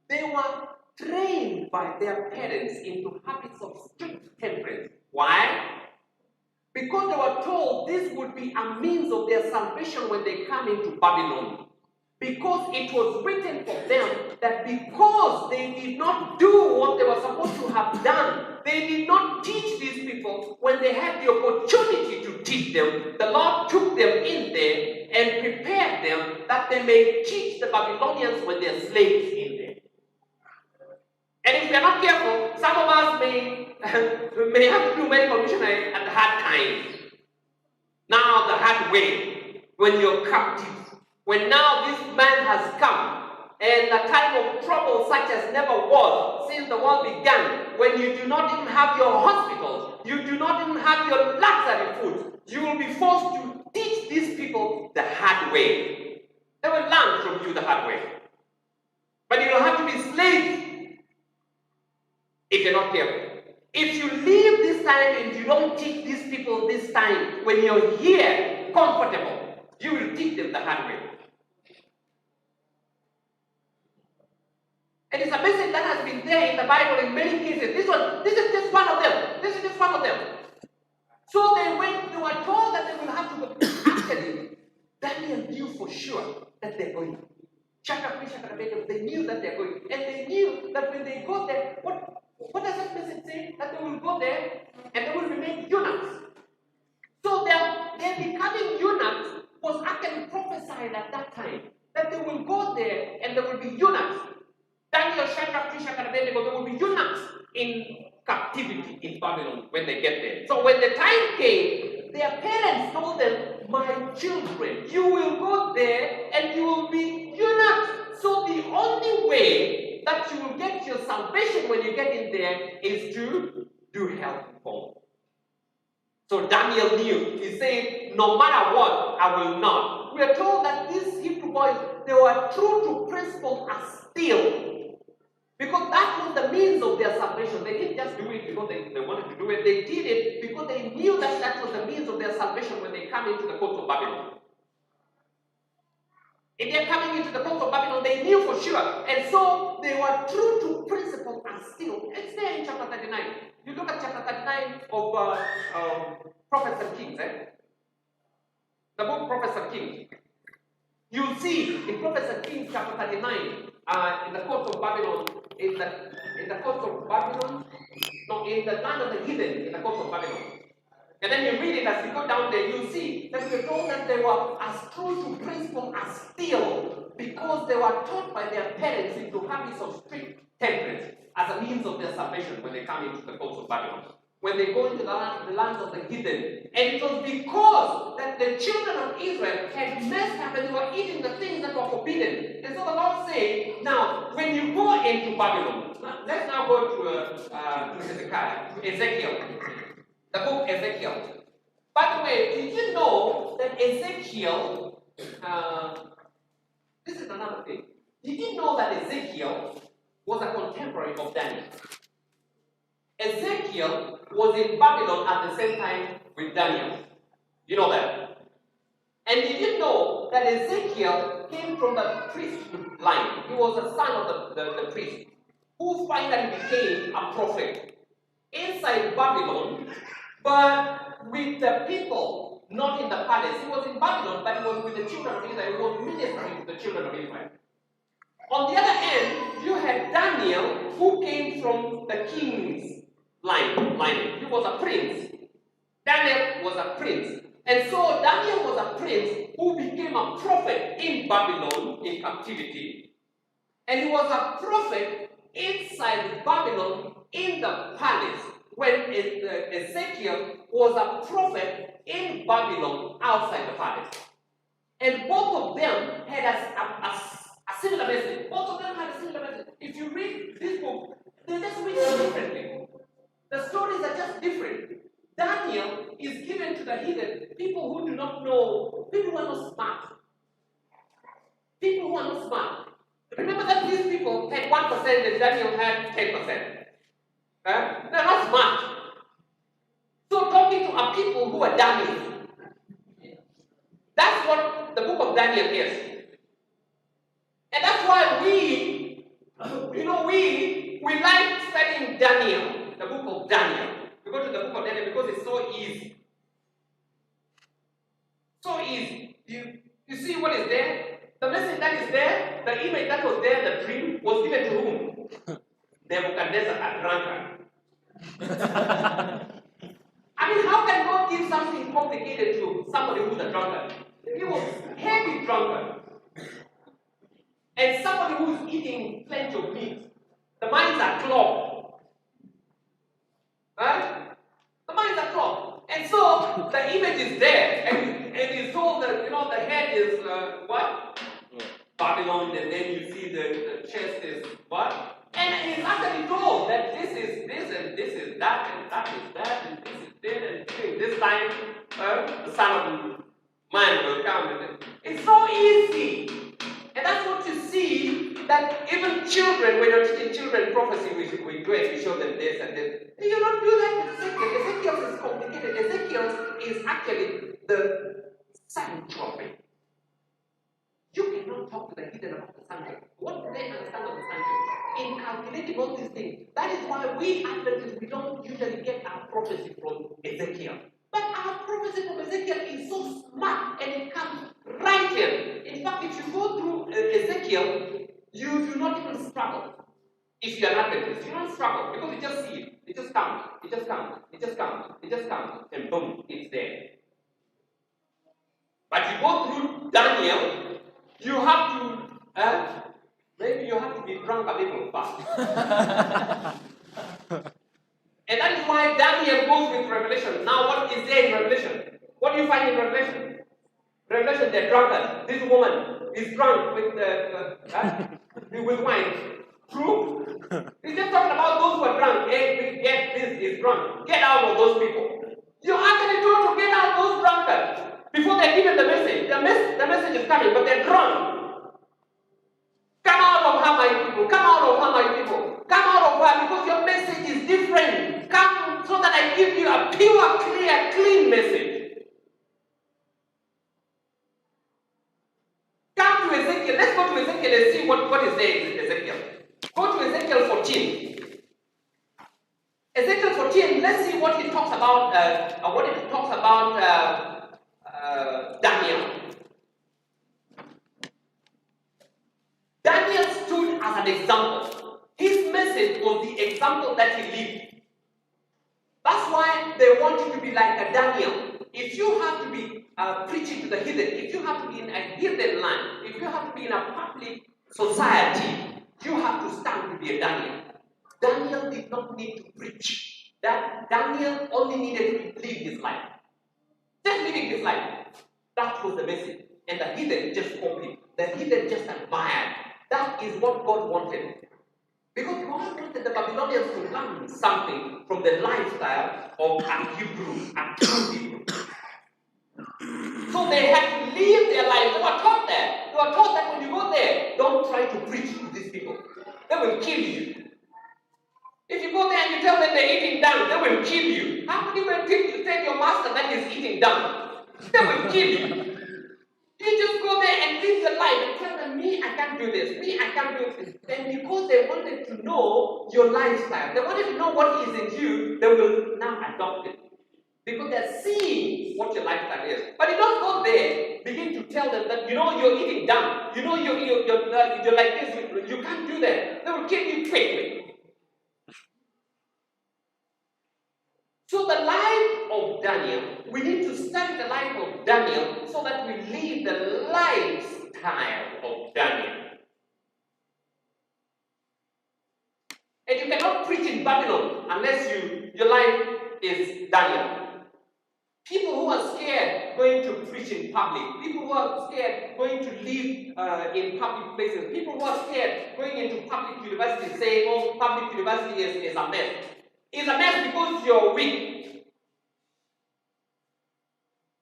C: they were trained by their parents into habits of strict temperance. Why? Because they were told this would be a means of their salvation when they come into Babylon. Because it was written for them that because they did not do what they were supposed to have done, they did not teach these people when they had the opportunity to teach them. The Lord took them in there and prepared them that they may teach the Babylonians when they're slaves in there. And if we are not careful, some of us may have to do medical missionary at the hard times. Now the hard way, when you're captive. When now this man has come, and the time of trouble such as never was since the world began, when you do not even have your hospitals, you do not even have your luxury food, you will be forced to teach these people the hard way. They will learn from you the hard way. But you will have to be slaves if you're not careful. If you leave this time and you don't teach these people this time, when you're here, comfortable, you will teach them the hard way. And it's a message that has been there in the Bible in many cases. This is just one of them. This is just one of them. So they were told that they will have to go. Actually, Daniel knew for sure that they're going. Shadrach, Meshach, and Abednego, they knew that they're going. And they knew that when they go there, what does that message say? That they will go there and they will remain eunuchs. So their becoming eunuchs was actually prophesied at that time. That they will go there and they will be eunuchs. Daniel, Shadrach, Meshach, and Abednego, they will be eunuchs in captivity in Babylon when they get there. So when the time came, their parents told them, my children, you will go there and you will be eunuchs. So the only way that you will get your salvation when you get in there is to do health reform. So Daniel knew. He said, no matter what, I will not. We are told that these Hebrew boys, they were true to principle as still. Because that was the means of their salvation. They didn't just do it because they wanted to do it. They did it because they knew that that was the means of their salvation when they come into the court of Babylon. If they're coming into the court of Babylon, they knew for sure. And so they were true to principle and still. It's there in chapter 39. You look at chapter 39 of Prophets and Kings. The book Prophets and Kings. You'll see in Prophets and Kings chapter 39, in the court of Babylon, in the court of Babylon, no, in the land of the heathen, in the court of Babylon. And then you read it as you go down there, you see that we're told that they were as true to principle as steel because they were taught by their parents into habits of strict temperance as a means of their salvation when they come into the coast of Babylon. When they go into the lands of the heathen. And it was because that the children of Israel had messed up and they were eating the things that were forbidden. And so the Lord said, now, when you go into Babylon, let's now go to Ezekiel. The book Ezekiel. By the way, did you know that Ezekiel, this is another thing. Did you know that Ezekiel was a contemporary of Daniel? Ezekiel was in Babylon at the same time with Daniel. You know that? And did you know that Ezekiel came from the priesthood line? He was a son of the priest, who finally became a prophet inside Babylon, but with the people, not in the palace. He was in Babylon, but he was with the children of Israel. He was ministering to the children of Israel. On the other hand, you had Daniel, who came from the king's line. He was a prince. Daniel was a prince. And so Daniel was a prince who became a prophet in Babylon in captivity. And he was a prophet inside Babylon in the palace when Ezekiel was a prophet in Babylon outside the palace. And both of them had a similar message. Both of them had a similar message. If you read this book, they're just written differently. The stories are just different. Daniel is given to the heathen, people who do not know, people who are not smart. People who are not smart. Remember that these people had 1% and Daniel had 10%. They're not smart. So talking to a people who are dummies. That's what the book of Daniel is. And that's why we like studying Daniel. The book of Daniel. We go to the book of Daniel because it's so easy. So easy. You see what is there? The message that is there, the image that was there, the dream, was given to whom? Nebuchadnezzar, a drunkard. I mean, how can God give something complicated to somebody who's a drunkard? He was a heavy drunkard. And somebody who's eating plenty of meat. The minds are clogged. Right? The minds are clogged. And so the image is there. And he's told that, the head is what? Babylon, and then you see the chest is what? And he's actually told that this is this, and this is that, and that is that, and this is this, and this time the Son of Man will come. It's so easy. And that's what you see, that even children, when you're teaching children prophecy, we do it, we show them this and this. You don't do that with Ezekiel. Ezekiel is complicated. Ezekiel is actually the sanctuary. You cannot talk to the heathen about the sanctuary. What do they understand of the sanctuary? In calculating all these things. That is why we Adventists, we don't usually get our prophecy from Ezekiel. But our prophecy from Ezekiel is so smart and it comes right here. In fact, if you go through Ezekiel, you do not even struggle. If you are not Adventist, you don't struggle because you just see it. It just comes, it just comes, it just comes, it just comes, and boom, it's there. But you go through Daniel, you have to, maybe you have to be drunk a little fast. And that is why Daniel goes with Revelation. Now, what is there in Revelation? What do you find in Revelation? Revelation, they're drunken. This woman is drunk with wine. True? He's just talking about those who are drunk. Hey, get this is drunk. Get out of those people. You actually told to get out those drunkards before they're given the message. The message is coming, but they're drunk. Come out of her, my people. Come out of her, my people. Come out of her because your message is different. Come so that I give you a pure, clear, clean message. Come to Ezekiel. Let's go to Ezekiel and see what is there in Ezekiel. Go to Ezekiel 14. Ezekiel 14, let's see what he talks about, Daniel. Daniel stood as an example. His message was the example that he lived. That's why they want you to be like a Daniel. If you have to be preaching to the heathen, if you have to be in a heathen land, if you have to be in a public society, you have to stand to be a Daniel. Daniel did not need to preach. That Daniel only needed to live his life. Just living his life. That was the message. And the heathen just copied. The heathen just admired. That is what God wanted. Because God wanted the Babylonians to learn something from the lifestyle of a Hebrew, a true Hebrew. So they had to live their life. They were taught that. They were taught that when you go there, don't try to preach to these people. They will kill you. If you go there and you tell them they're eating dung, they will kill you. How can you tell your master that he's eating dung? They will kill you. You just go there and live your life and tell them, me, I can't do this. Me, I can't do this. And because they wanted to know your lifestyle, they wanted to know what is in you, they will now adopt it. Because they're seeing what your lifestyle is. But you don't go there, begin to tell them that, you're eating dung. You're like this. You can't do that. They will kill you quickly. So the life of Daniel, we need to study the life of Daniel so that we live the lifestyle of Daniel. And you cannot preach in Babylon unless your life is Daniel. People who are scared going to preach in public, people who are scared going to live in public places, people who are scared going into public university saying, oh, public university is a mess. It's a mess because you're weak.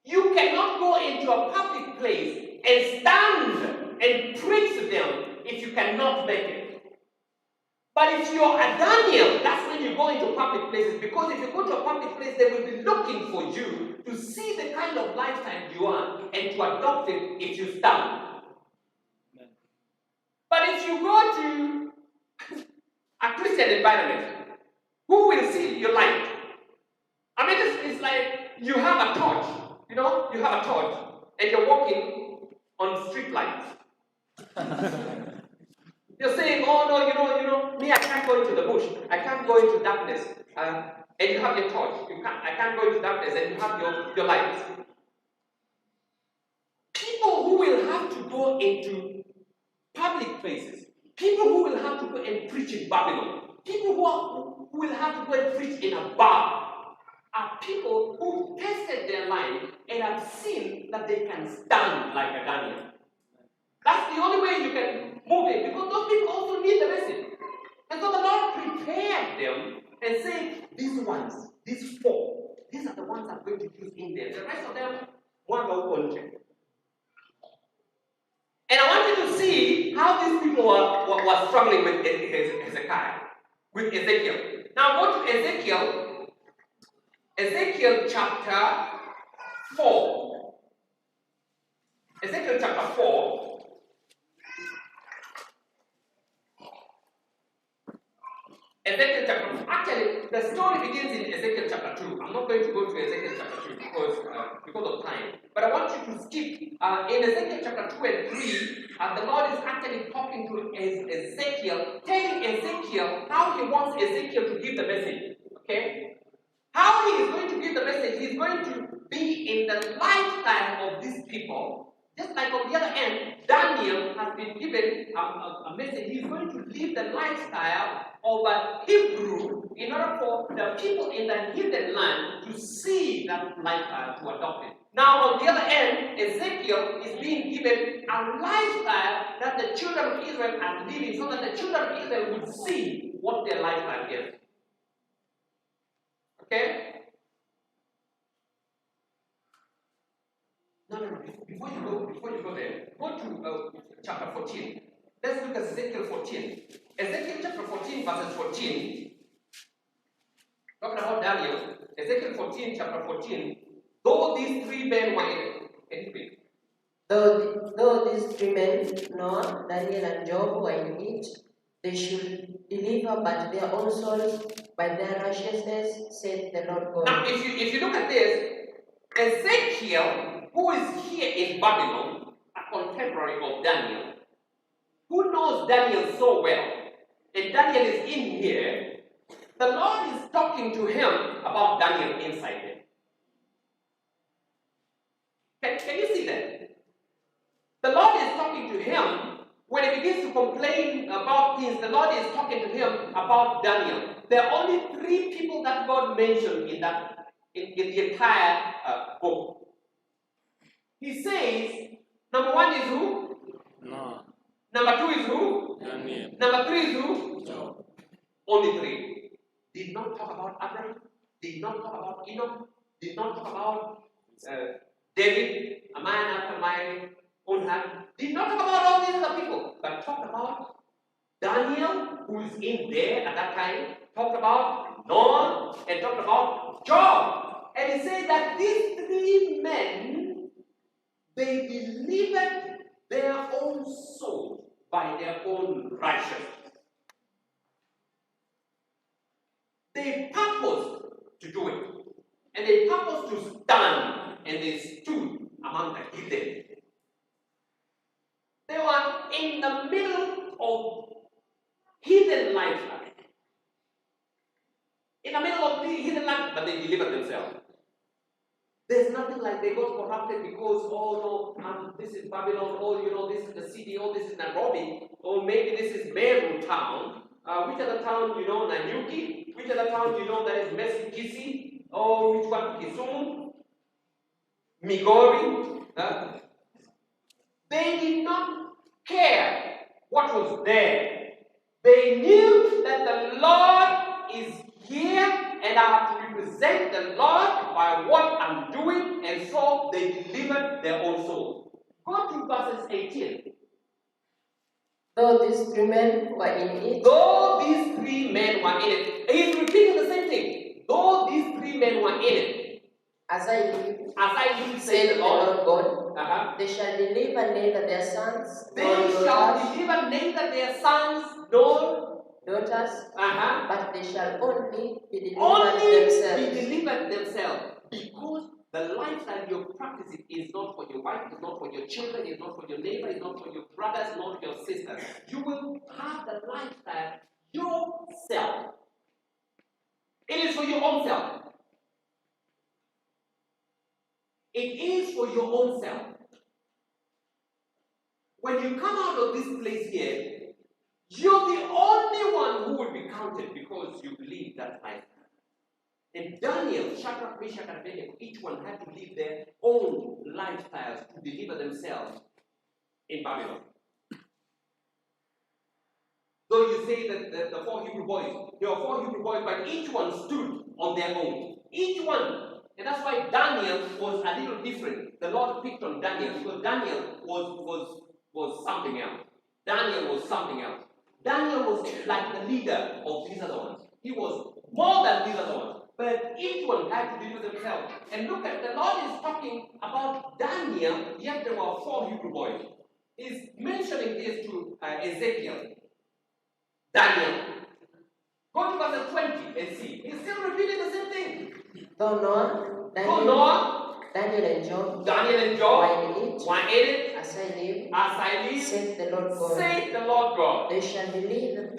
C: You cannot go into a public place and stand and preach to them if you cannot make it. But if you're a Daniel, that's when you go into public places, because if you go to a public place, they will be looking for you to see the kind of lifestyle you are and to adopt it if you stand. But if you go to a Christian environment, who will see your light? I mean, it's like you have a torch. You have a torch, and you're walking on street lights. You're saying, oh no, me, I can't go into the bush. I can't go into darkness. And you have your torch. I can't go into darkness, and you have your lights. People who will have to go into public places, people who will have to go and preach in Babylon, people who will have to go and preach in a bar, are people who tested their life and have seen that they can stand like a Daniel. That's the only way you can move it, because those people also need the message. And so the Lord prepared them and said, these 4, these are the ones I'm going to use in there. The rest of them, one by one. And I want you to see how these people were struggling with Hezekiah, with Ezekiel. Now go to Ezekiel chapter 4. Ezekiel chapter 4. Ezekiel chapter 4. Actually, the story begins in Ezekiel chapter 2. I'm not going to go to Ezekiel chapter 2 because of time. But I want you to skip. In Ezekiel chapter 2 and 3, the Lord is actually talking to Ezekiel, telling Ezekiel how he wants Ezekiel to give the message. Okay? How he is going to give the message, he is going to be in the lifetime of these people. Just like on the other end, Daniel has been given a message. He is going to live the lifestyle of a Hebrew in order for the people in the hidden land to see that lifestyle, to adopt it. Now, on the other end, Ezekiel is being given a lifestyle that the children of Israel are living, so that the children of Israel would see what their lifestyle is. Okay? No. Before you go there, go to chapter 14. Let's look at Ezekiel 14. Ezekiel chapter 14, verses 14. Talking about Daniel. Ezekiel 14, chapter 14. Though these 3 men were in
E: Though these 3 men, Noah, Daniel, and Job, were in it, they should deliver but their own souls by their righteousness, said the Lord God.
C: Now, if you look at this, Ezekiel, who is here in Babylon, a contemporary of Daniel, who knows Daniel so well, and Daniel is in here, the Lord is talking to him about Daniel inside him. Can you see that? The Lord is talking to him. When he begins to complain about things, the Lord is talking to him about Daniel. There are only 3 people that God mentioned in the entire book. He says, number 1 is who?
F: No.
C: Number 2 is who?
F: Daniel.
C: Number 3 is who?
F: Job.
C: Only 3. Did not talk about Abraham. Did not talk about Enoch. Did not talk about David, a man after my own heart. Did not talk about all these other people, but talked about Daniel, who is in there at that time. Talked about Noah and talked about Job. And he said that these 3 men, they delivered their own soul by their own righteousness. They purposed to do it. And they purposed to stand, and they stood among the heathen. They were in the middle of hidden lifestyle. In the middle of the hidden life, but they delivered themselves. There's nothing like they got corrupted because, oh no, this is Babylon, oh, this is the city, oh, this is Nairobi, or maybe this is Meru town. Which other town, Nanyuki? Which other town, that is Mesikisi? Oh, which one? Kisumu? Migori? They did not care what was there. They knew that the Lord is here and I have to represent the Lord by what I'm doing, and so they delivered their own soul. Go to verses 18.
E: Though these 3 men were in it.
C: Though these 3 men were in it. He's repeating the same thing. Though these 3 men were in it.
E: As I live,
C: said the Lord
E: God, they shall deliver neither their sons,
C: they shall deliver neither their sons nor
E: daughters, but they shall only be
C: delivered themselves. Because the lifestyle you're practicing is not for your wife, is not for your children, is not for your neighbor, is not for your brothers, not for your sisters. You will have the lifestyle yourself. It is for your own self. It is for your own self. When you come out of this place here, you're the only one who will be counted because you believe that lifestyle. And Daniel, Shadrach, Meshach, and Abednego, each one had to live their own lifestyles to deliver themselves in Babylon. So you say that the 4 Hebrew boys, there were 4 Hebrew boys, but each one stood on their own. Each one. And that's why Daniel was a little different. The Lord picked on Daniel because Daniel was something else. Daniel was something else. Daniel was like the leader of these other ones. He was more than these other ones. But each one had to deal with themselves. And look at, the Lord is talking about Daniel, yet there were 4 Hebrew boys. He's mentioning this to Ezekiel. Daniel. Go to verse 20 and see. He's still repeating the same thing.
E: Though Noah, Daniel and Job were in it, as I live, saith the Lord God, they shall deliver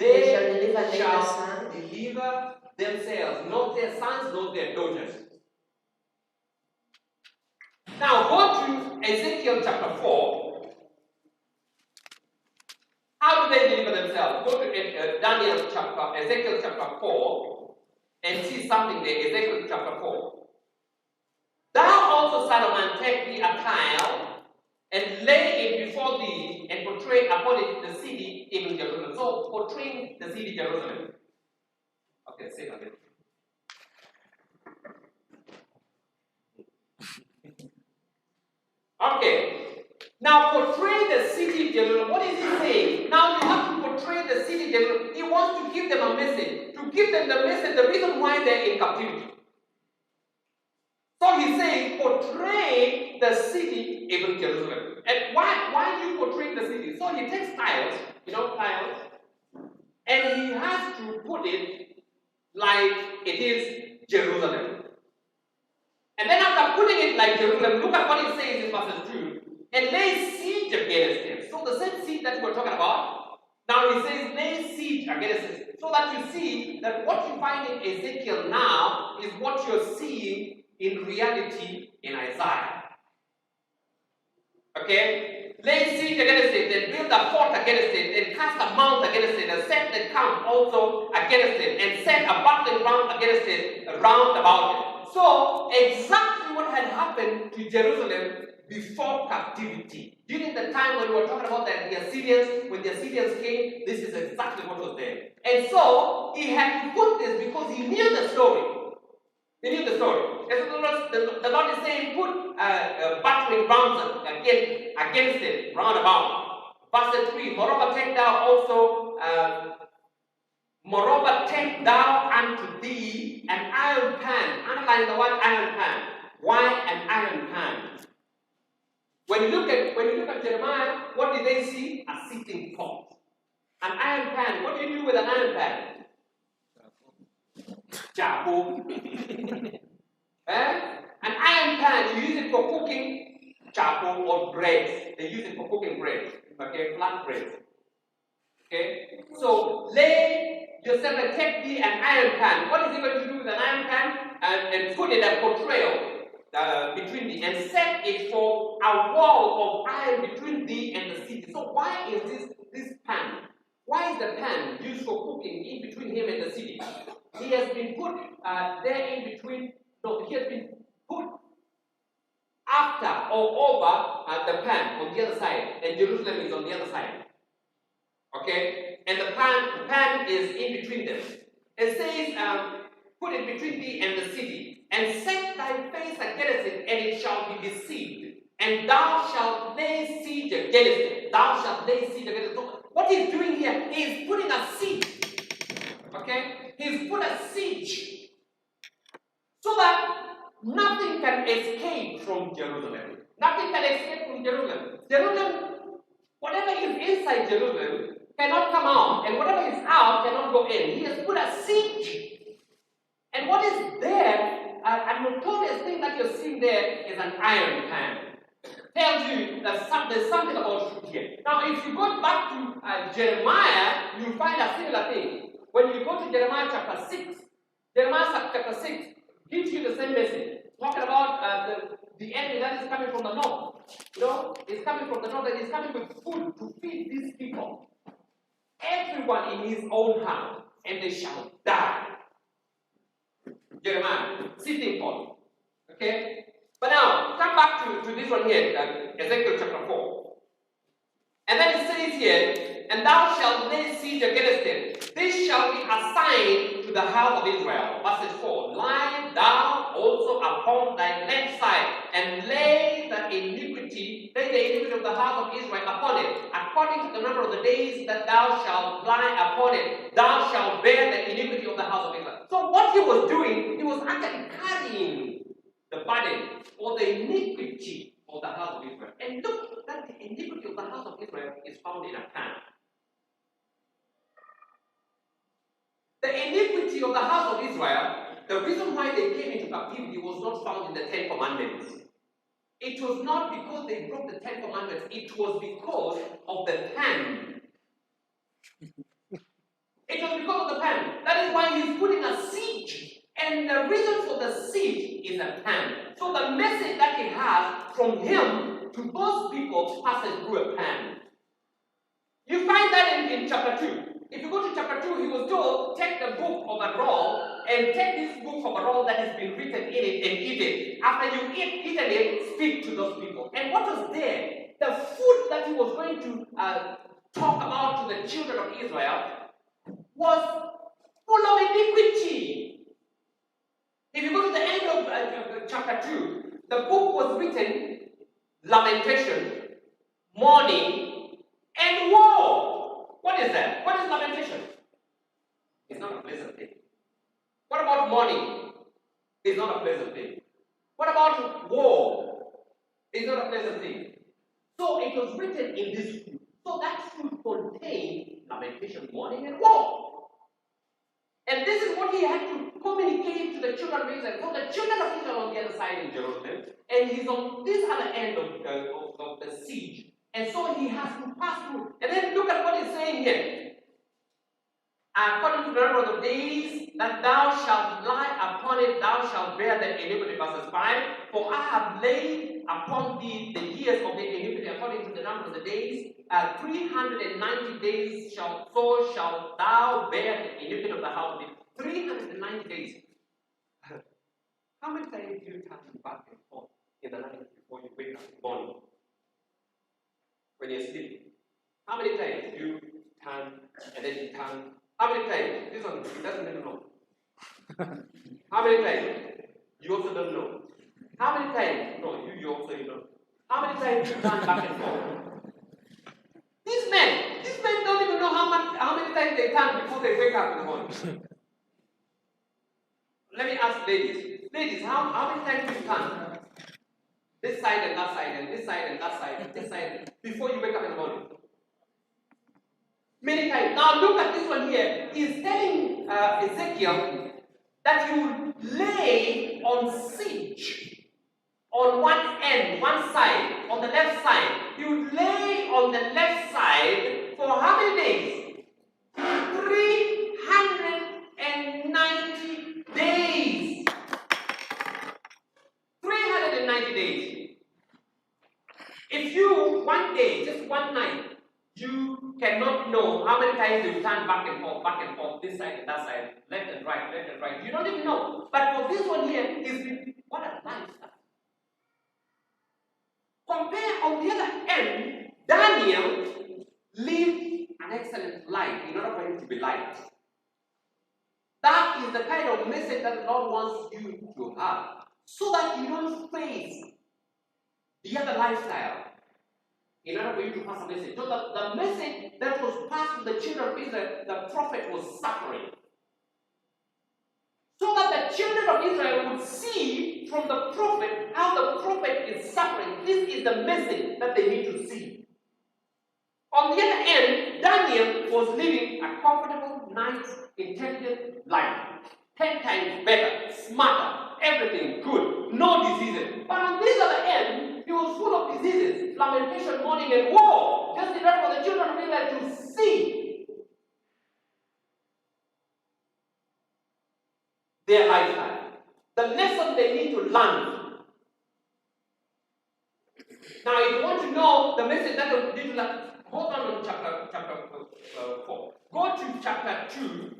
C: themselves, not their sons, not their daughters. Now go to Ezekiel chapter 4. How do they deliver themselves? Go to Ezekiel chapter 4 and see something there. Ezekiel chapter 4. Thou also, son of man, take thee a tile and lay it before thee and portray upon it the city, even Jerusalem. So portraying the city Jerusalem. Okay, say it again. Okay. Now portray the city Jerusalem. What is he saying? Now you have to portray the city Jerusalem. He wants to give them a message. To give them the message, the reason why they're in captivity. So he's saying, portray the city, even Jerusalem. And why do you portray the city? So he takes tiles, tiles, and he has to put it like it is Jerusalem. And then after putting it like Jerusalem, look at what it says in verse 2. And lay siege against them. So the same siege that we're talking about, Now he says, lay siege against it. So that you see that what you find in Ezekiel now is what you're seeing in reality in Isaiah. Okay? Lay siege against it, then build a fort against it, then cast a mount against it, and set the camp also against it, and set a battling ram against it round about it. So, exactly what had happened to Jerusalem before captivity. During the time when we were talking about the Assyrians, when the Assyrians came, this is exactly what was there. And so, he had to put this because he knew the story. He knew the story. And so the Lord is saying, put battling rams against it, round about. Verse 3, moreover, take thou unto thee an iron pan. Underline the word iron pan. Why an iron pan? When you look at Jeremiah, what did they see? A sitting pot. An iron pan. What do you do with an iron pan? Charcoal. An iron pan, you use it for cooking charcoal or bread. They use it for cooking bread. Okay, flat bread. Okay? So lay yourself and take thee an iron pan. What is he going to do with an iron pan? And put it a portrayal between thee, and set it for a wall of iron between thee and the city. So why is this pan? Why is the pan used for cooking in between him and the city? He has been put there in between. No, he has been put after or over the pan on the other side, and Jerusalem is on the other side. Okay, and the pan is in between them. It says, put it between thee and the city, and set thy face against it, and it shall be besieged, and thou shalt lay siege against it. Thou shalt lay siege against it. So what he's doing here is putting a siege. Okay, he's put a siege so that nothing can escape from Jerusalem. Nothing can escape from Jerusalem. Jerusalem, whatever is inside Jerusalem cannot come out, and whatever is out cannot go in. He has put a siege. And what is there, a notorious thing that you're seeing there is an iron pan. Tells you that there's something about truth here. Now, if you go back to Jeremiah, you'll find a similar thing. When you go to Jeremiah chapter 6, Jeremiah chapter 6 gives you the same message. Talking about the enemy that is coming from the north. You know, it's coming from the north and it's coming with food to feed these people. Everyone in his own house, and they shall die. Jeremiah, sitting for. Okay? But now, come back to this one here, Ezekiel chapter 4. And then it says here, and thou shalt lay siege against it. This shall be a sign to the house of Israel. Verse 4. Lie thou also upon thy left side, and lay the iniquity of the house of Israel upon it, according to the number of the days that thou shalt lie upon it. Thou shalt bear the iniquity of the house of Israel. So what he was doing, he was actually carrying the burden or the iniquity of the house of Israel. And look that the iniquity of the house of Israel is found in a pan. The iniquity of the house of Israel, the reason why they came into captivity was not found in the Ten Commandments. It was not because they broke the Ten Commandments, it was because of the pan. It was because of the pan. That is why he's putting a siege. And the reason for the siege is a pan. So the message that he has from him to those people passes through a pan. You find that in chapter 2. If you go to chapter 2, he was told, take the book of a roll and take this book of a roll that has been written in it and eat it. After you eaten it, speak to those people. And what was there? The food that he was going to talk about to the children of Israel was full of iniquity. If you go to the end of chapter 2, the book was written, lamentation, mourning, and woe. What is that? What is lamentation? It's not a pleasant thing. What about mourning? It's not a pleasant thing. What about woe? It's not a pleasant thing. So it was written in this food. So that food contained lamentation, mourning, and woe. And this is what he had to communicate to the children of Israel. So the children of Israel on the other side in Jerusalem, and he's on this other end of the siege. And so he has to pass through. And then look at what he's saying here. According to the number of the days that thou shalt lie upon it, thou shalt bear the iniquity. Verses 5. For I have laid upon thee the years of the iniquity according to the number of the days. 390 days shalt thou bear the iniquity of the house of Israel. 390 days. How many times do you turn back and forth in the night before you wake up in the morning? When you're sleeping. How many times do you turn and then you turn? How many times? This one, he doesn't even know. How many times? You also don't know. How many times? No, you also you don't. How many times you turn back and forth? These men don't even know how many times they turn before they wake up in the morning. Let me ask ladies. Ladies, how many times do you turn? This side and that side, and this side and that side, and this side, before you wake up in the morning. Many times. Now look at this one here. He's telling Ezekiel that you lay on siege on one end, one side, on the left side. You lay on the left side for how many days? 390 days. 390 days. If you, one day, just one night, you cannot know how many times you turn back and forth, this side and that side, left and right. You don't even know. But for this one here, what a lifestyle. Compare on the other end, Daniel lived an excellent life in order for him to be liked. That is the kind of message that the Lord wants you to have, so that you don't face the other lifestyle. In order for you to pass a message. So the message that was passed to the children of Israel, the prophet was suffering. So that the children of Israel would see from the prophet how the prophet is suffering. This is the message that they need to see. On the other end, Daniel was living a comfortable, nice, intelligent life. 10 times better, smarter, everything good, no diseases. But on this other end, he was full of diseases, lamentation, mourning, and woe. Just enough for the children of Israel to see their lifestyle. The lesson they need to learn. Now, if you want to know the message that will lead to that, hold on chapter 4. Go to chapter 2.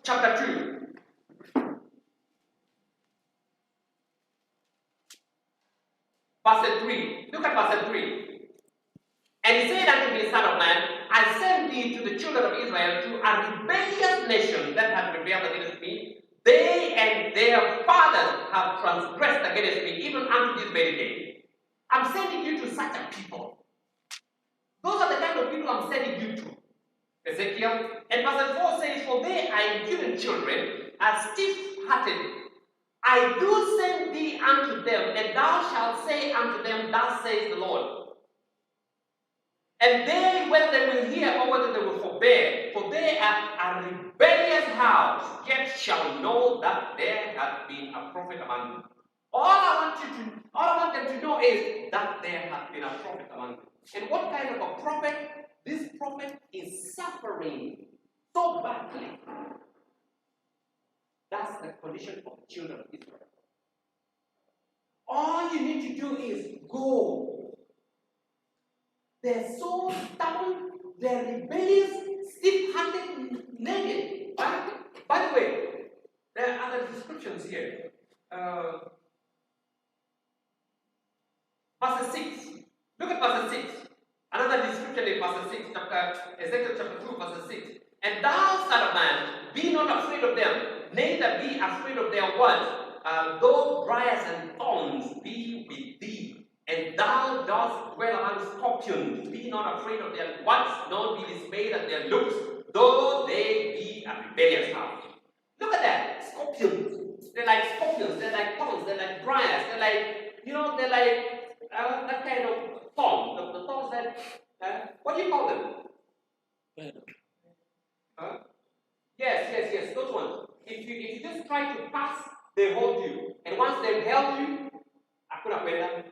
C: Chapter 2. Verse 3. Look at verse 3. And he said unto me, Son of man, I send thee to the children of Israel, to a rebellious nation that hath rebelled against me. They and their fathers have transgressed against me, even unto this very day. I'm sending you to such a people. Those are the kind of people I'm sending you to. Ezekiel. And verse 4 says, For they are impudent children, are stiff-hearted. I do send thee unto them, and thou shalt say unto them, Thus says the Lord. And they, whether they will hear or whether they will forbear, for they are a rebellious house, yet shall know that there hath been a prophet among them. All I want them to know is that there hath been a prophet among them. And what kind of a prophet? This prophet is suffering so badly. That's the condition of the children of Israel. All you need to do is go. They're so stubborn, they're rebellious, stiff-hearted, naked. By the way, there are other descriptions here. Verse 6. Look at verse 6. Another description in verse 6, Ezekiel chapter 2, verse 6. And thou, son of man, be not afraid of them, neither be afraid of their words, though briars and thorns be with thee. And thou dost dwell among scorpions. Be not afraid of their words, nor be dismayed at their looks, though they be a rebellious house. Look at that. Scorpions. They're like scorpions. They're like thorns. They're like briars. They're like, they're like that kind of thorn. The thorns that, what do you call them? Yes. Those ones. If you just try to pass, they hold you. And once they've held you, unakwenda.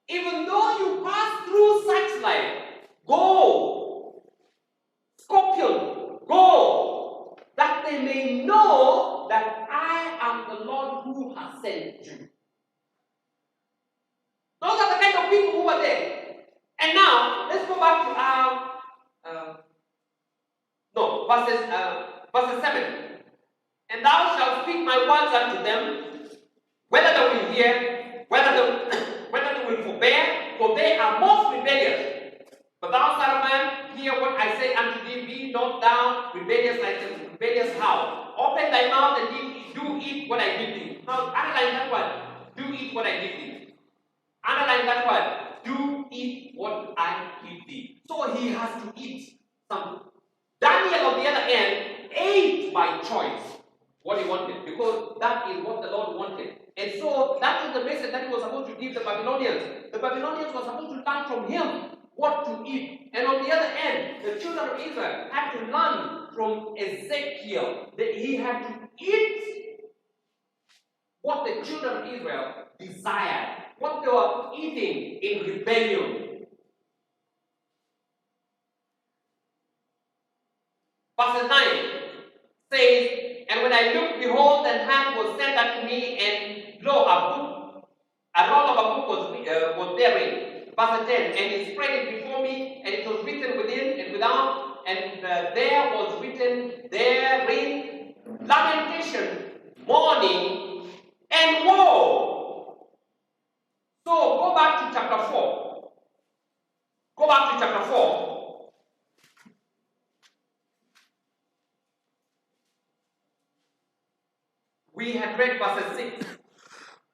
C: Even though you pass through such life, go. Scorpion, go. That they may know that I am the Lord who has sent you. Those are the kind of people who were there. And now, let's go back to verses 7. And thou shalt speak my words unto them, whether they will hear, whether they will forbear, for they are most rebellious. But thou, son of man, hear what I say unto thee, be not thou rebellious like them. Rebellious how? Open thy mouth and do eat what I give thee. Now, underline that word. Do eat what I give thee. Underline that word. Do eat what I give thee. So he has to eat something. Daniel, on the other hand, ate by choice what he wanted, because that is what the Lord wanted. And so that was the message that he was supposed to give the Babylonians. The Babylonians were supposed to learn from him what to eat. And on the other hand, the children of Israel had to learn from Ezekiel that he had to eat what the children of Israel desired, what they were eating in rebellion. Verse 9 says, and when I looked, behold, an hand was sent unto me, and lo, a roll of a book was therein. Verse 10, and he spread it before me, and it was written within and without, and there was written therein lamentation, mourning, and woe. So go back to chapter 4. Go back to chapter 4. We had read verses 6.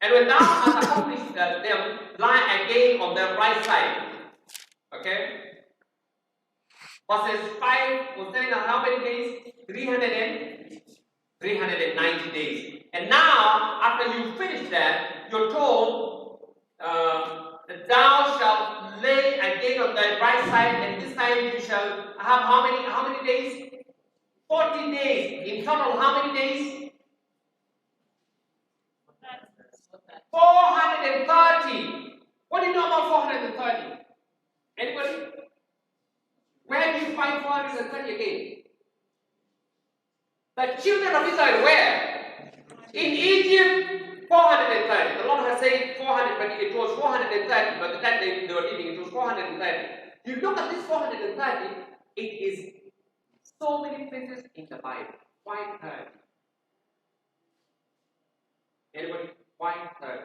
C: And when thou hast accomplished them, lie again on the right side. Okay? Verses 5 was telling us how many days? 390 days. And now, after you finish that, you're told that thou shalt lay again on thy right side, and this time you shall have how many days? 40 days. In total, how many days? 430. What do you know about 430? Anybody? Where do you find 430 again? The children of Israel were in Egypt 430. The Lord has said 400, but it was 430. By the time they were leaving, it was 430. You look at this 430, it is so many places in the Bible. Why 30? Anybody? Why 30?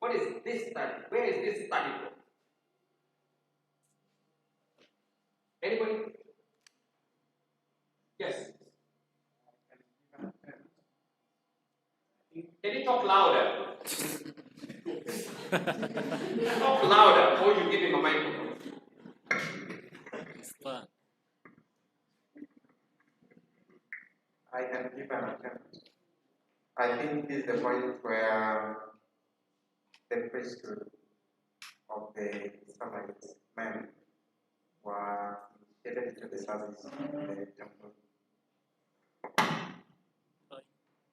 C: What is this 30? Where is this 30 from? Anybody? Yes. Can you talk louder? Talk louder, or you give him a microphone.
G: I can give an attempt. I think this is the point where the priesthood of the Israelites men were initiated into the service of the temple.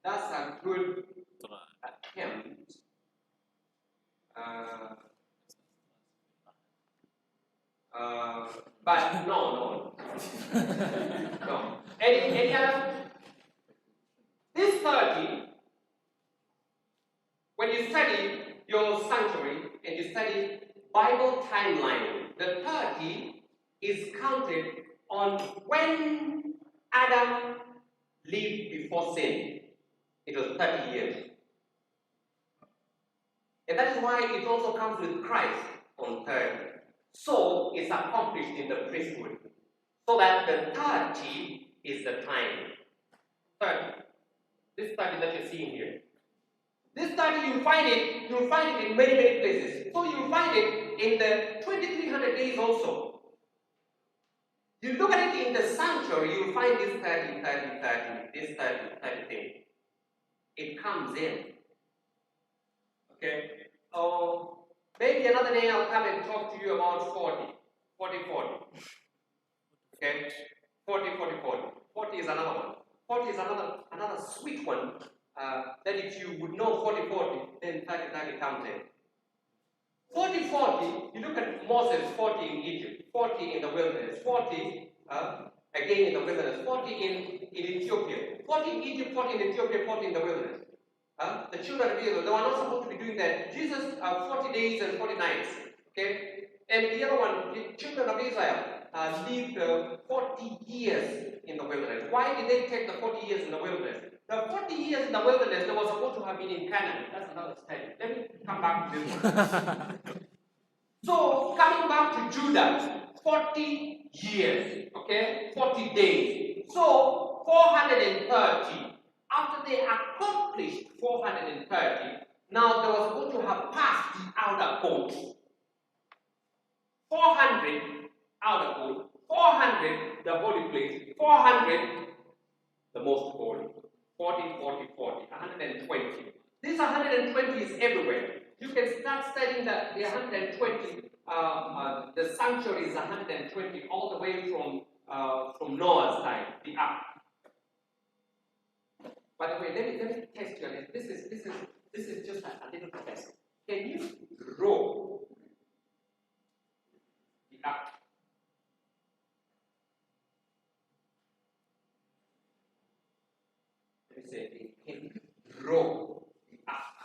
C: That's a good attempt. But no. No. Any other? This 30, when you study your sanctuary and you study Bible timeline, the 30 is counted on when Adam lived before sin. It was 30 years. And that is why it also comes with Christ on 30. So it's accomplished in the priesthood. So that the 30 is the time. 30. This 30 that you're seeing here. This 30 you'll find it in many, many places. So you'll find it in the 2300 days also. You look at it in the sanctuary, you'll find this 30, this 30 thing. It comes in. Okay? Oh, maybe another day I'll come and talk to you about 40. Okay? 40. 40 is another one. 40 is another sweet one. then if you would know 40-40, then 30-30 comes in. 40-40, you look at Moses, 40 in Egypt, 40 in the wilderness, 40 again in the wilderness, 40 in Ethiopia, 40 in Egypt, 40 in Ethiopia, 40 in the wilderness. The children of Israel, they were not supposed to be doing that. Jesus, 40 days and 40 nights. Okay? And the other one, the children of Israel lived 40 years in the wilderness. Why did they take the 40 years in the wilderness? The 40 years in the wilderness, they were supposed to have been in Canaan. That's another study. Let me come back to this one. So, coming back to Judah, 40 years, okay? 40 days. So, 430. After they accomplished 430, now they were supposed to have passed the outer court. 400 outer court, 400 the holy place, 400 the most holy. 40, 40, 40, 120. This 120 is everywhere. You can start studying the 120. The sanctuary is 120 all the way from Noah's time, the ark. By the way, let me test you. This is just a little test. Can you draw the ark? Let me say, can you draw the ark?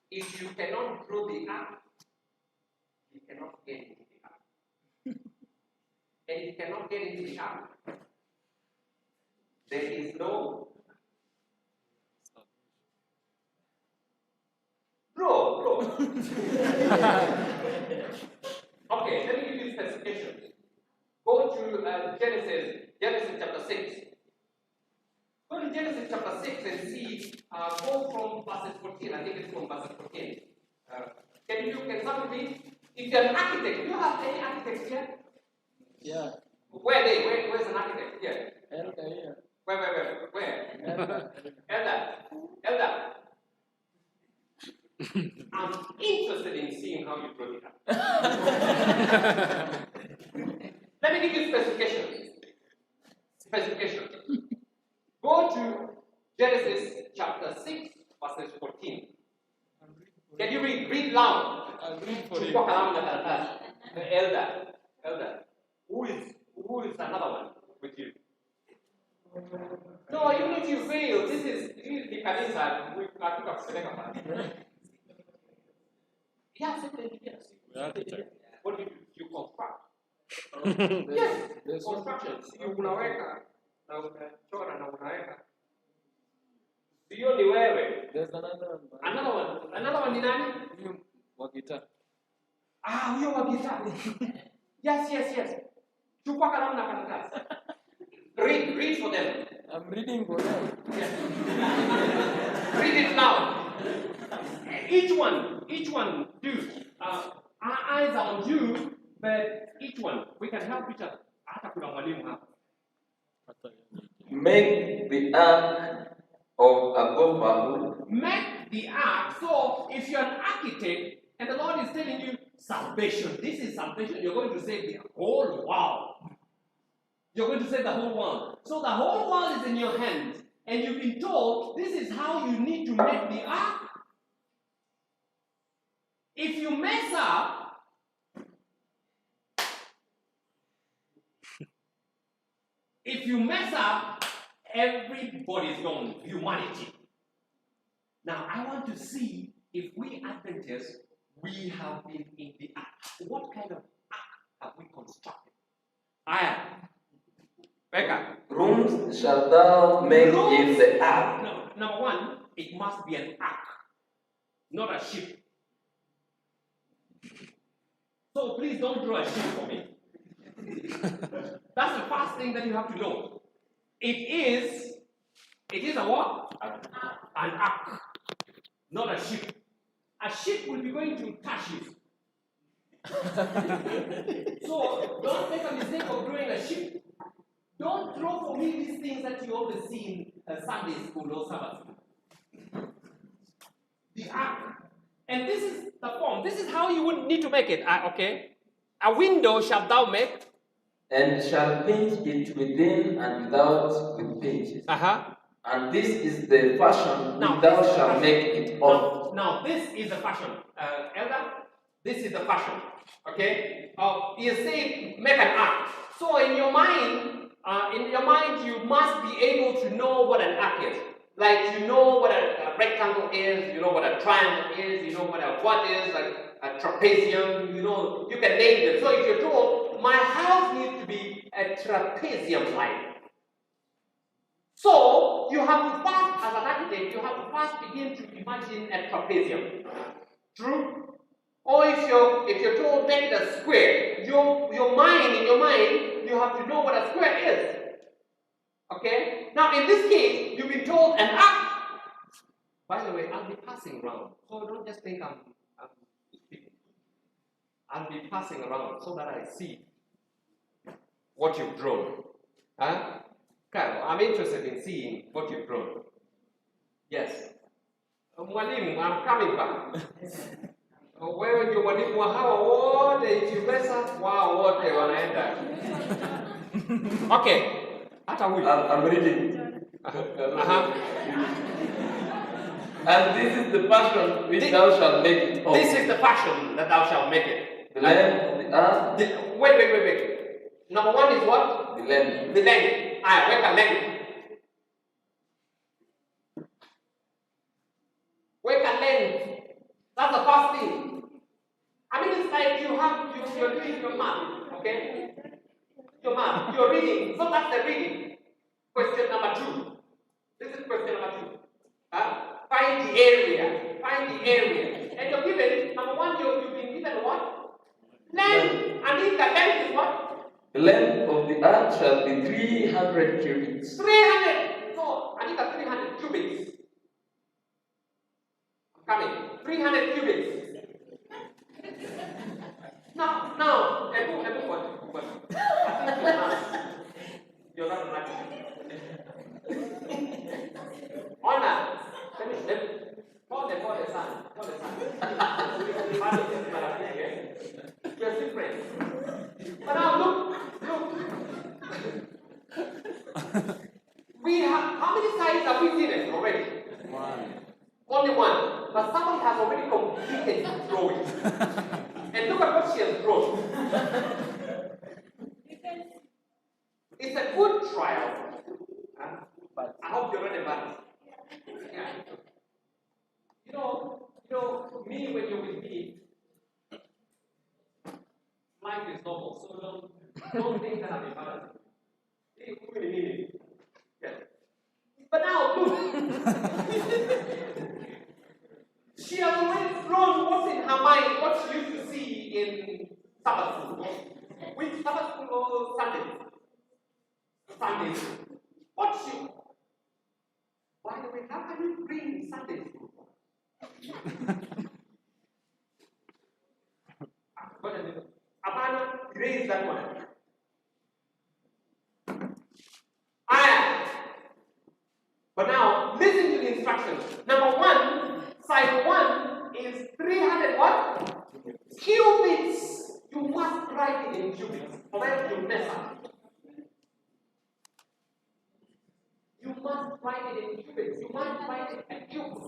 C: If you cannot draw the ark, you cannot get into the ark. And if you cannot get into the ark, there is no draw. Okay, let me give you specifications. Go to Genesis chapter 6. Go to Genesis chapter 6 and see, go from verse 14. I think it's from verse 14. Can somebody read? If you're an architect, do you have any architects here?
F: Yeah.
C: Where's an architect here?
F: Here.
C: Where? Elder. I'm interested in seeing how you draw it up. Let me give you specifications. Go to Genesis chapter 6, verses 14. Can you read? Read loud.
F: I'll read for you.
C: The elder. Who is another one with you? No, even if you fail, this is the kanisa. We are to talk. Yeah, civil engineers. What do? You construct. Yes, construction. Unaweka na unachora na unaweka. Sio ni wewe.
F: There's another one.
C: Another one ni nani?
F: Wa guitar.
C: Huyo wa guitar. Yes. Chukua kalamu na karatasi. Read for them.
F: I'm reading for them.
C: Yes. Read it loud. Each one, do. Our eyes are on you, but each one, we can help each other. Hata kuna mwalimu hapa.
H: Make the ark of above.
C: Make the ark. So, if you're an architect and the Lord is telling you salvation, this is salvation, you're going to save the whole world. You're going to save the whole world. So the whole world is in your hands, and you've been told this is how you need to make the ark. If you mess up, everybody's gone. Humanity. Now I want to see if we Adventists, we have been in the ark. What kind of ark have we constructed? Becca.
H: Rooms shall thou make in the ark.
C: No, number one, it must be an ark, not a ship. So please don't draw a ship for me. That's the first thing that you have to know. It is a what? An ark, not a ship. A ship will be going to touch you. So don't make a mistake of drawing a ship. Don't draw for me these things that you always see in Sunday school or Sabbath. The ark. And this is the form. This is how you would need to make it. Okay. A window shalt thou make.
H: And shall pinch it within and without with pinches. And this is the fashion
C: Now,
H: which thou
C: this is the
H: shalt
C: fashion.
H: make it of.
C: Now, this is the fashion. Elder, this is the fashion. Okay? He is saying, make an ark. So in your mind, you must be able to know what an ark is. Like you know what a rectangle is, you know what a triangle is, you know what a what is, like a trapezium, you know, you can name them. So if you're told, my house needs to be a trapezium like. So you have to first, as an architect, you have to first begin to imagine a trapezium. True? Or if you're told make it a square, in your mind, you have to know what a square is. Okay? Now in this case, you've been told an arc. By the way, I'll be passing around. So don't just think I'm speaking. I'll be passing around so that I see what you've drawn. Huh? Okay, I'm interested in seeing what you've drawn. Yes. Mwalimu, I'm coming back. Wewe ndio mwalimu wa hawa wote ikiweza wao wote wanaenda. Okay. Hata huyu.
H: I'm reading. And this is the fashion which thou shalt make it of.
C: This is the fashion that thou shalt make it.
H: The length of the earth.
C: Wait. Number one is what?
H: The length.
C: The length. Make a length. Make a length. That's the first thing. I mean, it's like you're doing your math, okay? Your math, you're reading. So that's the reading. Question number 2. This is question number 2. Find the area. And you're given, number 1, you've been given what? Length. And if the length is what?
H: The length of the earth shall be 300 cubits.
C: 300. So, I need 300 cubits. I'm coming. 300 cubits. Now, everyone. You're not an architect. Honor. Call the son. You're different. But now look. We have, how many sides have we seen it already?
F: One.
C: Only one. But somebody has already completed drawing. And look at what she has drawn. It's a good trial. But I hope you're not embarrassed. Yeah. You know, me when you're with me, life is normal. So don't think that I'm embarrassed. Yeah. But now look. She has already drawn what's in her mind, what she used to see in Sabbath school. Which Sabbath school or Sunday? By the way, how can you bring Sunday school? Abana, erase that one. But now, listen to the instructions. Number 1, side 1 is 300 what? Cubits. You must write it in cubits, or else you mess up. You must write it in cubits. You must write it in cubes.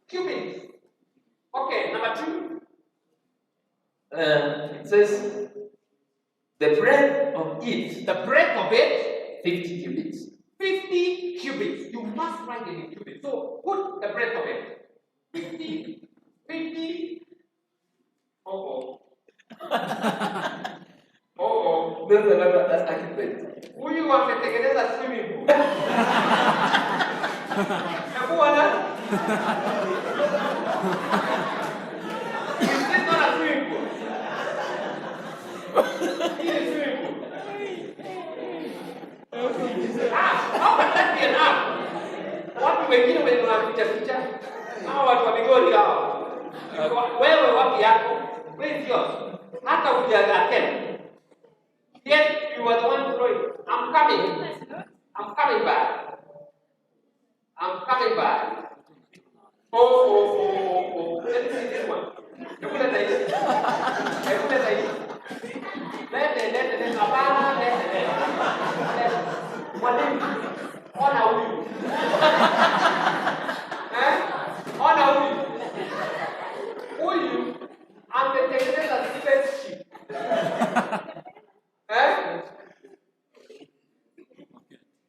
C: Cubits. Okay, number 2.
H: It says, the breadth of it.
C: The breadth of it,
H: 50 cubits.
C: 50 cubits. You must write it in cubits. So put the breadth of it. 50. Oh.
H: There's another architect.
C: Huyu ametengeneza swimming pool. Nakuona? This is not a swimming pool. Hii ni swimming pool. How can that be an ark? Watu wengine wenye wanapicha hao watu wa Migori hao. Wewe wapi yako? Where is yours? Hata hujaattend. Yet you are the one throwing. I'm coming back. Oh. Let me see this one. Lete, hapana, lete. Mwalimu, ona huyu. Ona huyu. Huyu ametengeneza spaceship.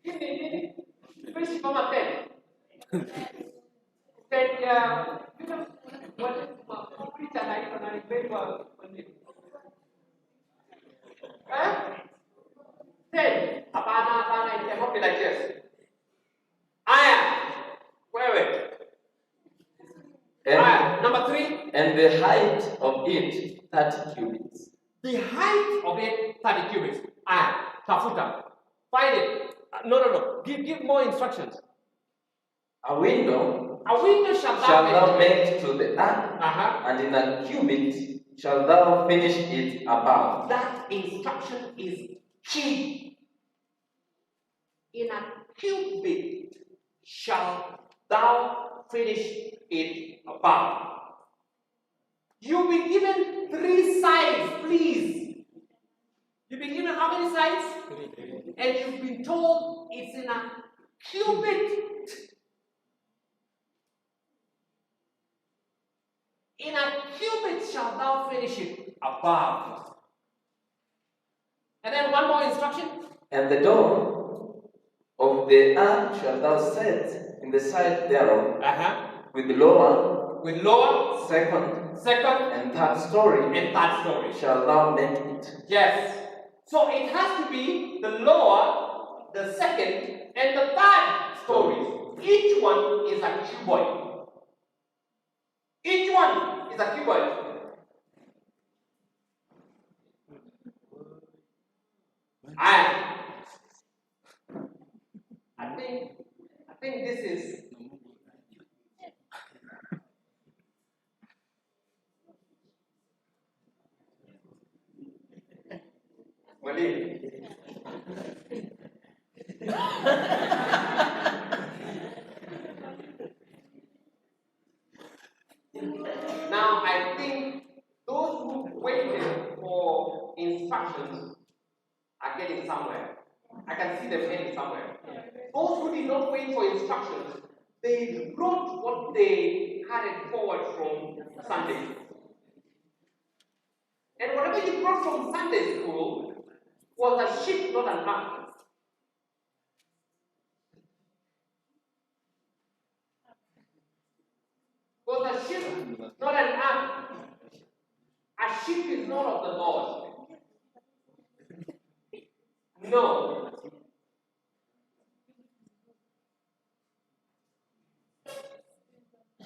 C: Nini? Spaceship kama ten. Picha naitwa na nipendwa ten. Hapana, it cannot be like this. Aya, wewe. Number 3.
H: And the height of it 30 cubits.
C: The height of it 30 cubits. Aya, tafuta. Find it. No. Give more instructions.
H: A window
C: shall
H: thou make to the ark, and in a cubit shall thou finish it above.
C: That instruction is key. In a cubit shall thou finish it above. You'll be given 3 sides, please. You've been given how many sides? 3. And you've been told it's in a cubit. In a cubit shall thou finish it above. And then one more instruction.
H: And the door of the ark shall thou set in the side thereof, with lower, second, and third story. Shall thou make it.
C: Yes. So it has to be the lower, the second, and the third stories. Each one is a cuboid. Each one is a cuboid. I think this is now I think those who waited for instructions are getting somewhere. I can see them getting somewhere. Those who did not wait for instructions, they wrote what they carried forward from Sunday. And whatever you brought from Sunday school was a ship, not an ark. Was a ship, not an ark. A ship is not of the Lord. No.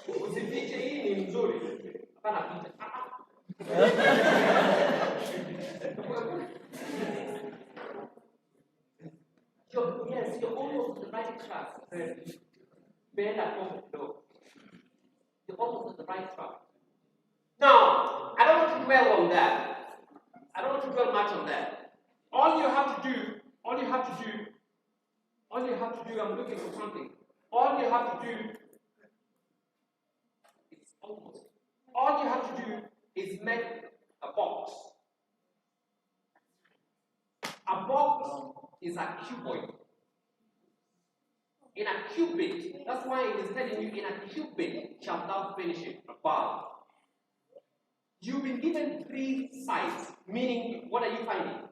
C: Usifiche, hii ni nzuri. Hapana picha. Yes, you're almost the right track. You're almost on the right track. Now, I don't want to dwell on that. I don't want to dwell much on that. All you have to do, I'm looking for something. All you have to do is make a box. A box is a cuboid. In a cubit, that's why it is telling you, in a cubit shalt thou finish it above. You've been given 3 sides, meaning, what are you finding?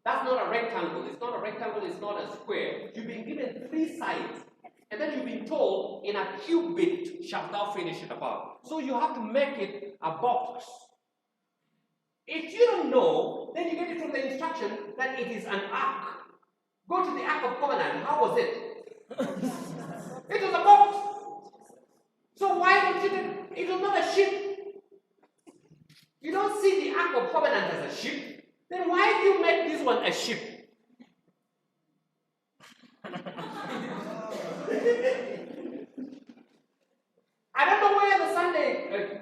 C: That's not a rectangle. It's not a rectangle. It's not a square. You've been given 3 sides. And then you've been told, in a cubit shalt thou finish it above. So you have to make it a box. If you don't know, then you get it from the instruction that it is an ark. Go to the Ark of Covenant. How was it? It was a box. So why don't you? It was not a ship. You don't see the Ark of Covenant as a ship. Then why do you make this one a ship? I don't know where the Sunday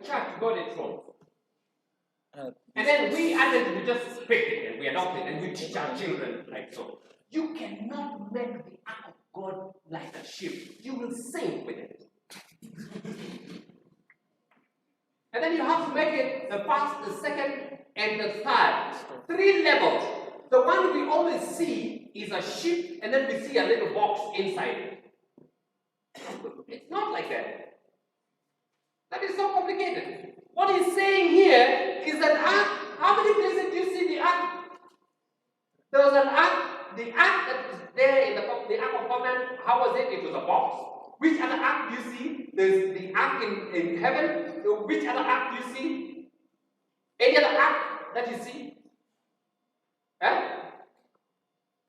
C: church got it from. And then we added, we just speak it and we adopt it and we teach our children like so. You cannot make the Ark of God like a ship. You will sink with it. And then you have to make it the first, the second, and the third. 3 levels. The one we always see is a ship, and then we see a little box inside. It's not like that. That is so complicated. What he's saying here is that ark. How many places do you see the ark? There was an ark. The ark that is there in the Ark of Covenant. How was it? It was a box. Which other ark do you see? There's the ark in heaven. Which other ark do you see? Any other ark that you see? Huh?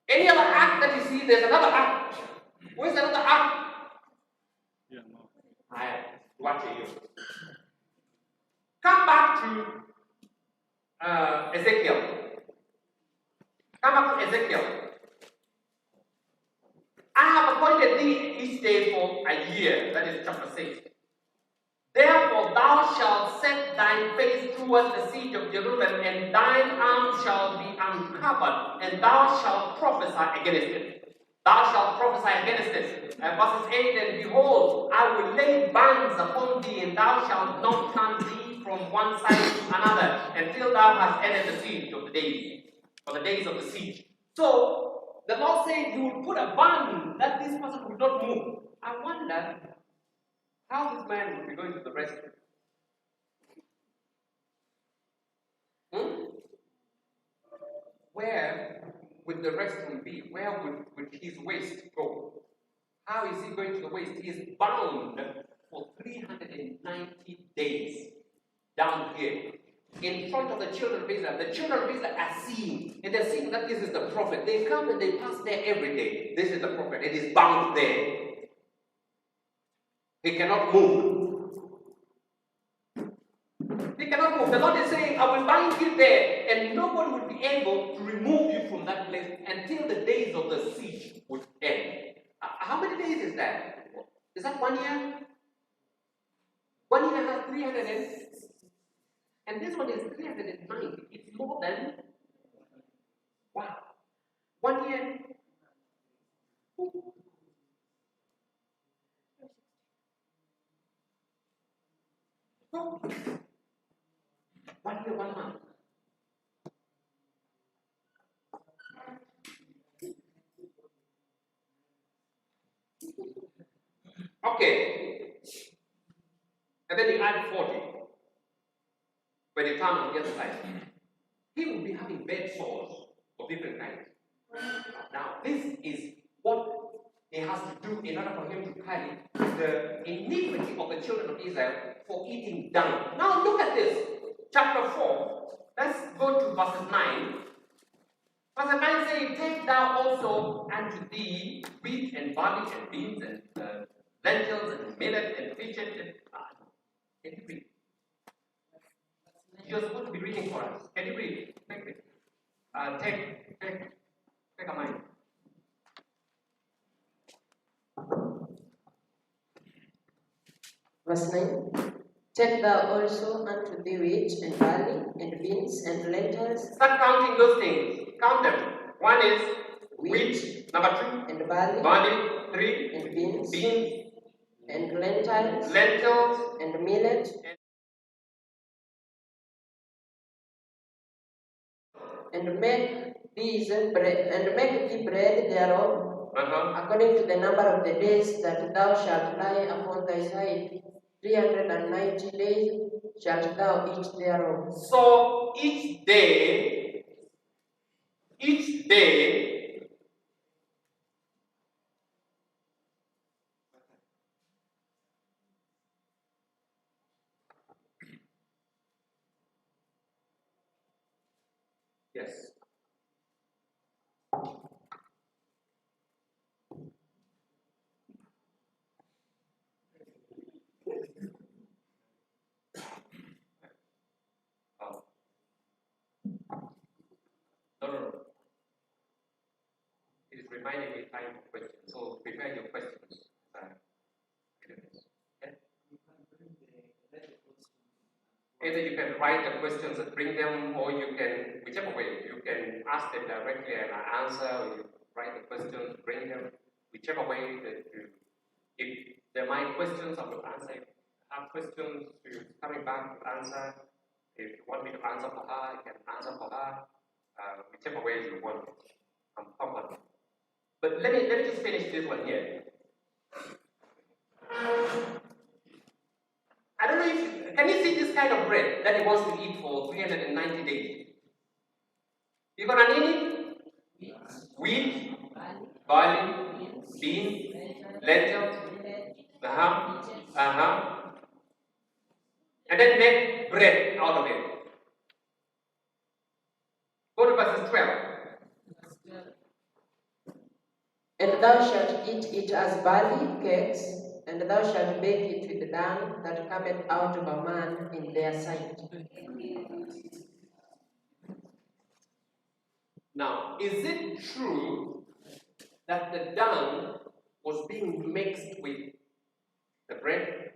C: Any other ark that you see? There's another ark. Where's another ark?
F: Yeah, no.
C: I watch you. Come back to Ezekiel. Come back to Ezekiel. I have appointed thee each day for a year. That is chapter 6. Therefore thou shalt set thine face towards the siege of Jerusalem, and thine arm shall be uncovered, and thou shalt prophesy against it. Thou shalt prophesy against it. Verses 8, and behold, I will lay bands upon thee, and thou shalt not turn thee from one side to another, until thou hast ended the siege of the days, or the days of the siege. So, the Lord said He will put a band that this person will not move. I wonder how this man will be going to the rescue. Where would the restroom be? Where would his waist go? How is he going to the waist? He is bound for 390 days down here in front of the children of Israel. The children of Israel are seeing, and they're seeing that this is the prophet. They come and they pass there every day. This is the prophet. It is bound there. He cannot move. He cannot move. The Lord is saying, I will bind you there, and nobody will be able to remove you from that place until the days of the siege would end. How many days is that? Is that 1 year? 1 year has 300 and this one is 390. It's more than, wow. 1 year. So, 1 year, 1 month. Okay. And then you add 40. When you turn on the other side, he will be having bed sores of different kinds. Now, this is what he has to do in order for him to carry the iniquity of the children of Israel for eating dung. Now, look at this. Chapter 4. Let's go to verse 9. Verse 9 says, take thou also unto thee wheat and barley and beans and lentils and millet and fidget and can you read? You're supposed to be reading for us. Can you read? Quickly. Take a mind.
E: Verse 9. Take thou also unto thee wheat and barley and beans and lentils.
C: Start counting those things. Count them. 1 is wheat. Number 2,
E: and barley.
C: Barley. 3,
E: and beans.
C: Beans.
E: And lentils.
C: Lentils.
E: And millet. And make these bread, and make thee bread thereof, according to the number of the days that thou shalt lie upon thy side. 390 days shalt thou eat thereof.
C: So each day, yes. No. It is reminding me time for questions. So prepare your questions. Okay? Either you can write the questions and bring them, or you can, whichever way, you can ask them directly and I answer, or you write the questions, bring them, whichever way that you, if they're my questions, I will answer. If I have questions to coming back to answer, If you want me to answer for her, I can answer for her. Whichever way you want. I'm comfortable. But let me just finish this one here. I don't know if can you see this kind of bread that he wants to eat for 390 days? You gonna need it? Wheat, barley, beans, lentil, and then make bread out of it. Go to verses 12.
E: And thou shalt eat it as barley cakes, and thou shalt bake it with the dung that cometh out of a man in their sight.
C: Now, is it true that the dung was being mixed with the bread?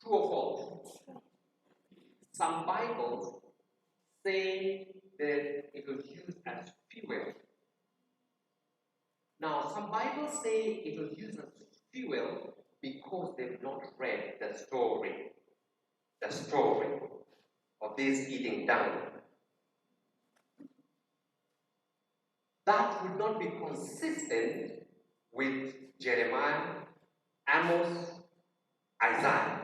C: True or false? Some Bibles say that it was used as fuel. Now, some Bibles say it was used as fuel because they've not read the story of this eating dung. That would not be consistent with Jeremiah, Amos, Isaiah.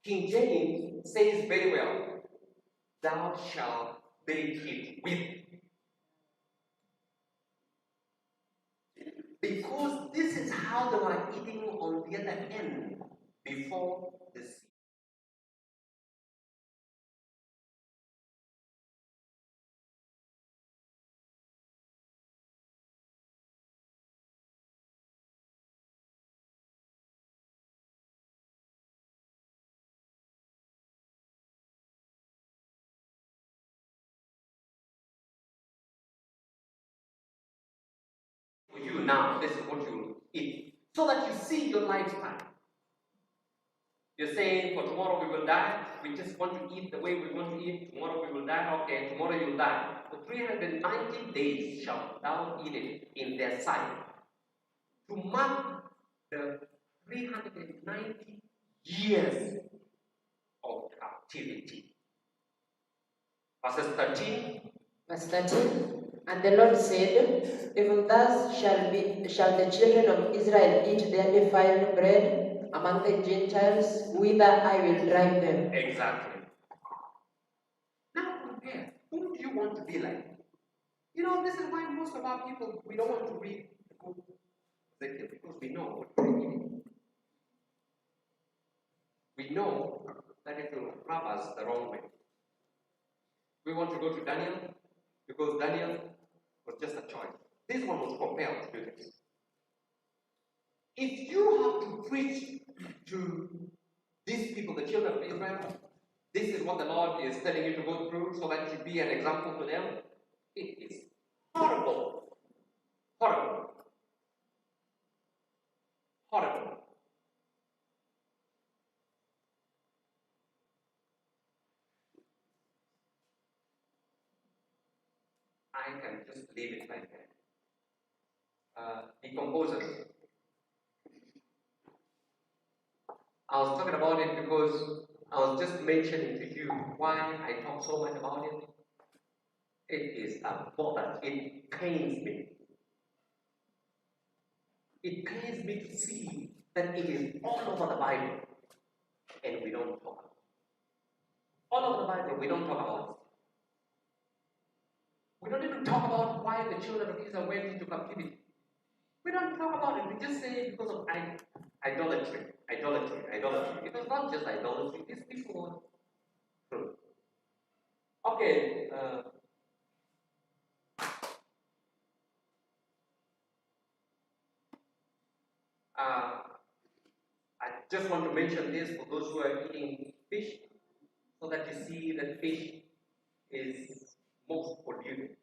C: King James says very well, thou shalt bake it with. Because this is how they were eating on the other end before the sea. For you now, this is what you eat. So that you see your lifetime. You're saying for tomorrow we will die. We just want to eat the way we want to eat. Tomorrow we will die. Okay, tomorrow you'll die. For 390 days shalt thou eat it in their sight. To mark the 390 years of captivity. Verses 13.
E: Verse 13. And the Lord said, even thus shall the children of Israel eat their defiled bread among the Gentiles, whither I will drive them.
C: Exactly. Now compare. Who do you want to be like? You know, this is why most of our people, we don't want to read the book of Ezekiel because we know what we're eating. We know that it will rub us the wrong way. We want to go to Daniel because Daniel was just a choice. This one was compelled to do this. If you have to preach to these people, the children of Israel, this is what the Lord is telling you to go through so that you be an example to them. It is horrible. Horrible. Horrible. I can just leave it like that. Decomposers. I was talking about it because I was just mentioning to you why I talk so much about it. It is a bother. It pains me. It pains me to see that it is all over the Bible and we don't talk about it. All over the Bible, we don't talk about it. We don't even talk about why the children of Israel went into captivity. We don't talk about it. We just say because of idolatry. It was not just idolatry. These people were true. Okay. I just want to mention this for those who are eating fish, so that you see that fish is most polluted.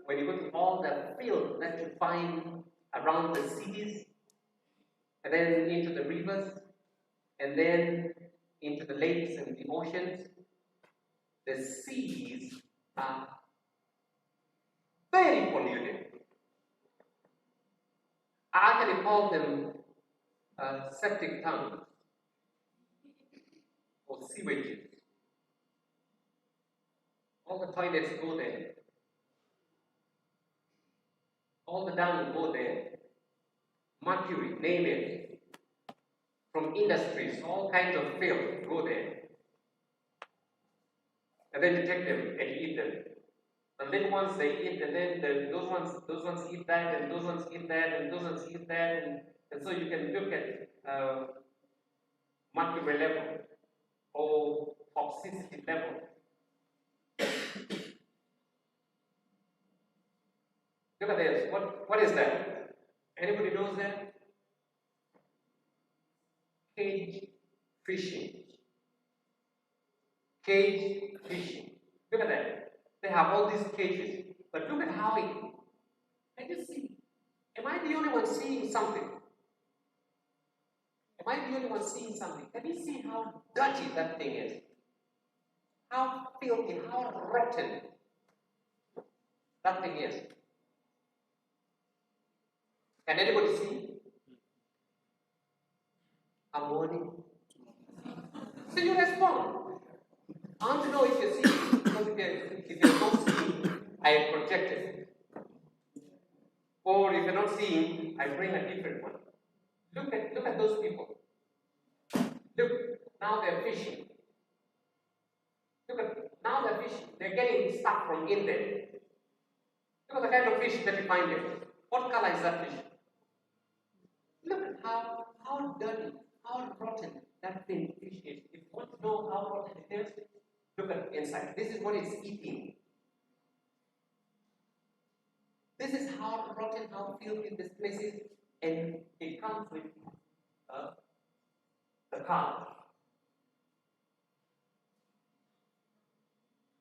C: When you go to all the fields that you find around the cities, and then into the rivers, and then into the lakes and the oceans, the seas are very polluted. somebody called them septic tanks or sewages. All the toilets go there. All the dung go there. Mercury, name it. From industries, all kinds of filth go there. And then you take them and eat them. And then once they eat, and then those ones eat that, and those ones eat that, and those ones eat that, and so you can look at mercury level or toxicity level. Look at this. What is that? Anybody knows that? Cage fishing. Cage fishing. Look at that. They have all these cages. But look at how it. Can you see? Am I the only one seeing something? Am I the only one seeing something? Can you see how dirty that thing is? How filthy, how rotten that thing is? Can anybody see? I'm warning. So you respond. I want to know if you see, because if you're not seeing, I project it. Or if you're not seeing, I bring a different one. Look at those people. Look, now they're fishing. Now they're fishing. They're getting stuff from in there. Look at the kind of fish that you find there. What color is that fish? Look at how dirty, how rotten that thing fish is. If you want to know how rotten it is, look at inside. This is what it's eating. This is how rotten, how filthy this place is, and it comes with the car.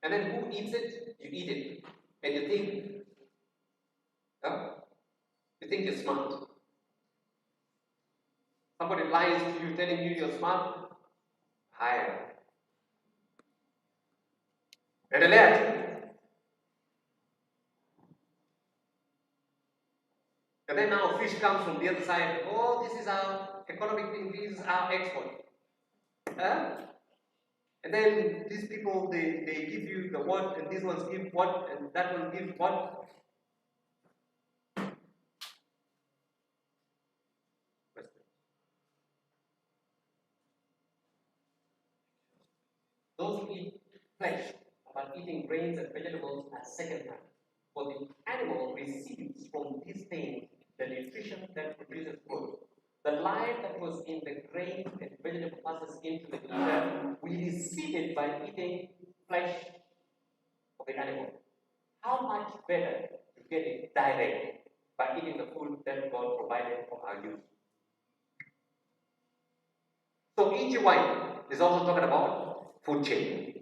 C: And then who eats it? You eat it, and you think, you think you're smart. Somebody lies to you, telling you you're smart. Higher. And alert. And then now fish comes from the other side. Oh, this is our economic thing, this is our export. And then these people, they give you the what, and these ones give what, and that one gives what. Those who eat flesh are eating grains and vegetables at second hand. For the animal receives from these things the nutrition that produces growth. The life that was in the grain and vegetable passes into the eater. We receive it by eating flesh of the animal. How much better to get it direct by eating the food that God provided for our use. So EGY is also talking about food chain.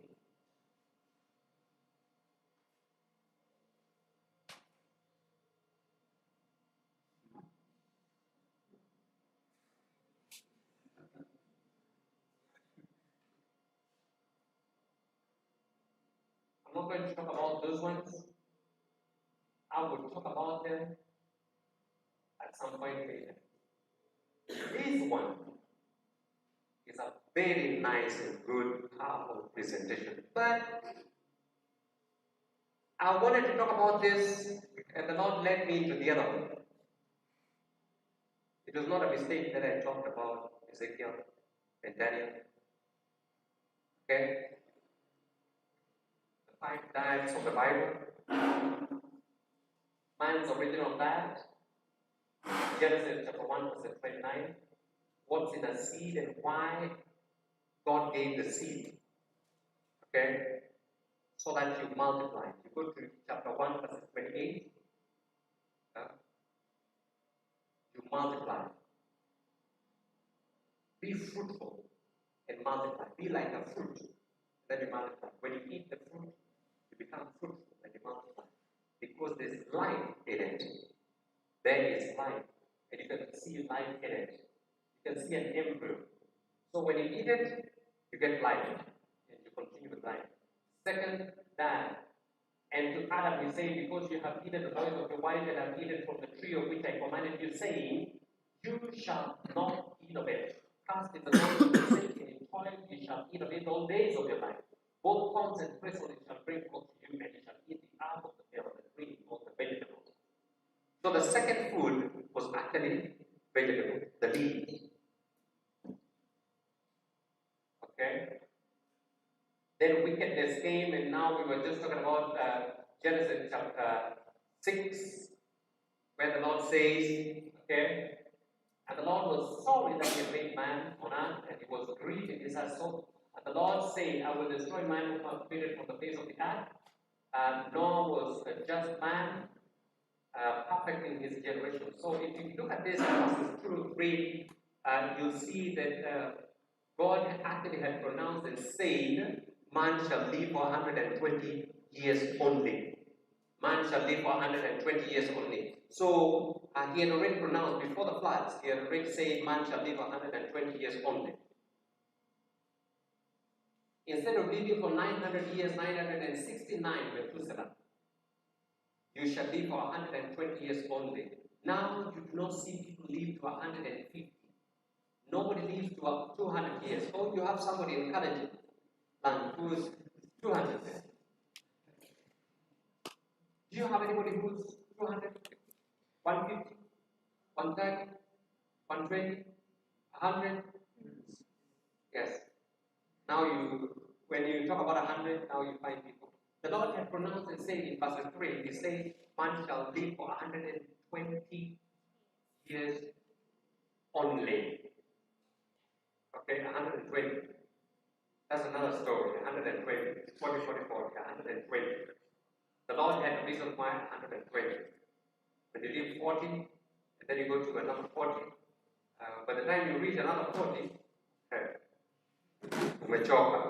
C: I'm not going to talk about those ones. I will talk about them at some point later. This one is a very nice and good, powerful presentation. But I wanted to talk about this, and the Lord led me into the other one. It was not a mistake that I talked about Ezekiel and Daniel. Okay? The 5 diets of the Bible. Man's original diet. Genesis chapter 1, verse 29. What's in a seed and why God gave the seed. Okay? So that you multiply. You go to chapter 1, verse 28. You multiply. Be fruitful and multiply. Be like a fruit. Then you multiply. When you eat the fruit, you become fruitful and you multiply. Because there's life in it. There is life. And you can see life in it. You can see an embryo. So when you eat it, you get life. And you continue with life. Second, that. And to Adam, he said, because you have eaten the voice of your wife and have eaten from the tree of which I commanded you, saying, You shall not eat of it. Cast in the land of the sick, and in toil you shall eat of it all days of your life. Both thorns and thistles it shall bring forth to you, and you shall eat the herb of the field, the green of the vegetables. So the second food was actually vegetable, the leaves. Okay? Then wickedness came, and now we were just talking about Genesis chapter 6, where the Lord says, okay, and the Lord was sorry that he had made man on earth, and he was grieved in his heart. So, and the Lord said, I will destroy man who was created from the face of the earth. Noah was a just man, perfect in his generation. So if you look at this verses 2 to 3, you'll see that God actually had pronounced and said, man shall live for 120 years only. Man shall live for 120 years only. So he had already pronounced before the floods, he had already said man shall live 120 years only. Instead of living for 900 years, 969 Methuselah, you shall live for 120 years only. Now you do not see people live to 150. Nobody lives to 200 years. Oh, you have somebody in Canada who is 200 years. Do you have anybody who's 200, 150, 130, 120, 100? Yes. Now when you talk about 100, now you find people. The Lord had pronounced and said in verse 3, He said, man shall live for 120 years only. Okay, 120. That's another story. 120. 40, 44, 120. The Lord had a reason why 120. When you live 40, and then you go to another 40. By the time you reach another 40, umechoka.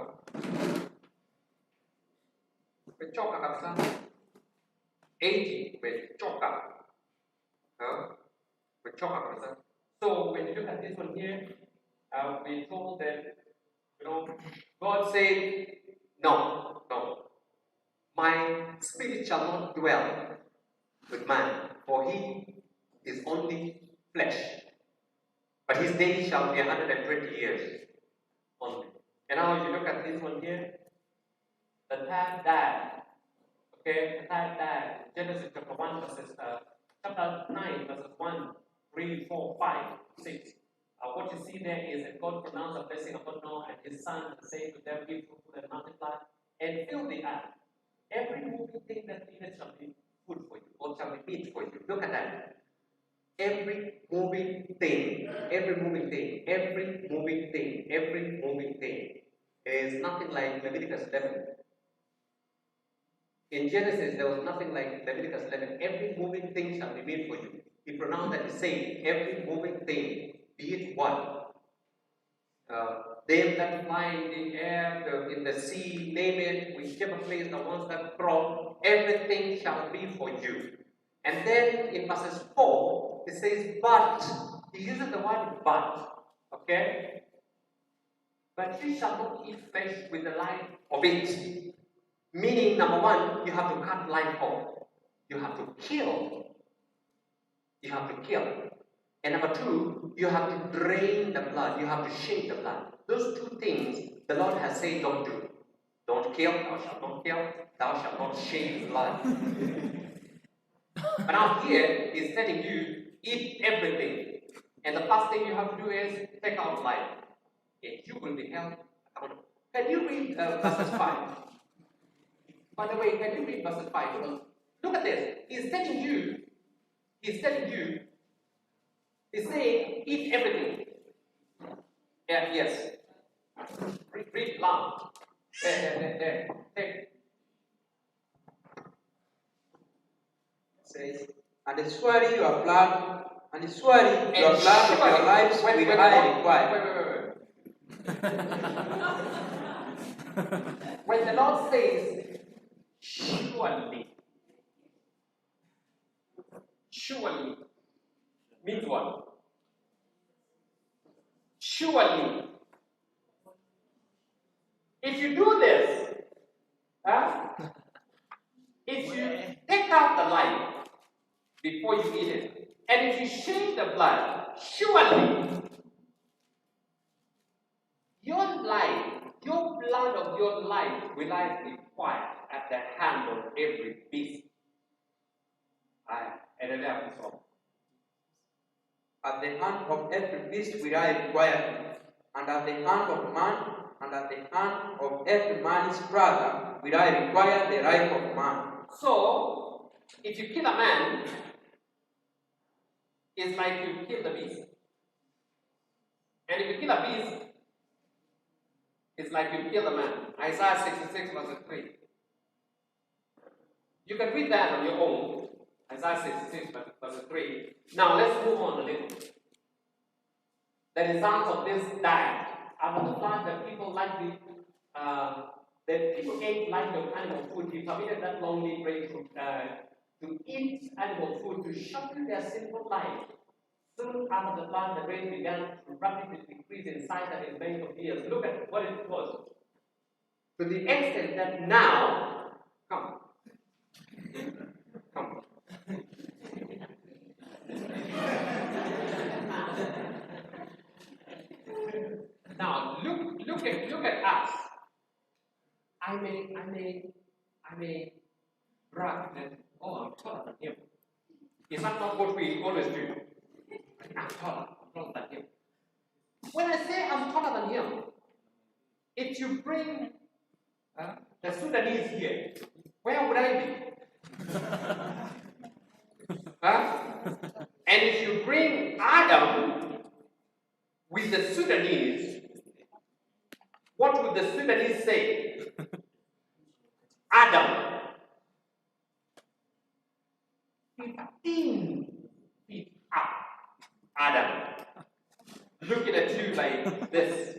C: Umechoka kabisa. 80, umechoka. Umechoka kabisa. So when you look at this one here, we're told that, God said, no. My spirit shall not dwell with man, for he is only flesh. But his days shall be 120 years only. And now you look at this one here, the third died. Okay, the third died. Genesis chapter 1 verses, chapter 9 verses 1, 3, 4, 5, 6. What you see there is that God pronounced a blessing upon Noah and his son, saying to them, be fruitful and multiply, and fill the earth. Every moving thing that liveth shall be food for you, or shall be meat for you. Look at that. Every moving thing is nothing like Leviticus 11. In Genesis, there was nothing like Leviticus 11. Every moving thing shall be made for you. He pronounced that he said, every moving thing, be it what? Them that fly in the air, in the sea, name it, whichever place, the ones that crawl, everything shall be for you. And then in verses 4, it says, but. He uses the word but. Okay? But you shall not eat flesh with the life of it. Meaning, number one, you have to cut life off. You have to kill. And number two, you have to drain the blood. You have to shed the blood. Those two things the Lord has said don't do. Don't kill, thou shalt not kill, thou shalt not shed blood. But now here, He's telling you, eat everything. And the first thing you have to do is take out life. And you will be held accountable. Can you read verses 5? By the way, can you read verses 5? Look at this. He's telling you, He's saying, eat everything. Yeah, yes. Read loud. There. Take.
I: It says, and swearing your blood, and swearing your blood of your lives will I require.
C: Wait. When the Lord says, surely means what? Surely. If you do this, if you take out the life before you eat it, And if you shed the blood, surely your life, your blood of your life will I require at the hand of every beast.
I: At the hand of every beast will I require, and at the hand of man, and at the hand of every man's brother will I require the life of man.
C: So, if you kill a man, it's like you kill the beast. And if you kill a beast, it's like you kill a man. Isaiah 66 verse 3. You can read that on your own. Isaiah 66 verse 3. Now let's move on a little. The result of this diet. I want to find that people like that people ate like the animal food. He permitted that lonely brain to eat animal food to shorten their simple life. Soon after the flood, the rain began to rapidly decrease in size and in length of years. Look at what it was. To the extent that now, come. Now look at us. I may brag that I'm taller than him. Is that not what we always do? I'm taller than him. When I say I'm taller than him, if you bring the Sudanese here, where would I be? And if you bring Adam with the Sudanese, what would the Sudanese say? Adam, 15 feet up. Adam, looking at you like this.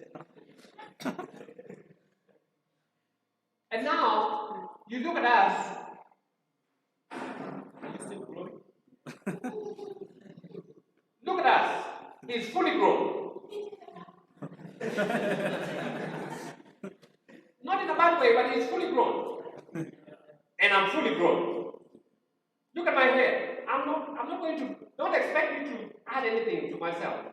C: And now, you look at us. Are you still growing? Look at us. He's fully grown. Not in a bad way, but he's fully grown. And I'm fully grown. Look at my hair. I'm not going to, don't expect me to add anything to myself.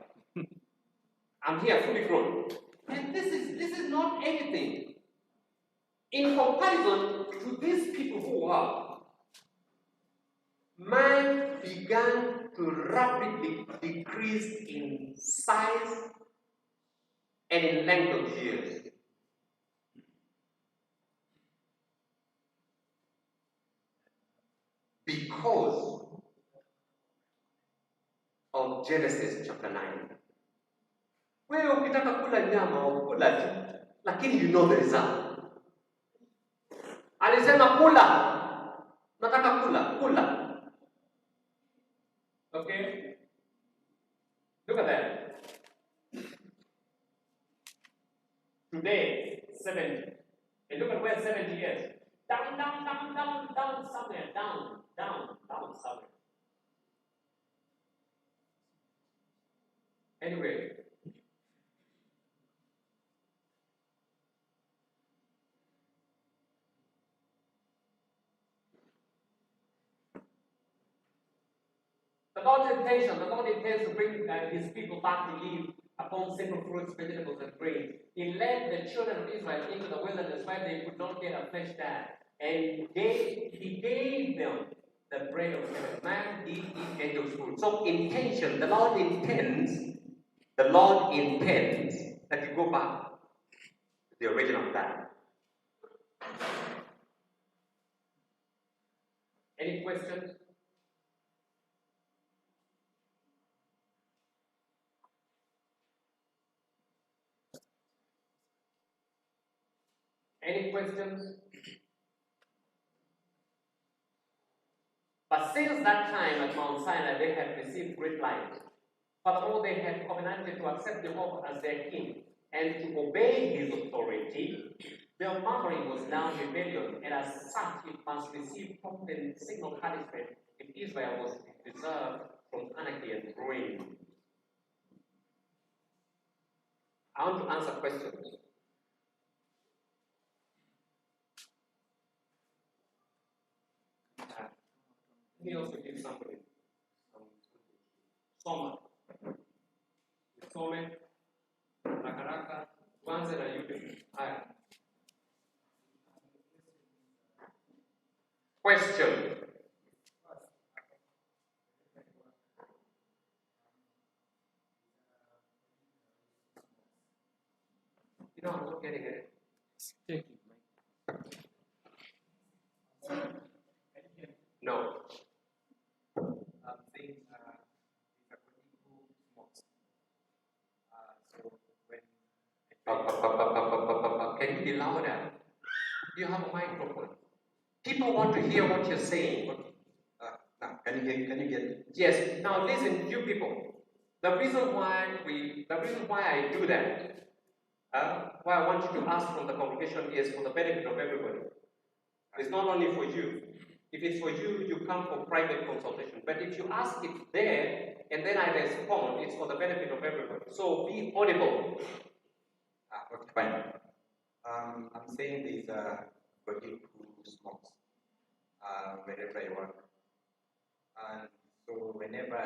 C: I'm here fully grown. And this is not anything. In comparison to these people who are, man began to rapidly decrease in size and in length of years. Because of Genesis chapter 9. Wewe ukitaka kula nyama ukula tu, lakini you know the result. Alisema kula. Nataka kula. Okay? Look at that. Today, 70. And look at where 70 is. Down somewhere. Down somewhere. Anyway. The Lord intends to bring his people back to live upon simple fruits, vegetables, and grains. He led the children of Israel into the wilderness where they could not get a flesh diet. And he gave them the bread of heaven. Man did eat angel's food. So intention, the Lord intends that you go back to the original plan. Any questions? Any questions? But since that time at Mount Sinai, they had received great light. Furthermore, they had covenanted to accept Jehovah as their king and to obey his authority. Their murmuring was now rebellion, and as such, it must receive prompt and signal punishment if Israel was preserved from anarchy and ruin. I want to answer questions. Let me also give somebody some. Soma. Some, rakaraka, tuanze na yule. Haya. Question. You know, I'm not getting it.
B: Thank you.
C: No.
J: I'm saying it's a political smokes. So when
C: Can you be louder? You have a microphone. People want to hear what you're saying.
J: now, can you get it?
C: Yes. Now listen, you people. The reason why I do that, why I want you to ask from the congregation is for the benefit of everybody. It's not only for you. If it's for you, you come for private consultation. But if you ask it there and then I respond, it's for the benefit of everybody. So be audible.
J: Okay, fine. I'm saying this colleague who smokes wherever I work. And so whenever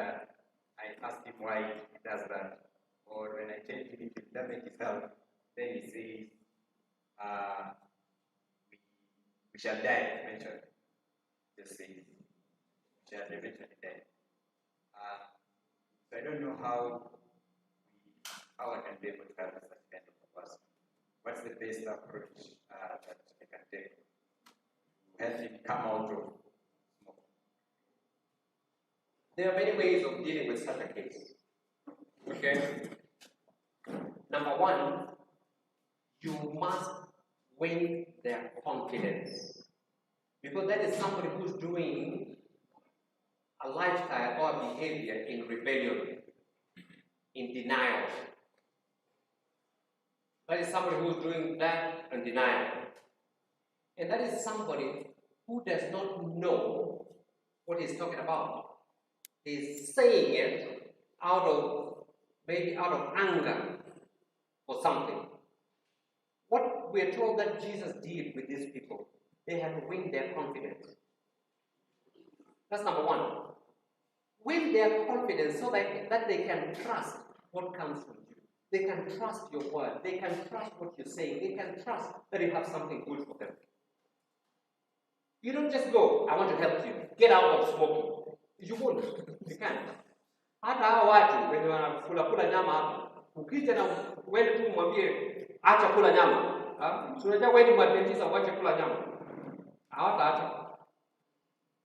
J: I ask him why he does that, or when I tell him if it doesn't help, then he says, we shall die eventually. Just says, we shall eventually die. So I don't know how I can be able to help such kind of a person. What's the best approach that I can take to help him come out of smoke?
C: There are many ways of dealing with such a case. Okay? Number one, you must win their confidence. Because that is somebody who's doing a lifestyle or behavior in rebellion, in denial. That is somebody who's doing that in denial. And that is somebody who does not know what he's talking about. He's saying it maybe out of anger or something. What we're told that Jesus did with these people, they had to win their confidence. That's number one. Win their confidence so that they can trust what comes from you. They can trust your word. They can trust what you're saying. They can trust that you have something good for them. You don't just go, I want to help you. Get out of smoking. You won't. You can't. Hata hao watu wenye wanakula nyama hapa, ukija na wewe tu mwambie acha kula nyama. Unajua wewe ni mwadventista uache kula nyama. Hawataacha.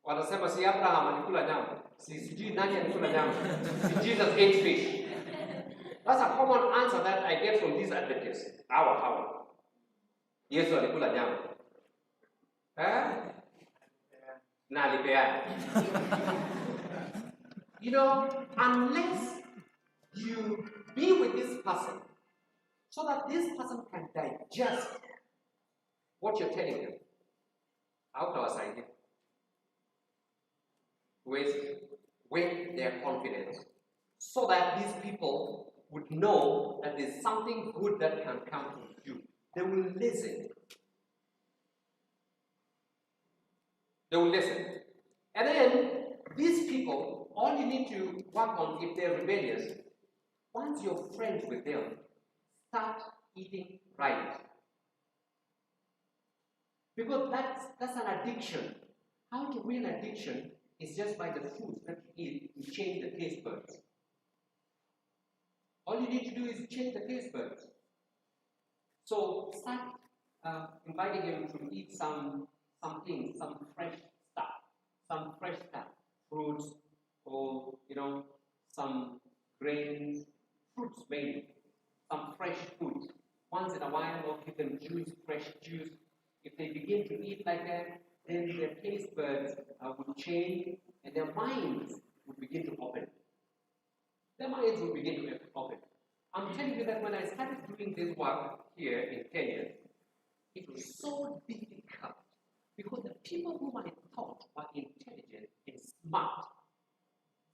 C: Wanasema si Abraham alikula nyama. Sijui nani alikula nyama. Si Jesus ate fish. That's a common answer that I get from these Adventists. Hawa. Yesu alikula nyama. Na alipeana. You know, unless you be with this person so that this person can digest what you're telling them, hautawasaidia. With their confidence, so that these people would know that there's something good that can come from you. They will listen. They will listen. And then, these people, all you need to work on if they're rebellious, once you're friends with them, start eating right. Because that's an addiction. How to win addiction is just by the food that you eat, you change the taste buds. All you need to do is change the taste buds. So start inviting them to eat some things, some fresh stuff, fruits, or some grains, fruits maybe, some fresh fruits. Once in a while, or give them fresh juice. If they begin to eat like that, then their taste buds will change and their minds will begin to open. Their minds will begin to open. I'm telling you that when I started doing this work here in Kenya, it was so difficult because the people whom I thought were intelligent and smart,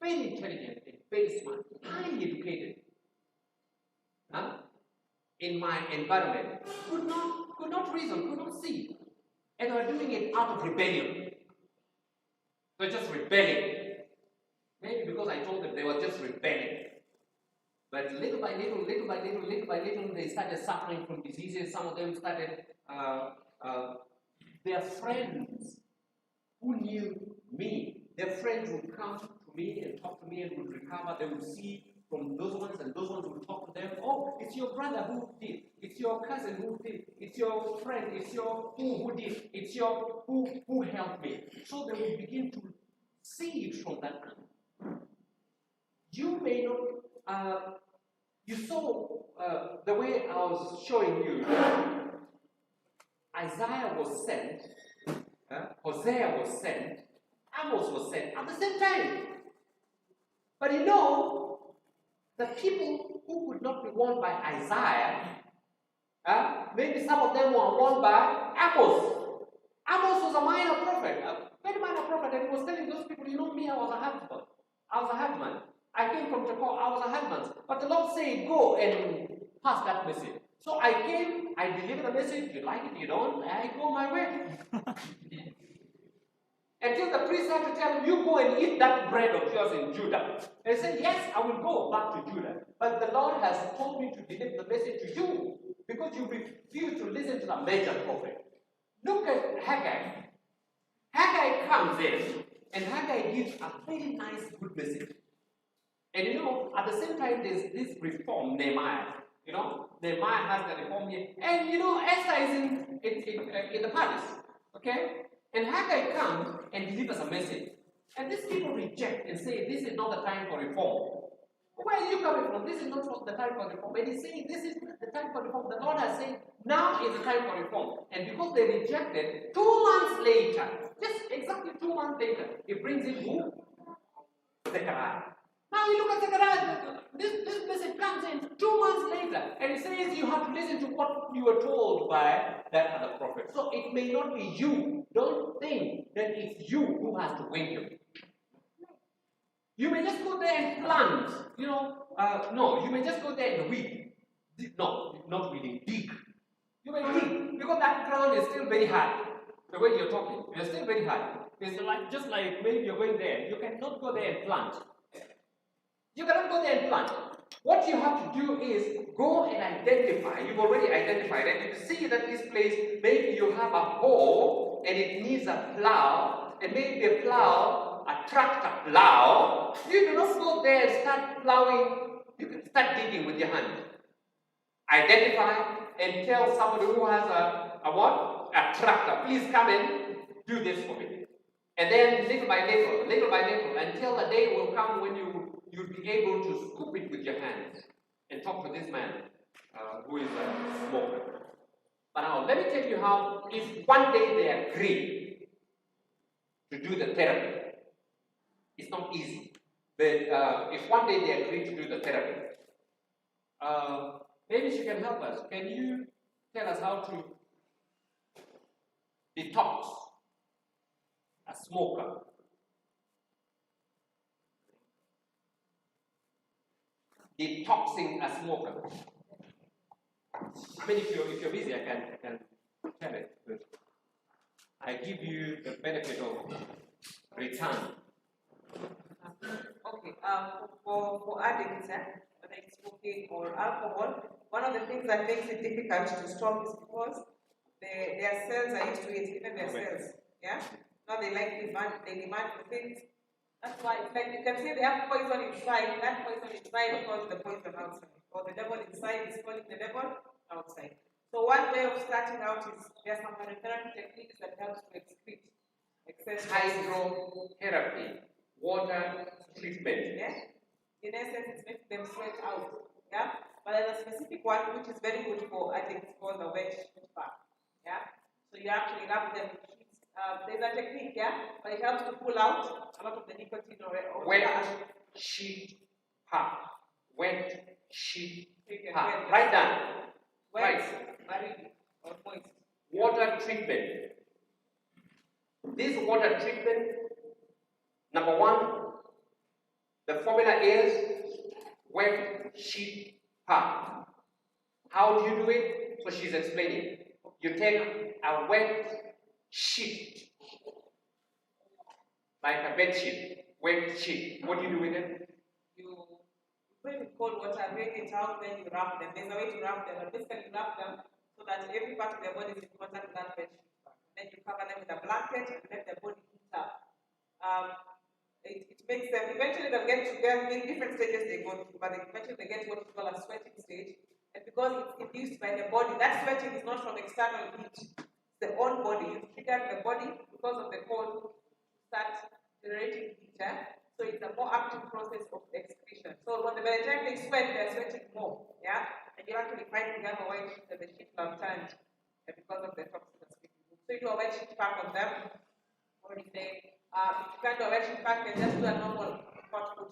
C: very intelligent and very smart, highly educated, in my environment, could not reason, could not see. And they were doing it out of rebellion. They're just rebelling. Maybe because I told them they were just rebelling. But little by little, they started suffering from diseases. Some of them started, their friends who knew me, their friends would come to me and talk to me and would recover. They would see from those ones, and those ones would talk to them. Oh, it's your brother who did. It's your cousin who did. It's your friend. It's your who did. It's your who helped me. So they would begin to see it from that angle. You may not. You saw the way I was showing you. Isaiah was sent. Hosea was sent. Amos was sent at the same time. But you know, the people who could not be warned by Isaiah, maybe some of them were warned by Amos. Amos was a minor prophet, a very minor prophet, and he was telling those people, you know me, I was a herdsman. I was a herdsman. I came from Jacob, I was a herdsman. But the Lord said, go and pass that message. So I came, I delivered the message, you like it, you don't, I go my way. Until the priest had to tell him, you go and eat that bread of yours in Judah. And he said, yes, I will go back to Judah. But the Lord has told me to deliver the message to you because you refuse to listen to the major prophet. Look at Haggai. Haggai comes in, and Haggai gives a very nice, good message. And you know, at the same time, there's this reform, Nehemiah. You know, Nehemiah has the reform here. And you know, Esther is in the palace. Okay? And Haggai comes and delivers a message. And these people reject and say, this is not the time for reform. Where are you coming from? This is not the time for reform. And he's saying, this is the time for reform. The Lord has said, now is the time for reform. And because they rejected, 2 months later, just exactly 2 months later, he brings in who? Zechariah. Now you look at Zechariah, this message comes in 2 months later, and it says you have to listen to what you were told by that other prophet. So it may not be you. Don't think that it's you who has to win him. You may just go there and plant, you know, no, you may just go there and weed. No, not weeding, dig. You may dig, because that ground is still very hard. The way you're talking, you're still very hard. It's like, just like maybe you're going there, you cannot go there and plant. You cannot go there and plant. What you have to do is go and identify. You've already identified, and you see that this place, maybe you have a hole and it needs a plow, and maybe a plow, a tractor plow. You do not go there and start plowing. You can start digging with your hand. Identify and tell somebody who has a what? A tractor. Please come and do this for me. And then little by little, until the day will come when you'll be able to scoop it with your hands and talk to this man who is a smoker. But now, let me tell you how, if one day they agree to do the therapy, it's not easy. But if one day they agree to do the therapy, maybe she can help us. Can you tell us how to detox a smoker? Detoxing a smoker. I mean, if you're busy, I can tell it, but I give you the benefit of return.
A: Okay. For addicts, like smoking or alcohol, one of the things that makes it difficult to stop is because their cells are used to it, even their cells. Yeah. Now they demand for things. That's why, like you can see they have poison inside. That poison inside calls the poison outside. Or the devil inside is calling the devil outside. So one way of starting out is there are some therapy techniques that helps to excrete excess
C: hydrotherapy, water treatment.
A: Yeah. In essence, it makes them sweat out. Yeah. But there's a specific one which is very good for addicts called the wet bath. Yeah. So you actually rub them. There's a technique, yeah, but it helps to pull out a lot of the nicotine or
C: wet sheet path. Wet sheet path. Write down.
A: Wet, or moist.
C: Water treatment. This water treatment, number one, the formula is wet sheet path. How do you do it? So she's explaining. You take a wet sheet, like a bed sheet, wet sheet. What do you do with them?
A: You put it in cold water, break it out, then you wrap them. There's a way to wrap them. And basically, you wrap them so that every part of their body is in contact with that bed sheet. Then you cover them with a blanket and let their body heat up. It makes them, eventually they'll get to, there are different stages they go through, but eventually they get to what we call a sweating stage. And because it's induced by the body, that sweating is not from external heat, it's the own body. It's triggered the body because of the cold to start generating heat. So it's a more active process of excretion. So by the time they sweat, they're sweating more. Yeah? And you actually find you have a white sheet that the sheet will have turned because of the toxins that's being removed. So you do a white sheet pack on them. What do you say? If you can't do a wet sheet pack, then just do a normal hot foot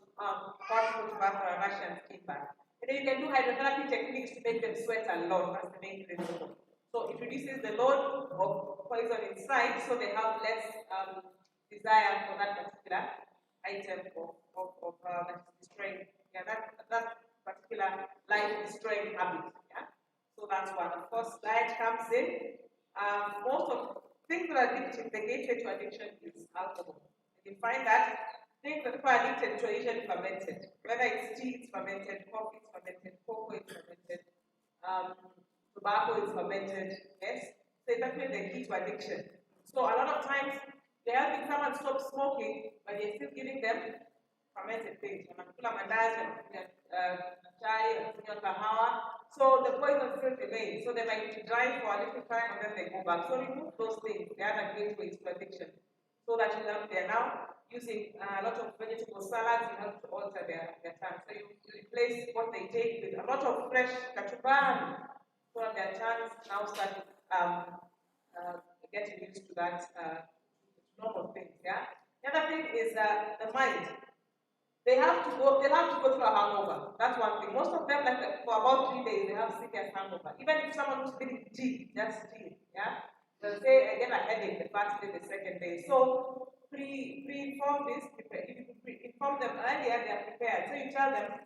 A: bath or a Russian skin bath. And then you can do hydrotherapy techniques to make them sweat a lot. That's the main principle. So it reduces the load of poison inside, so they have less desire for that particular item that is destroying. Yeah, that particular life-destroying habit. Yeah. So that's one. Of course, diet comes in. Most of things that are addictive, the gateway to addiction is alcohol. And you find that things that people are addicted to are usually fermented. Whether it's tea, it's fermented, coffee, it's fermented, cocoa, it's fermented, tobacco is fermented, yes? So it's actually the key to addiction. So a lot of times, they're helping someone stop smoking, but they're still giving them fermented things. So the poison still remains. So they might dry for a little time and then they go back. So remove those things, the other gateways to addiction. So that you know they're now using a lot of vegetable salads in order to alter their tongue. So you replace what they take with a lot of fresh kachuban, so that their tongues now start getting used to that normal things. Yeah. The other thing is the mind. They'll have to go through a hangover. That's one thing. Most of them, for about 3 days, they have serious hangover. Even if someone who's been tea, just tea, yeah, they'll say I get a headache the first day, the second day. So pre-inform this, if you inform them earlier, they are prepared. So you tell them,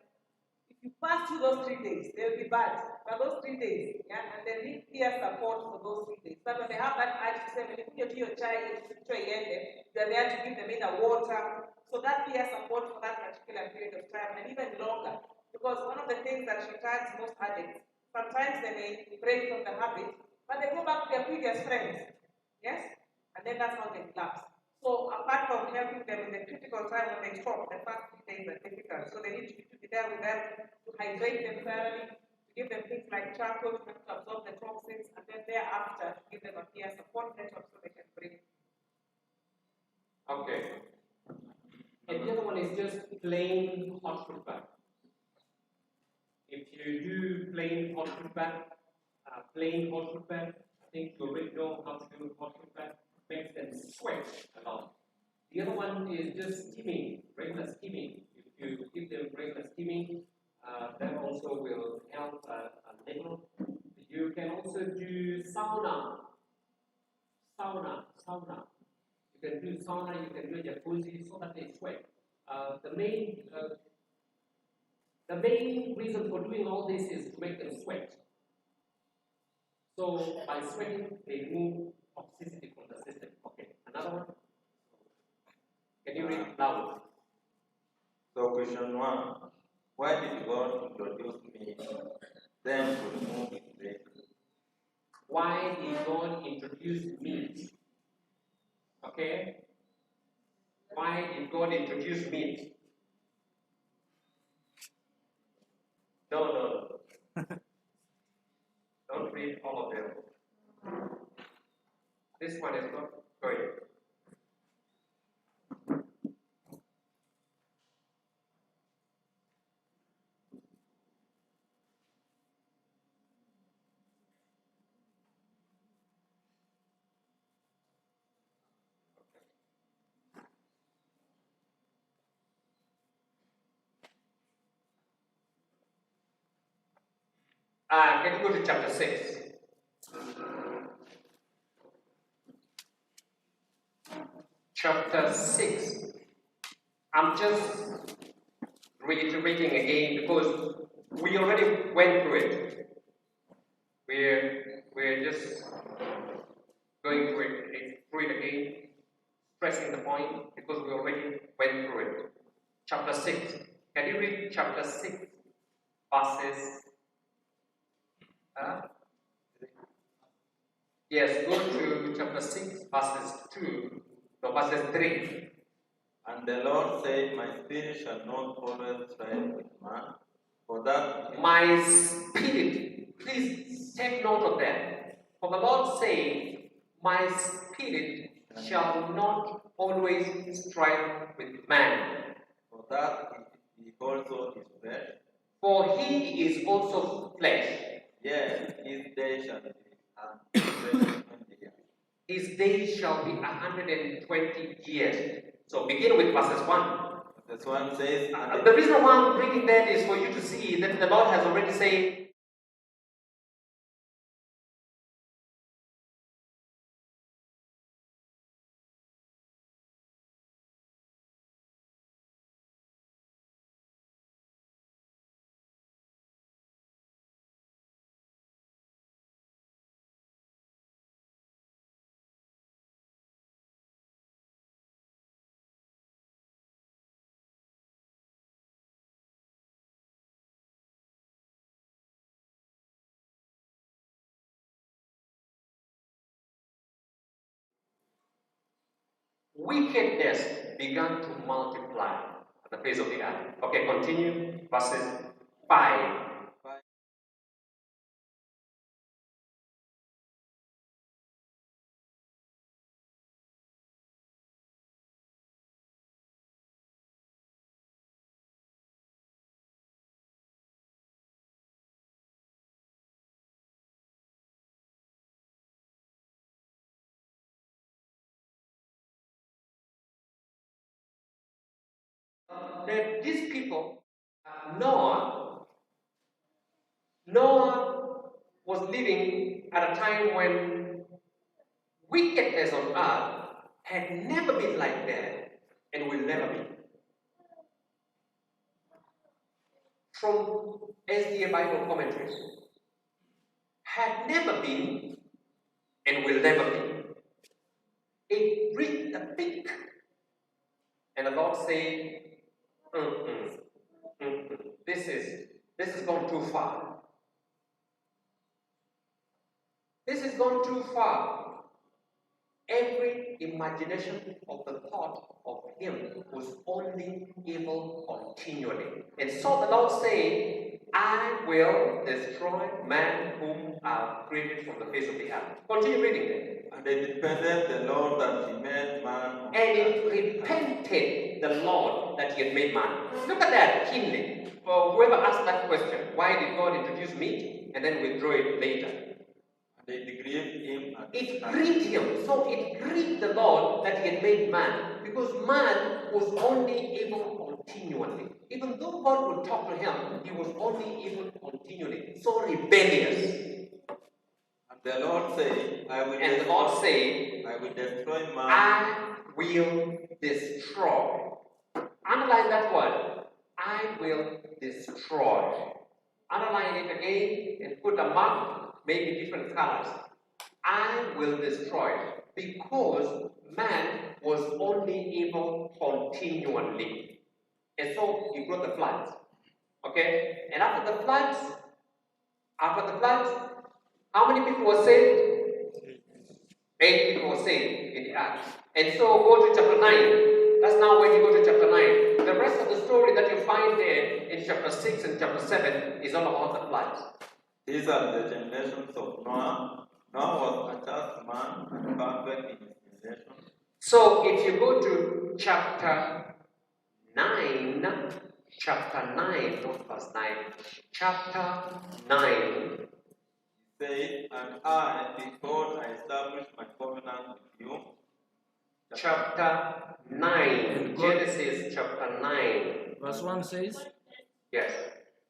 A: if you pass through those 3 days, they'll be bad. But those 3 days, yeah, and they need peer support for those 3 days. But when they have that urge to say, when you put your child, they're there to give them either water. So that peer support for that particular period of time, and even longer. Because one of the things that retards most addicts, sometimes they may break from the habit, but they go back to their previous friends. Yes? And then that's how they lapse. So apart from helping them in the critical time when they stop, the first 3 days are difficult. So they need to be there with them to hydrate them thoroughly, to give them things like charcoal to absorb the toxins, and then thereafter to give them a peer support network so they can breathe.
C: Okay.
B: And the other one is just plain hot fruit bath. If you do plain hot fruit bath, I think you already know how to do hot fruit bath, makes them sweat a lot. The other one is just steaming, regular steaming. If you give them regular steaming, that also will help a little. You can also do sauna. You can do sauna, you can do jacuzzi so that they sweat. The main reason for doing all this is to make them sweat. So by sweating, they remove toxicity from the system. Okay, another one. Can you read loud?
J: So question 1, why did God introduce me then to remove it?
B: Why did God introduce meat? Okay? Why did God introduce meat? No. Don't read all of them. This one is not going.
C: Can you go to chapter 6? Chapter 6. I'm just reiterating again because we already went through it. We're just going through it again, pressing the point because we already went through it. Chapter 6. Can you read chapter 6, verses? Yes, go to chapter 6, verses 2, no, verses 3.
K: And the Lord said, My spirit shall not always strive with man, for that
C: my spirit, please take note of that. For the Lord said, my spirit shall not always strive with man.
K: for that he also is flesh.
C: For he is also flesh.
K: Yes, his day shall be 120 years.
C: His days shall be 120 years. So begin with verses 1.
K: Verse 1 says,
C: The reason why I'm bringing that is for you to see that the Lord has already said, wickedness began to multiply on the face of the earth. Okay, continue. Verses 5. That these people, Noah was living at a time when wickedness on earth had never been like that and will never be. From SDA Bible commentaries, had never been and will never be. It reached a peak, and the Lord said, This has gone too far. This has gone too far. Every imagination of the thought of him was only evil continually. And so the Lord said, I will destroy man whom I have created from the face of the earth. Continue reading it.
K: And it repented the Lord that he made man.
C: And it repented the Lord that he had made man. Look at that keenly. For whoever asked that question, why did God introduce meat and then withdraw it later?
K: And it grieved him.
C: It grieved him. So it grieved the Lord that he had made man. Because man was only evil continually. Even though God would talk to him, he was only evil continually. So rebellious.
K: And the Lord said, I will destroy man.
C: I will destroy. Underline that word. I will destroy. Underline it again and put a mark, maybe different colors. I will destroy, because man was only evil continually. And so he brought the floods. Okay? And after the floods, how many people were saved? 8 people were saved in the ark. And so go to chapter 9. That's now when you go to chapter 9. The rest of the story that you find there in chapter 6 and chapter 7 is all about the floods.
K: These are the generations of Noah. Noah was a just man and perfect in his generation.
C: So if you go to chapter 9, not verse 9, chapter 9.
K: Say, and I, behold, I establish my covenant with you.
C: Chapter 9, Genesis chapter 9.
L: Verse 1 says,
C: Yes.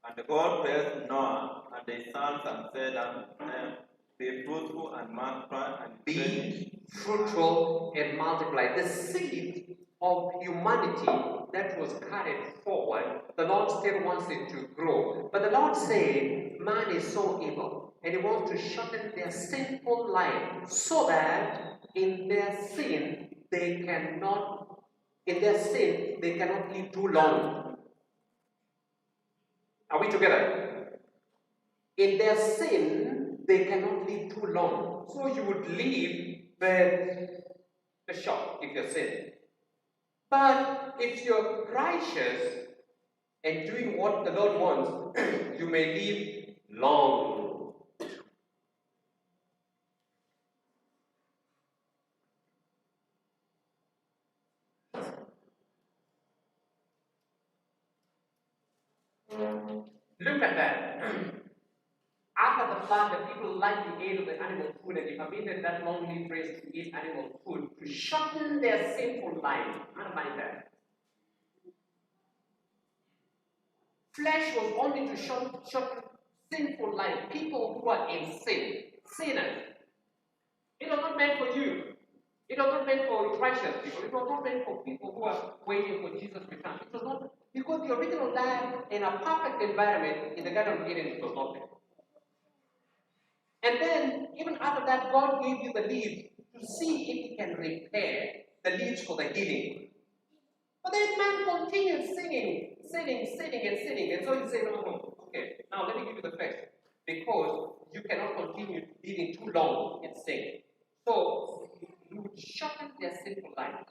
K: And God blessed Noah and his sons and said unto them, Be fruitful and multiply and
C: be fruitful and multiply. The seed of humanity that was carried forward, the Lord still wants it to grow. But the Lord said, man is so evil. and He wants to shorten their sinful life so that in their sin they cannot live too long. Are we together? In their sin, they cannot live too long. So you would live the short if you're sin. But if you're righteous and doing what the Lord wants, you may live long. Look at that. After the flood, the people liked the aid of the animal food, and they permitted that long-lived race to eat animal food to shorten their sinful life. Underline that. Flesh was only to shorten sinful life. People who are in sin, sinners. It was not meant for you. It was not meant for righteous people. It was not meant for people who are waiting for Jesus' return. It was not, because the original life in a perfect environment in the Garden of Eden, it was not there. And then, even after that, God gave you the leaves to see if He can repair the leaves for the healing. But then man continued sinning, and so He said, "Oh, okay, now let me give you the flesh, because you cannot continue living too long in sin." So you would shorten their sinful life.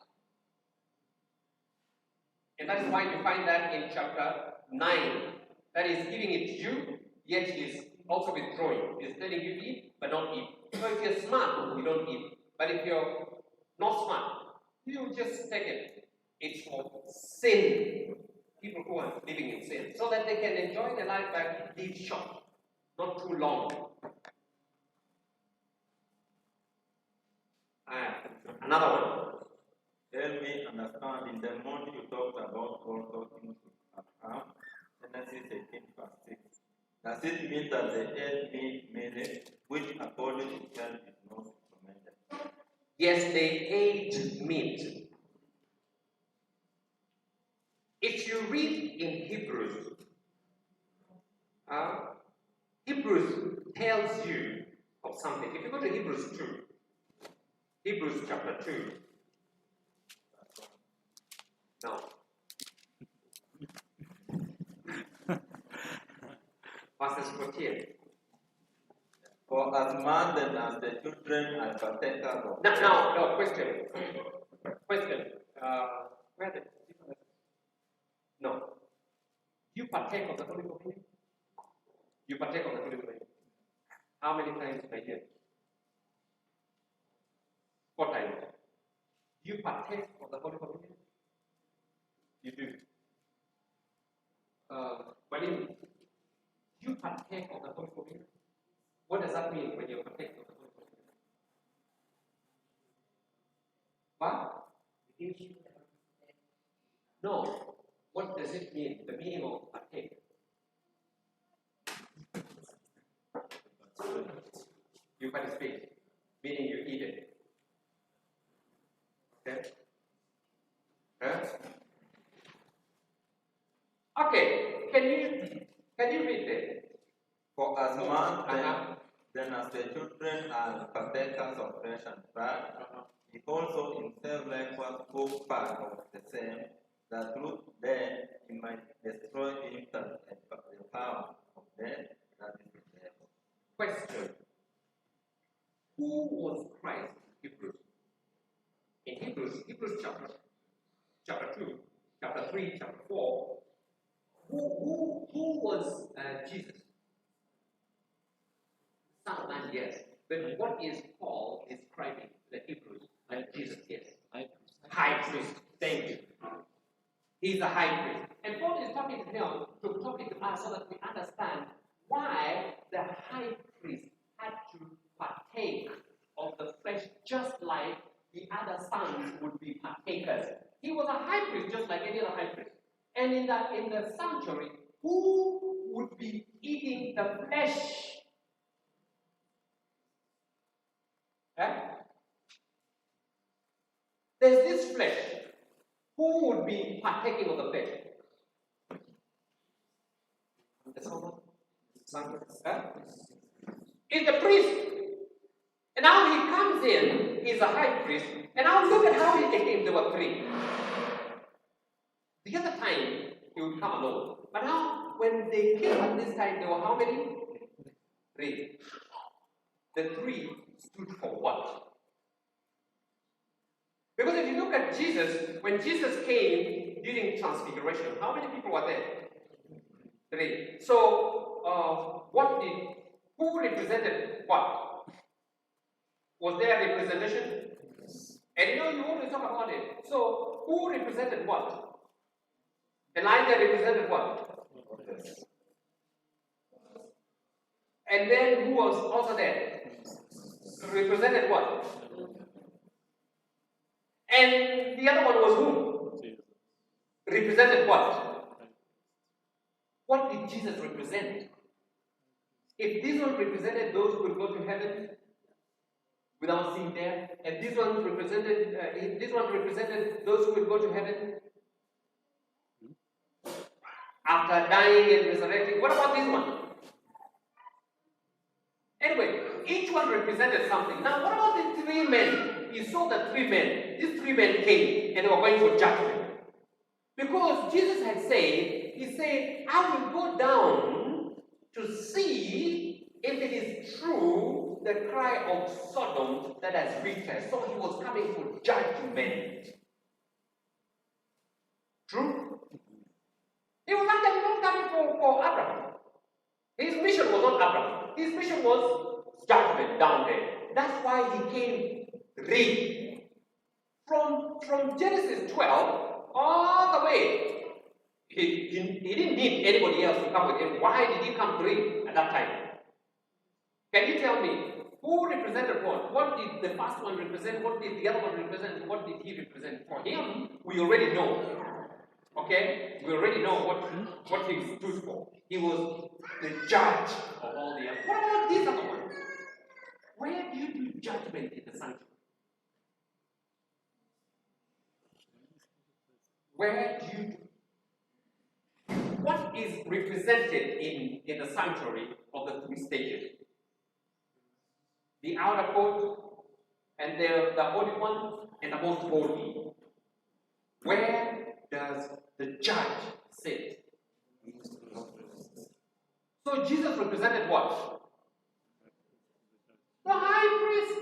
C: And that is why you find that in chapter 9, that is giving it to you, yet He is also withdrawing. He's telling you eat, but don't eat. So if you're smart, you don't eat. But if you're not smart, you just take it. It's for sin. People who are living in sin. So that they can enjoy their life but live short, not too long. Another one.
K: Help me understand. In the morning you talked about all talking to Abraham, Genesis 18, verse 6. Does it mean that they ate meat mainly, which according to health is not recommended?
C: Yes, they ate meat. If you read in Hebrews, Hebrews tells you of something. If you go to Hebrews 2, Hebrews chapter 2. No. Verses 14.
K: For as man then as the children are partakers of.
C: No, question. Question. Where the No. You partake of the Holy Communion? You partake of the Holy Communion. How many times a year? 4 times. You partake of the Holy Communion? You do. But you partake of the Holy Communion? What does that mean when you partake of the Holy Communion? What? No. What does it mean? The meaning of partake? You participate, meaning you eat it. Okay? Huh? Okay, can you read it?
K: For as man then as the children are partakers of flesh and blood, he also himself likewise took part of the same, that through death he might destroy him that the power of death, that is the devil.
C: Question. Who was Christ in Hebrews? In Hebrews chapter 2, chapter 3, chapter 4, who was Jesus? Son of Man, yes. But what is Paul describing the Hebrews like Jesus? Yes. High priest. Thank you. He's a high priest. And Paul is talking to us so that we understand why the high priest had to partake of the flesh just like the other sons would be partakers. He was a high priest just like any other high priest. And in the sanctuary, who would be eating the flesh? There's this flesh. Who would be partaking of the flesh? The son? is the priest. And now he comes in, he's a high priest, and now look at how he came. There were three. The other time, he would come alone. But now, when they came at this time, there were how many? Three. The three stood for what? Because if you look at Jesus, when Jesus came during Transfiguration, how many people were there? Three. So, who represented what? Was there a representation? And you always talk about it. So, who represented what? Elijah represented what? And then who was also there? Represented what? And the other one was who? Represented what? What did Jesus represent? If this one represented those who will go to heaven without seeing death, and this one represented those who will go to heaven after dying and resurrecting, what about this one? Anyway, each one represented something. Now, what about the three men? You saw the three men. These three men came and they were going for judgment. Because Jesus had said, he said, I will go down to see if it is true the cry of Sodom that has reached us. So he was coming for judgment. True? He was actually not coming for Abraham. His mission was not Abraham. His mission was judgment down there. That's why he came read. From Genesis 12 all the way. He didn't need anybody else to come with him. Why did he come to read at that time? Can you tell me who represented what? What did the first one represent? What did the other one represent? What did he represent? For him, we already know. Okay? We already know what he stood for. He was the judge of all the others. What about this other one? Where do you do judgment in the sanctuary? Where do you do? What is represented in the sanctuary of the three stages? The outer court, and the holy one, and the most holy. Where does the judge sit? So Jesus represented what? The high priest.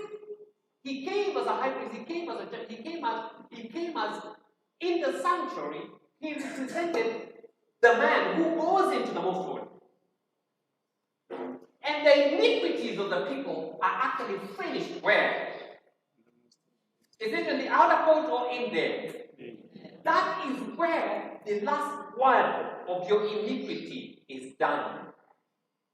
C: He came as a high priest. He came as a judge. He came as in the sanctuary. He represented the man who goes into the most holy. And the iniquities of the people are actually finished where? Is it in the outer court or in there? That is where the last one of your iniquity is done.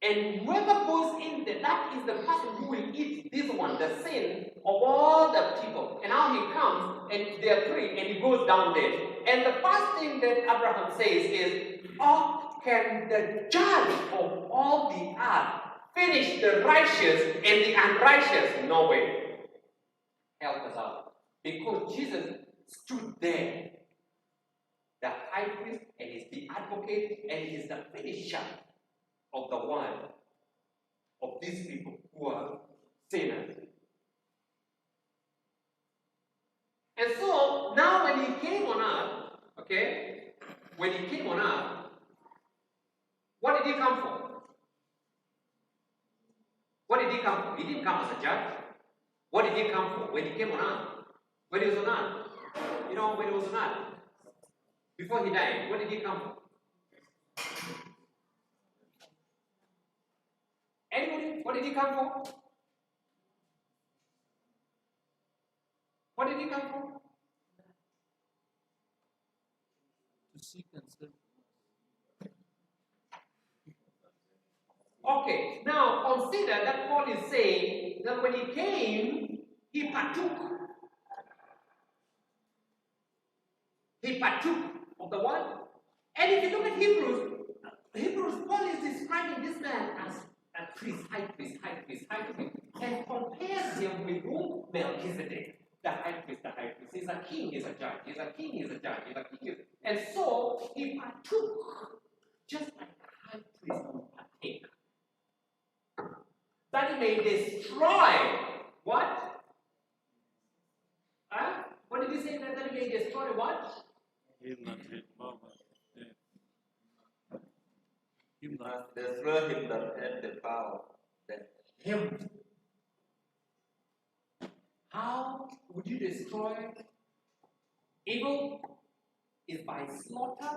C: And whoever goes in there, that is the person who will eat this one, the sin of all the people. And now he comes, and they are three, and he goes down there. And the first thing that Abraham says is, oh, can the judge of all the earth finish the righteous and the unrighteous? No way. Help us out. Because Jesus stood there, the high priest, and he's the advocate, and he's the finisher of the one of these people who are sinners. And so now when he came on earth, okay, when he came on earth, what did he come for? What did he come for? He didn't come as a judge. What did he come for when he came on earth? When he was on earth? You know, when he was on earth, before he died, what did he come for? Anybody? What did he come for? What did he come for?
F: To seek and serve.
C: Okay, now consider that Paul is saying that when he came, he partook. He partook of the word. And if you look at Hebrews, Paul is describing this man as a priest, high priest, and compares him with whom? Melchizedek, the high priest. He's a king, he's a judge. He's a king, he's a judge. He's a king. And so he partook, just like the high priest would partake.
B: that he may destroy what? What did he say that he may destroy what?
K: Him that destroy him that had the power of death.
B: Him. How would you destroy evil? Is by slaughter.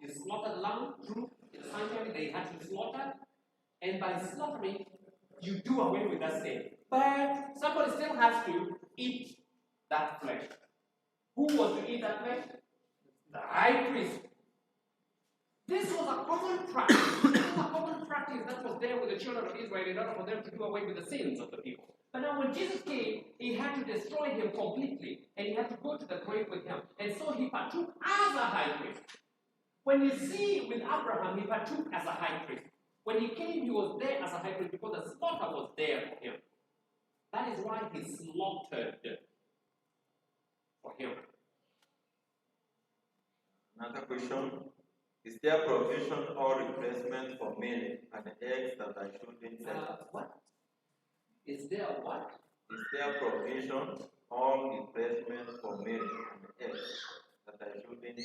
B: You slaughter the lamb, true. In the sanctuary they had to slaughter. And by slaughtering, you do away with that sin. But somebody still has to eat that flesh. Who was to eat that flesh? The high priest. This was a common practice. This was a common practice that was there with the children of Israel in order for them to do away with the sins of the people. But now when Jesus came, he had to destroy him completely, and he had to go to the grave with him. And so he partook as a high priest. When you see with Abraham, he partook as a high priest. When he came, he was there as a high priest because the slaughter was there for him. That is why he slaughtered for him.
K: Another question. Is there provision or replacement for milk and eggs that I shouldn't take?
B: What? Is there what?
K: Is there provision or replacement for milk and eggs that I shouldn't take?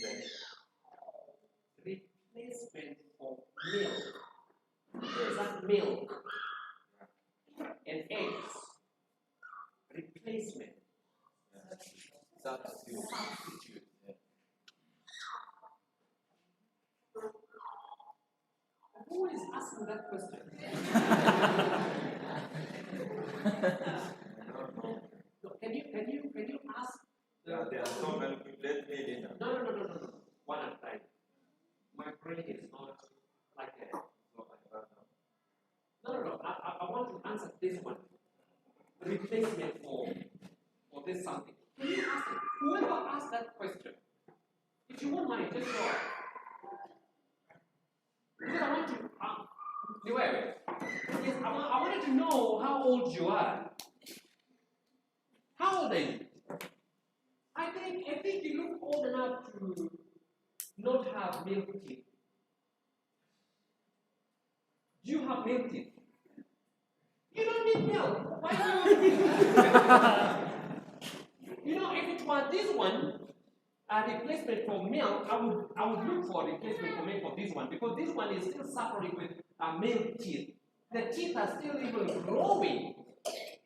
B: Replacement for milk. Is that milk? And eggs. Replacement. Substitute. Who is asking that question? Can you ask?
K: There are so many people. Let me in.
B: No. One at a time. My brain is not like that. No. I want to answer this one. Replacement for this something. Can you ask it? Whoever asked that question, if you won't mind, just go on. Because I want to, yes, I wanted to know how old you are. How old are you? I think you look old enough to not have milk teeth. Do you have milk teeth? You don't need milk. Why do you need? You know, if it was this one, a replacement for milk, I would look for a replacement for milk for this one, because this one is still suffering with milk teeth. The teeth are still even growing.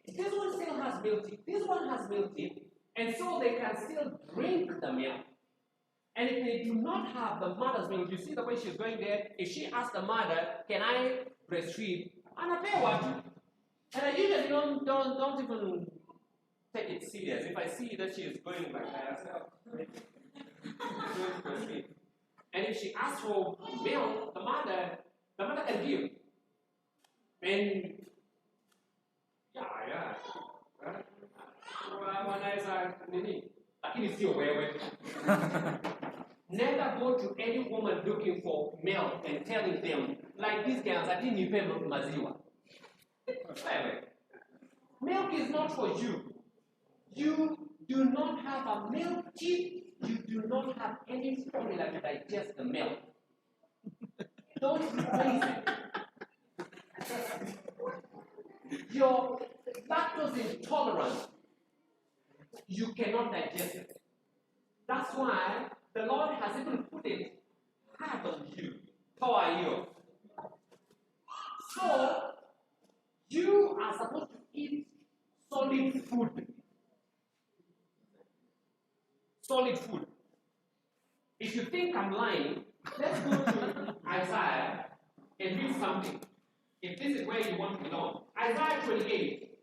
B: This one still has milk teeth. This one has milk teeth, and so they can still drink the milk. And if they do not have the mother's milk, you see the way she's going there. If she asks the mother, "Can I breastfeed?" and I pay what, and I usually don't even take it serious. If I see that she is going by herself. And if she asks for milk, the mother can give. And yeah. Never go to any woman looking for milk and telling them, like these girls, I didn't even milk maziwa. Milk is not for you. You do not have a milk teeth. You do not have any formula to digest the milk. Don't replace it. Your lactose intolerance, you cannot digest it. That's why the Lord has even put it hard on you. How are you? So, you are supposed to eat solid food. Solid food. If you think I'm lying, let's go to Isaiah and read something. If this is where you want to belong. Isaiah 28.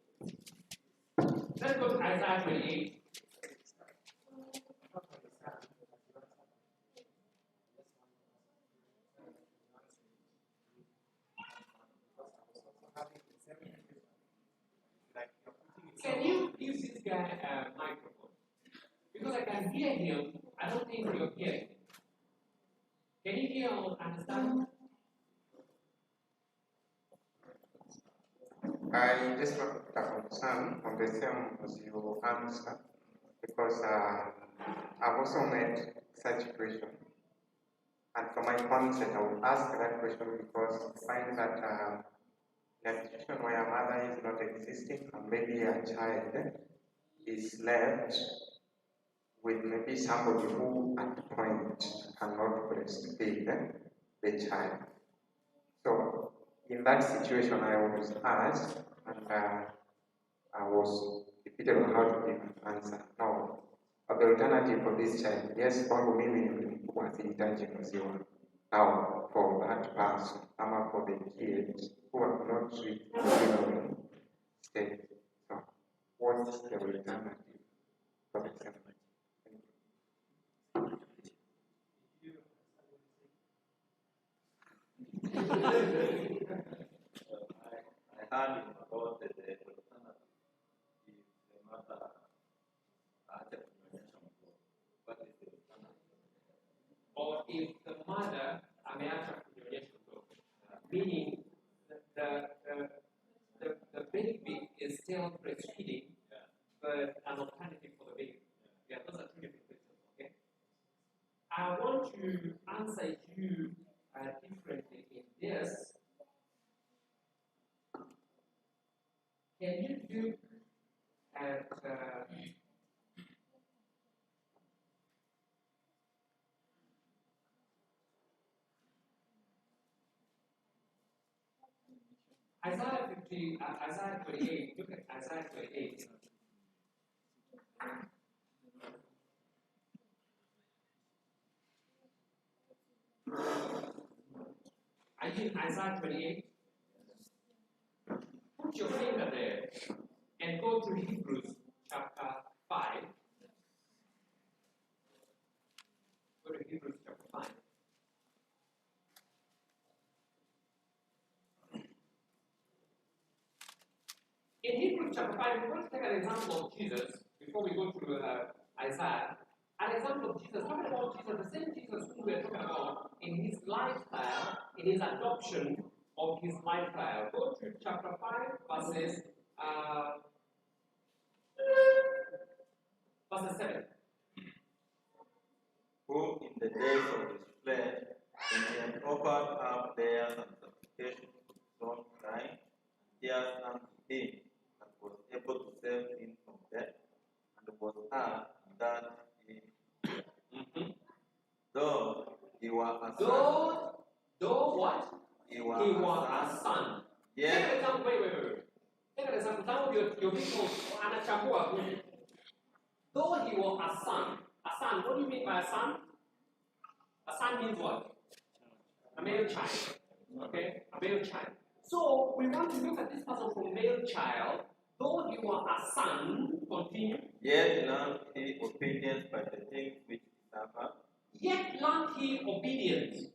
B: Let's go to Isaiah 28. Can you give this guy a microphone? Because I can hear him, I don't think you're hearing. Can you hear or understand?
G: I just want to confirm on the same as you answer, because I've also met such question. And from my concept, I would ask that question because I find that a situation where a mother is not existing and maybe a child is left with maybe somebody who at point cannot breastfeed the child. So in that situation, I was asked, and I was defeated on how to give an answer. No, but the alternative for this child, yes, kwangu mimi nilikuwa sihitaji maziwa. Now, for that person, ama for the kids who have not reached the state, so what's the alternative for the child?
K: I heard about the alternative if the mother had a connection. What is the alternative?
B: Or if the mother ameacha kunyonyesha mtoto, meaning the baby is still breastfeeding, but an alternative for the baby. Yeah, those are two different questions. Okay. I want to answer you differently in this. Can you look at Isaiah 28? Look at Isaiah 28. Are you in Isaiah 28? Put your finger there and go to Hebrews chapter 5. Go to Hebrews chapter 5. In Hebrews chapter 5, we're going to take an example of Jesus before we go to Isaiah. An example of Jesus, talking about Jesus, the same Jesus who we are talking about in his lifestyle, in his adoption of his lifestyle. Go to chapter 5, verses 7.
K: Who in the days of his flesh, when he had offered up prayers and supplications with strong crying, tears unto him, and was able to save him from death, and was asked that he, though he was a son.
B: Though what?
K: He was
B: a son.
K: Yes.
B: Take an example, wait. Take an example. Some of your people anachambua huyu. Though he was a son, what do you mean by a son? A son means what? A male child. Okay? A male child. So we want to look at this person from male child. Though he was a son, continue.
K: Yet learned he obedience by the things which he suffered.
B: Yet learned he obedience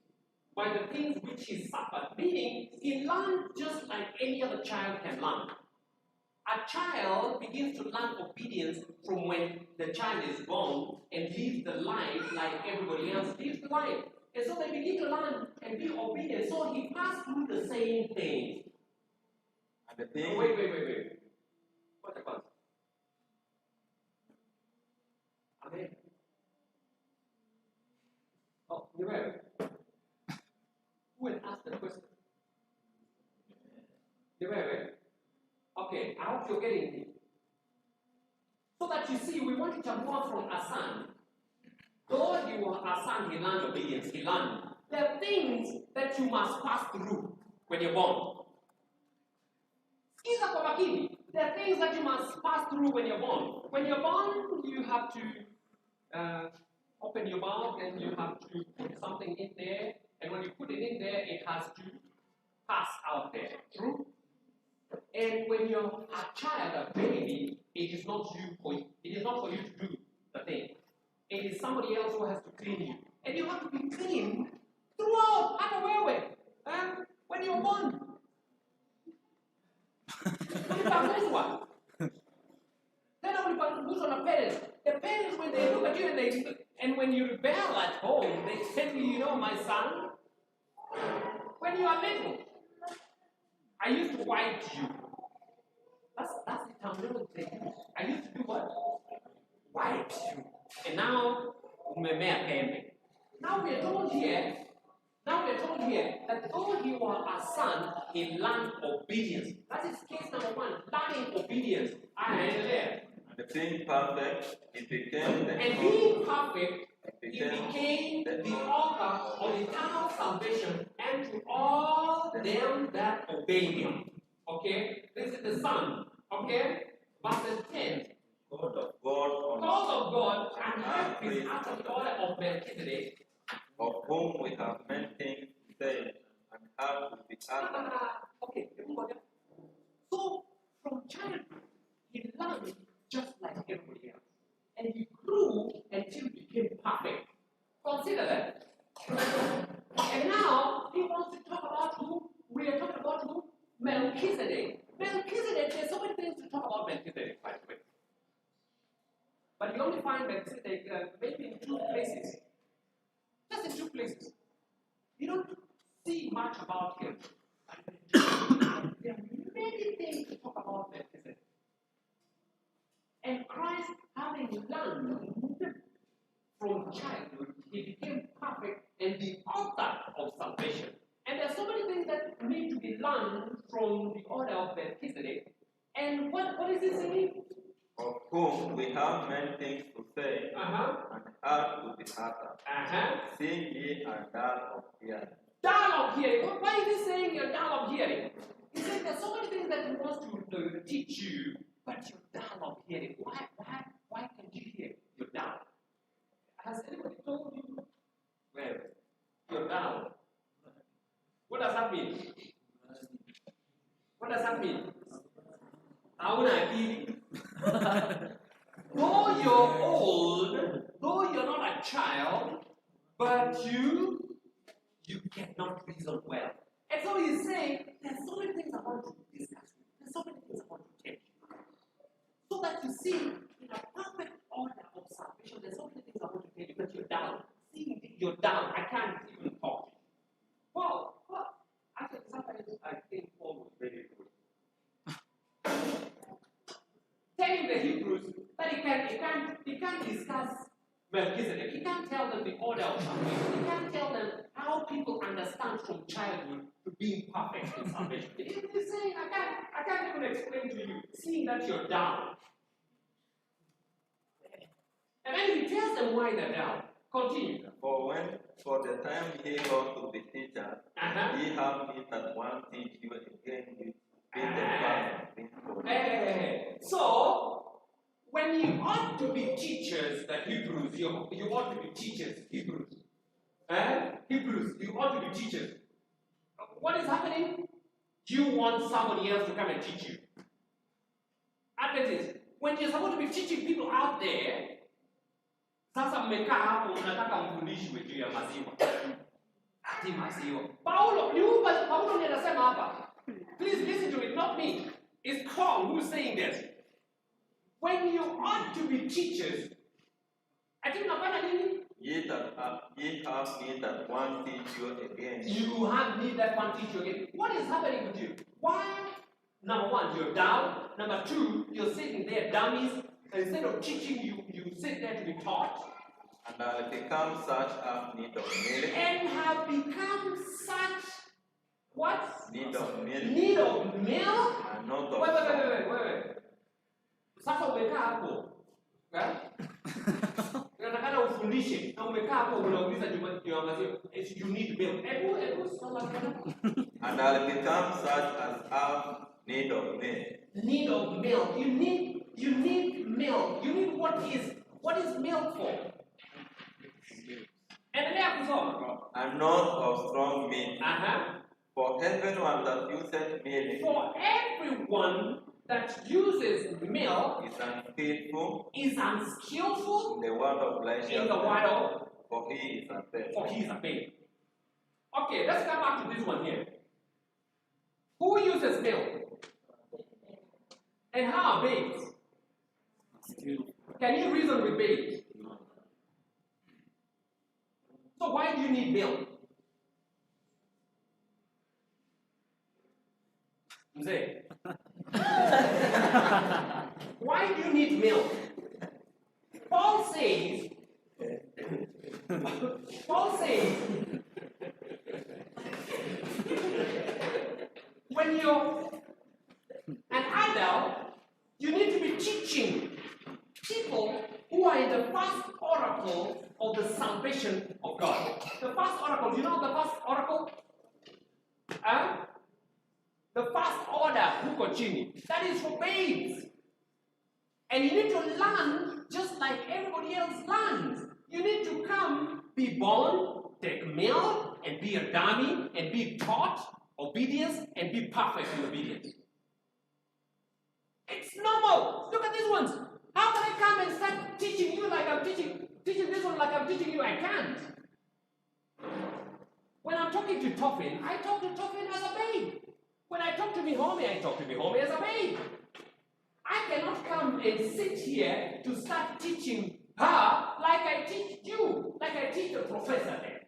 B: by the things which he suffered. Meaning, he learned just like any other child can learn. A child begins to learn obedience from when the child is born and lives the life like everybody else lives the life. And so they begin to learn and be obedient. So he passed through the same thing.
K: And the thing.
B: Wait. What about? Amen. Oh, you ready? Who will ask the question? You ready? Okay, I hope you're getting it. So that you see, we want to move from a son. Though he was a son, he learned obedience. He learned. There are things that you must pass through when you're born. There are things that you must pass through when you're born. When you're born, you have to open your mouth and you have to put something in there. And when you put it in there, it has to pass out there. True? And when you're a child, a baby, it is not for you to do the thing. It is somebody else who has to clean you. And you have to be clean throughout, when you're born. The parents, when they look at you and when you rebel at home, they tell you, my son, when you are little, I used to wipe you. That's the terminology they use. I used to do what? Wipe you. And now, now we're told here, told here that though he was a son, he learned obedience. That is case number one, learning obedience.
K: And being perfect, he became the
B: And being perfect, he became the author of eternal salvation and to all them that obey him. Okay? This is the son. Okay? Verse 10.
K: God of God,
B: Called of God and high priest after the order of Melchizedek,
K: of whom we have many things to say and have to be uttered.
B: Okay, so from childhood, he learned just like everybody else. And he grew until he became perfect. Consider that. And now, he wants to talk about who? We are talking about who? Melchizedek. Melchizedek, there's so many things to talk about Melchizedek, by the way. But you only find Melchizedek maybe in two places. Just in two places. You don't see much about him. There are many things to talk about Melchizedek. And Christ, having learned from childhood, he became perfect and the author of salvation. And there are so many things that need to be learned from the order of Melchizedek. And what is he saying?
K: Of whom we have many things to say and have to be uttered. Seeing ye are dull of hearing.
B: Dull of hearing. Why is he saying you're dull of hearing? He says there's so many things that he wants to teach you, but you're dull of hearing. Why can't you hear? You're dull. Has anybody told you? Well, you're dull. What does that mean? What does that mean? Though you're old, though you're not a child, but you cannot reason well. And so he's saying, there's so many things I want to discuss with you. There's so many things I want to tell you. So that you see, in a perfect order of salvation, there's so many things I want to tell you, but you're down. See, you're down. I can't even talk. Well, actually, sometimes I think Paul was very good. Telling the Hebrews that he can't discuss Melchizedek. He can't tell them the order of salvation. He can't tell them how people understand from childhood to being perfect in salvation. He's saying, I can't even explain to you, seeing that you're down. And then he tells them why they're down. Continue.
K: For the time he ought to be teacher, ye have me that one teach you again with being the first.
B: So, when you ought to be teachers, the Hebrews, you ought to be teachers, Hebrews. Hebrews, you ought to be teachers. What is happening? You want somebody else to come and teach you. Adventists, when you're supposed to be teaching people out there, sasa mmekaa hapo unataka mfundishwe juu ya maziwa. Ati maziwa. Paulo ndiye anasema hapa. Please listen to it, not me. It's Paul who's saying this. When you ought to be teachers, ati unafanya nini?
K: Ye have need that one teach you again.
B: You have need that one teach you again. What is happening with you? Why? Number one, you're down. Number two, you're sitting there dummies. Instead of teaching you, you sit there to be taught.
K: And have become such have need of milk.
B: And have become such what?
K: Need of milk.
B: Need of milk?
K: And not of
B: Wait. Sasa umekaa hapo. Unataka ufundishe na umekaa hapo unauliza juu maziwa. You need milk. Ebu soma tena.
K: And have become such as have need of milk.
B: Need of milk. You need milk. You need what is milk for? Endelea kusoma.
K: And not of strong meat. For everyone that uses milk.
B: For everyone that uses milk
K: is unskillful
B: in
K: the word of life. For he is a babe.
B: Okay, let's come back to this one here. Who uses milk? And how are babes? Can you reason with babes? So why do you need milk? Mzee. Why do you need milk? Paul says, when you're an adult, you need to be teaching people who are in the first oracle of the salvation of God. The first oracle, you know the first oracle? The first order, Hukochini, that is for babes. And you need to learn just like everybody else learns. You need to come, be born, take milk, and be a dummy, and be taught obedience, and be perfect in obedience. It's normal. Look at these ones. How can I come and start teaching you like I'm teaching this one like I'm teaching you? I can't. When I'm talking to Toffin, I talk to Toffin as a babe. When I talk to Mihome, I talk to Mihome as a babe. I cannot come and sit here to start teaching her like I teach you, like I teach the professor there.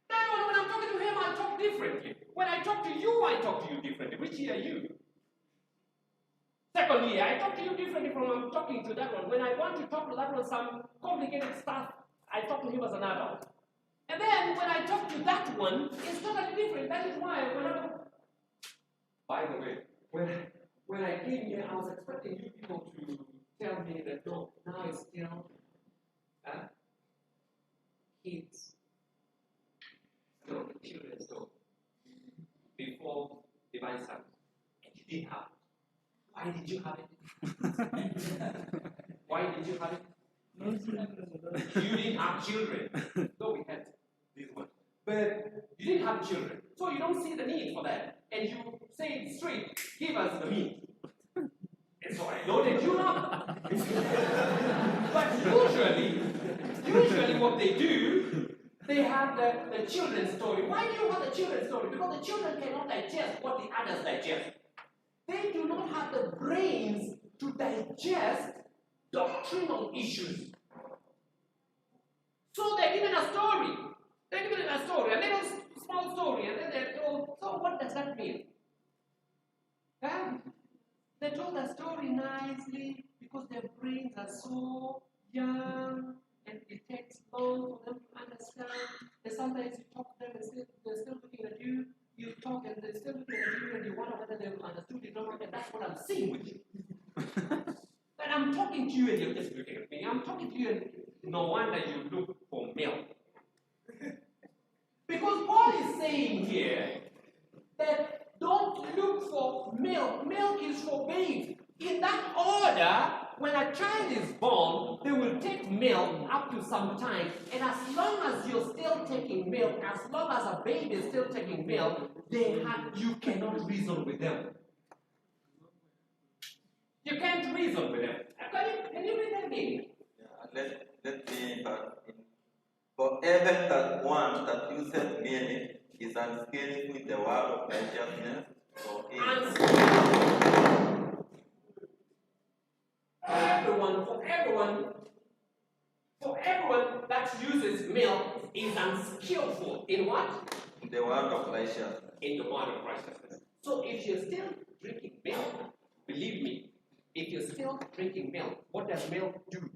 B: That one, when I'm talking to him, I talk differently. When I talk to you, I talk to you differently. Which year are you? Second year, I talk to you differently from I'm talking to that one. When I want to talk to that one some complicated stuff, I talk to him as an adult. And then when I talk to that one, it's totally different. That is why by the way, when I came here, I was expecting you people to tell me that no, now it's still kids. No, the children's story. Before divine service. And you didn't have it. Why did you have it? Why did you have it? You didn't have children. No, we had this one. But you didn't have children. So you don't see the need for that. And you say it straight, give us the meat. And so I know that you not. But usually what they do, they have the children's story. Why do you have the children's story? Because the children cannot digest what the adults digest. They do not have the brains to digest doctrinal issues. So they're given a story. They're given a story, a little small story, and then they're told, so what does that mean? They told the story nicely because their brains are so young and it takes long for them to understand. And sometimes you talk to them and they're still looking at you. You talk and they're still looking at you and you wonder whether they've understood it or not, and that's what I'm seeing with you. And I'm talking to you and you're just looking at me. I'm talking to you and no wonder you look for milk. Because Paul is saying here that don't look for milk. Milk is for babes. In that order, when a child is born, they will take milk up to some time. And as long as you're still taking milk, as long as a baby is still taking milk, you cannot reason with them. You can't reason with them. Can you read that again?
K: Yeah, let me for even that one that uses merely is unskilled with the word of righteousness. For everyone that uses milk is unskillful in what? In the word of righteousness.
B: In the word of righteousness. So if you're still drinking milk, believe me, if you're still drinking milk, what does milk do?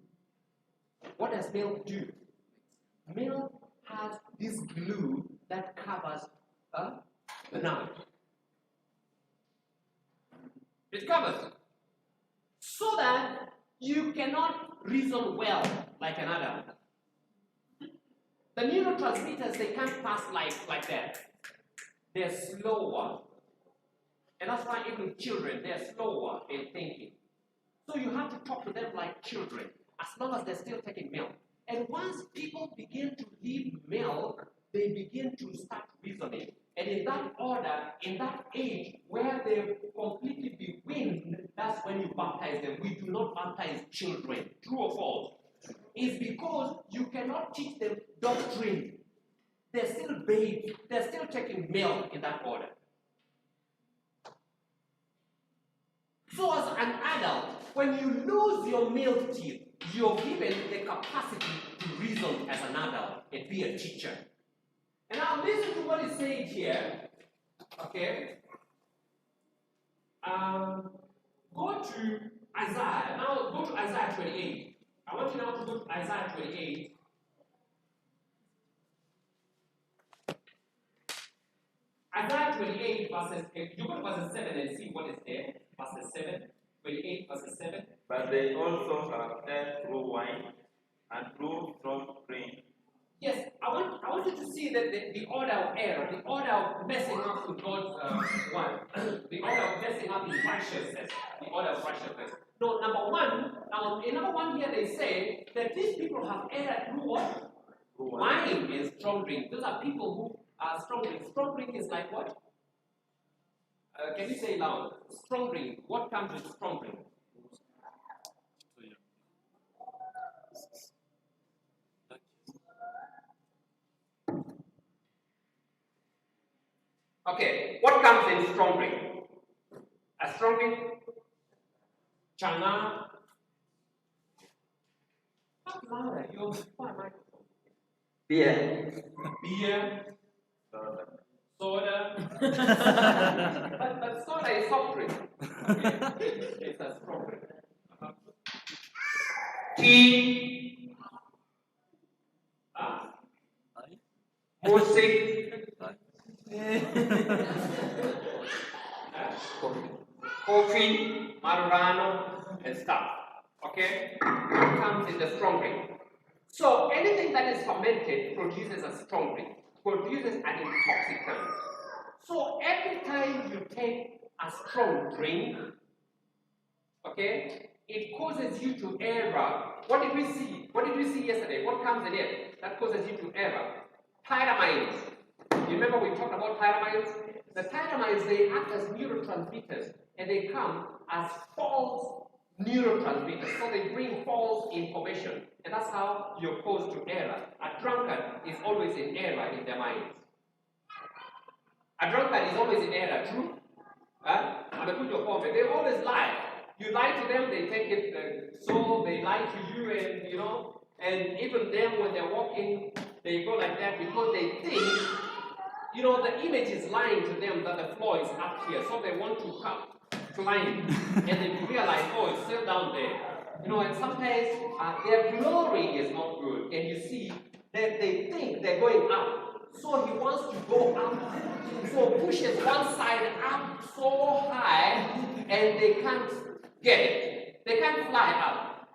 B: What does milk do? Milk has this glue that covers the nut. It covers it. So that you cannot reason well like an adult. The neurotransmitters, they can't pass like that. They're slower. And that's why even children, they're slower in thinking. So you have to talk to them like children, as long as they're still taking milk. And once people begin to leave milk, they begin to start reasoning. And in that order, in that age where they've completely bewind, that's when you baptize them. We do not baptize children. True or false? It's because you cannot teach them doctrine. They're still babes. They're still taking milk in that order. So as an adult, when you lose your milk teeth, you're given the capacity to reason as an adult and be a teacher. And now listen to what is saying here. Okay? Go to Isaiah. Now go to Isaiah 28. I want you now to go to Isaiah 28. Isaiah 28 verses, you go to verses 7 and see what is there. Verses 7, 28 verses 7.
K: But they also have fed through wine and through strong drink.
B: Yes, I want you to see that the order of error, the order of messing up with God's word, the order of messing up in righteousness, the order of righteousness. No, in number one here they say that these people have erred through what? Wine and strong drink. Those are people who are strong drink. Strong drink is like what? Can you say loud? Strong drink. What comes with strong drink?
C: Okay, what comes in strong drink? A strong drink?
B: Chana. How louder? You're fine, microphone.
H: Beer.
B: Beer. Soda.
C: but soda is soft drink. Okay. It's a strong drink. Tea. Music. Coffee, Marurano, and stuff. Okay? It comes in the strong drink. So anything that is fermented produces a strong drink, produces an intoxicant. So every time you take a strong drink, okay, it causes you to error. What did we see? What did we see yesterday? What comes in it that causes you to error? Tyramides. You remember we talked about tyramides? The tyramides, they act as neurotransmitters, and they come as false neurotransmitters. So they bring false information, and that's how you're caused to error. A drunkard is always in error in their minds. A drunkard is always in error, true? They always lie. You lie to them, they take it, so they lie to you, and even them when they're walking, they go like that because they think, the image is lying to them that the floor is up here, so they want to come climb, and they realize, oh, it's still down there. And sometimes their glory is not good, and you see that they think they're going up, so he wants to go up, so pushes one side up so high, and they can't get it. They can't fly up.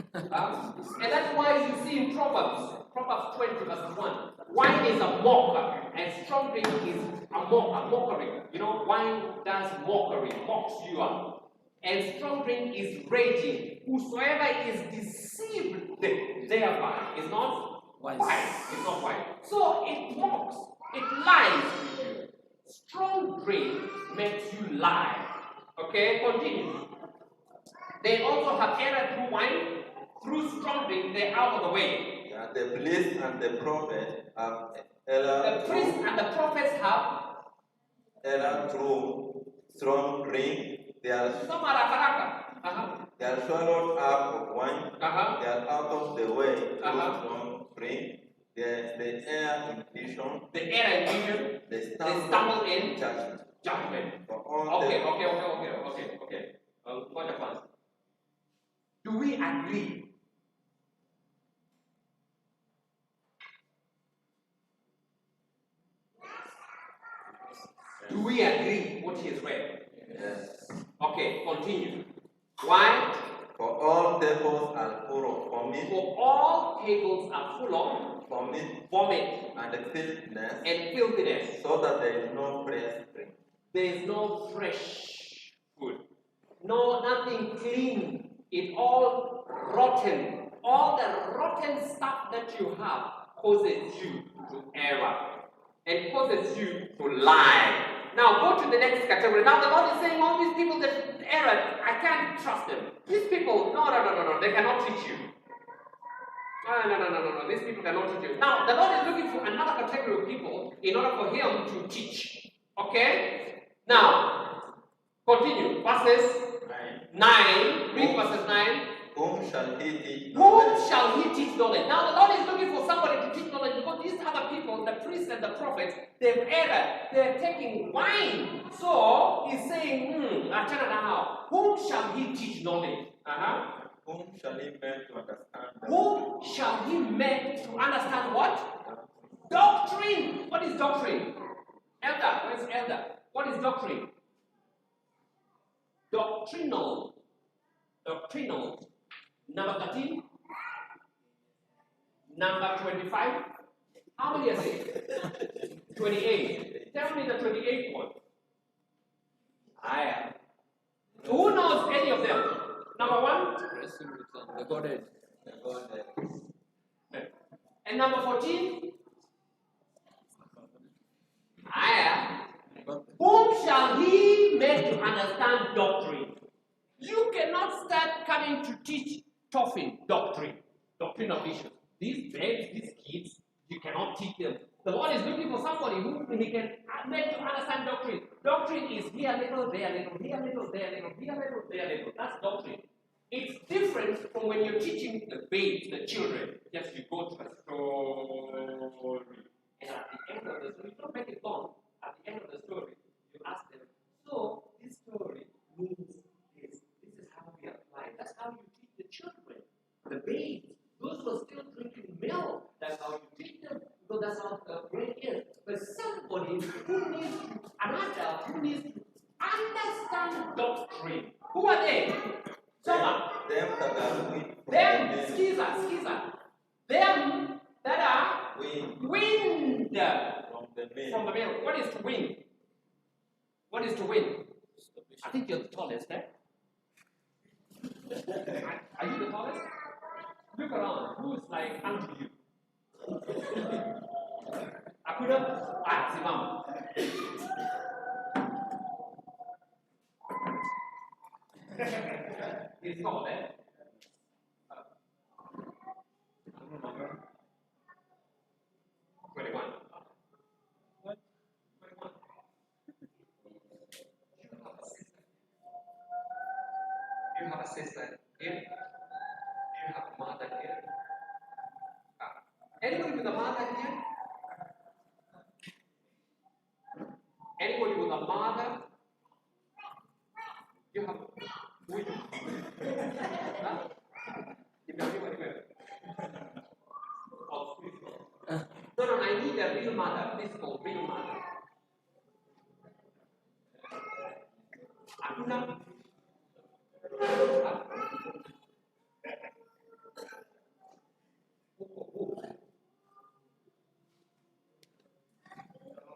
C: And that's why you see in Proverbs 20 verse 1, wine is a mocker, and strong drink is a mockery. Wine does mockery, mocks you up. And strong drink is raging. Whosoever is deceived thereby is not wise. It's not wise. So it mocks, it lies to you. Strong drink makes you lie. Okay, continue. They also have erred through wine. Through strong drink, they're out of the way.
K: Yeah, the priest and the prophet have
B: The priests and the prophets have
K: erred through strong drink. They are swallowed up of wine. They are out of the way through strong drink. They err in vision. They stumble in judgment.
C: Okay. Do we agree? Do we agree what he has read?
K: Yes.
C: Okay, continue. Why?
K: For all tables are full of vomit.
C: For all tables are full of vomit
K: and filthiness. So that there is no fresh drink.
C: There is no fresh food. Nothing clean. It's all rotten. All the rotten stuff that you have causes you to error and causes you to lie. Now go to the next category. Now the Lord is saying all these people that error, I can't trust them. These people, no, they cannot teach you. No, these people cannot teach you. Now the Lord is looking for another category of people in order for him to teach. Okay? Now, continue. Verses 9. Read verses 9.
K: Whom shall he teach?
C: Whom shall he teach knowledge? Now the Lord is looking for somebody to teach knowledge because these other people, the priests and the prophets, they've erred. They're taking wine. So he's saying, whom shall he teach knowledge?
K: Whom shall he make to understand?
C: Whom shall he make to understand what? Doctrine. What is doctrine?
B: Elder, where's elder? What is doctrine? Doctrinal. Doctrinal. Number 13. Number 25. How many is it? 28. Tell me the 28th one. I am. Who knows any of them? Number 1?
F: The Godhead.
B: And number 14? I am. Whom shall he make to understand doctrine? You cannot start coming to teach Toffin doctrine of issues. These babes, these kids, you cannot teach them. The Lord is looking for somebody who he can make to understand doctrine. Doctrine is here little, there little, here little, there little, here little, there little. That's doctrine. It's different from when you're teaching the babes, the children. Just you go to a story. And at the end of the story, you don't make it long. At the end of the story, you ask them, so this story means this. This is how we apply. That's how you teach the children. The babes, those who are still drinking milk, that's how you teach them. Because that's how the brain is. But somebody who needs to, an adult who needs to understand doctrine. Who are they? Someone.
K: Them that are weak.
B: Them, skiza. Them that are wind from the middle. What is to win? What is to win? I think you're the tallest, eh? Are you the tallest? Look around. Who's like under you? Akuda? Simam. He's tall, eh? I don't know. 21. What? 21. You have a sister here. You have a mother here. Anybody with a mother here? Anybody with a mother? You have. Huh? No, I need a real mother, physical, real mother. Akuna?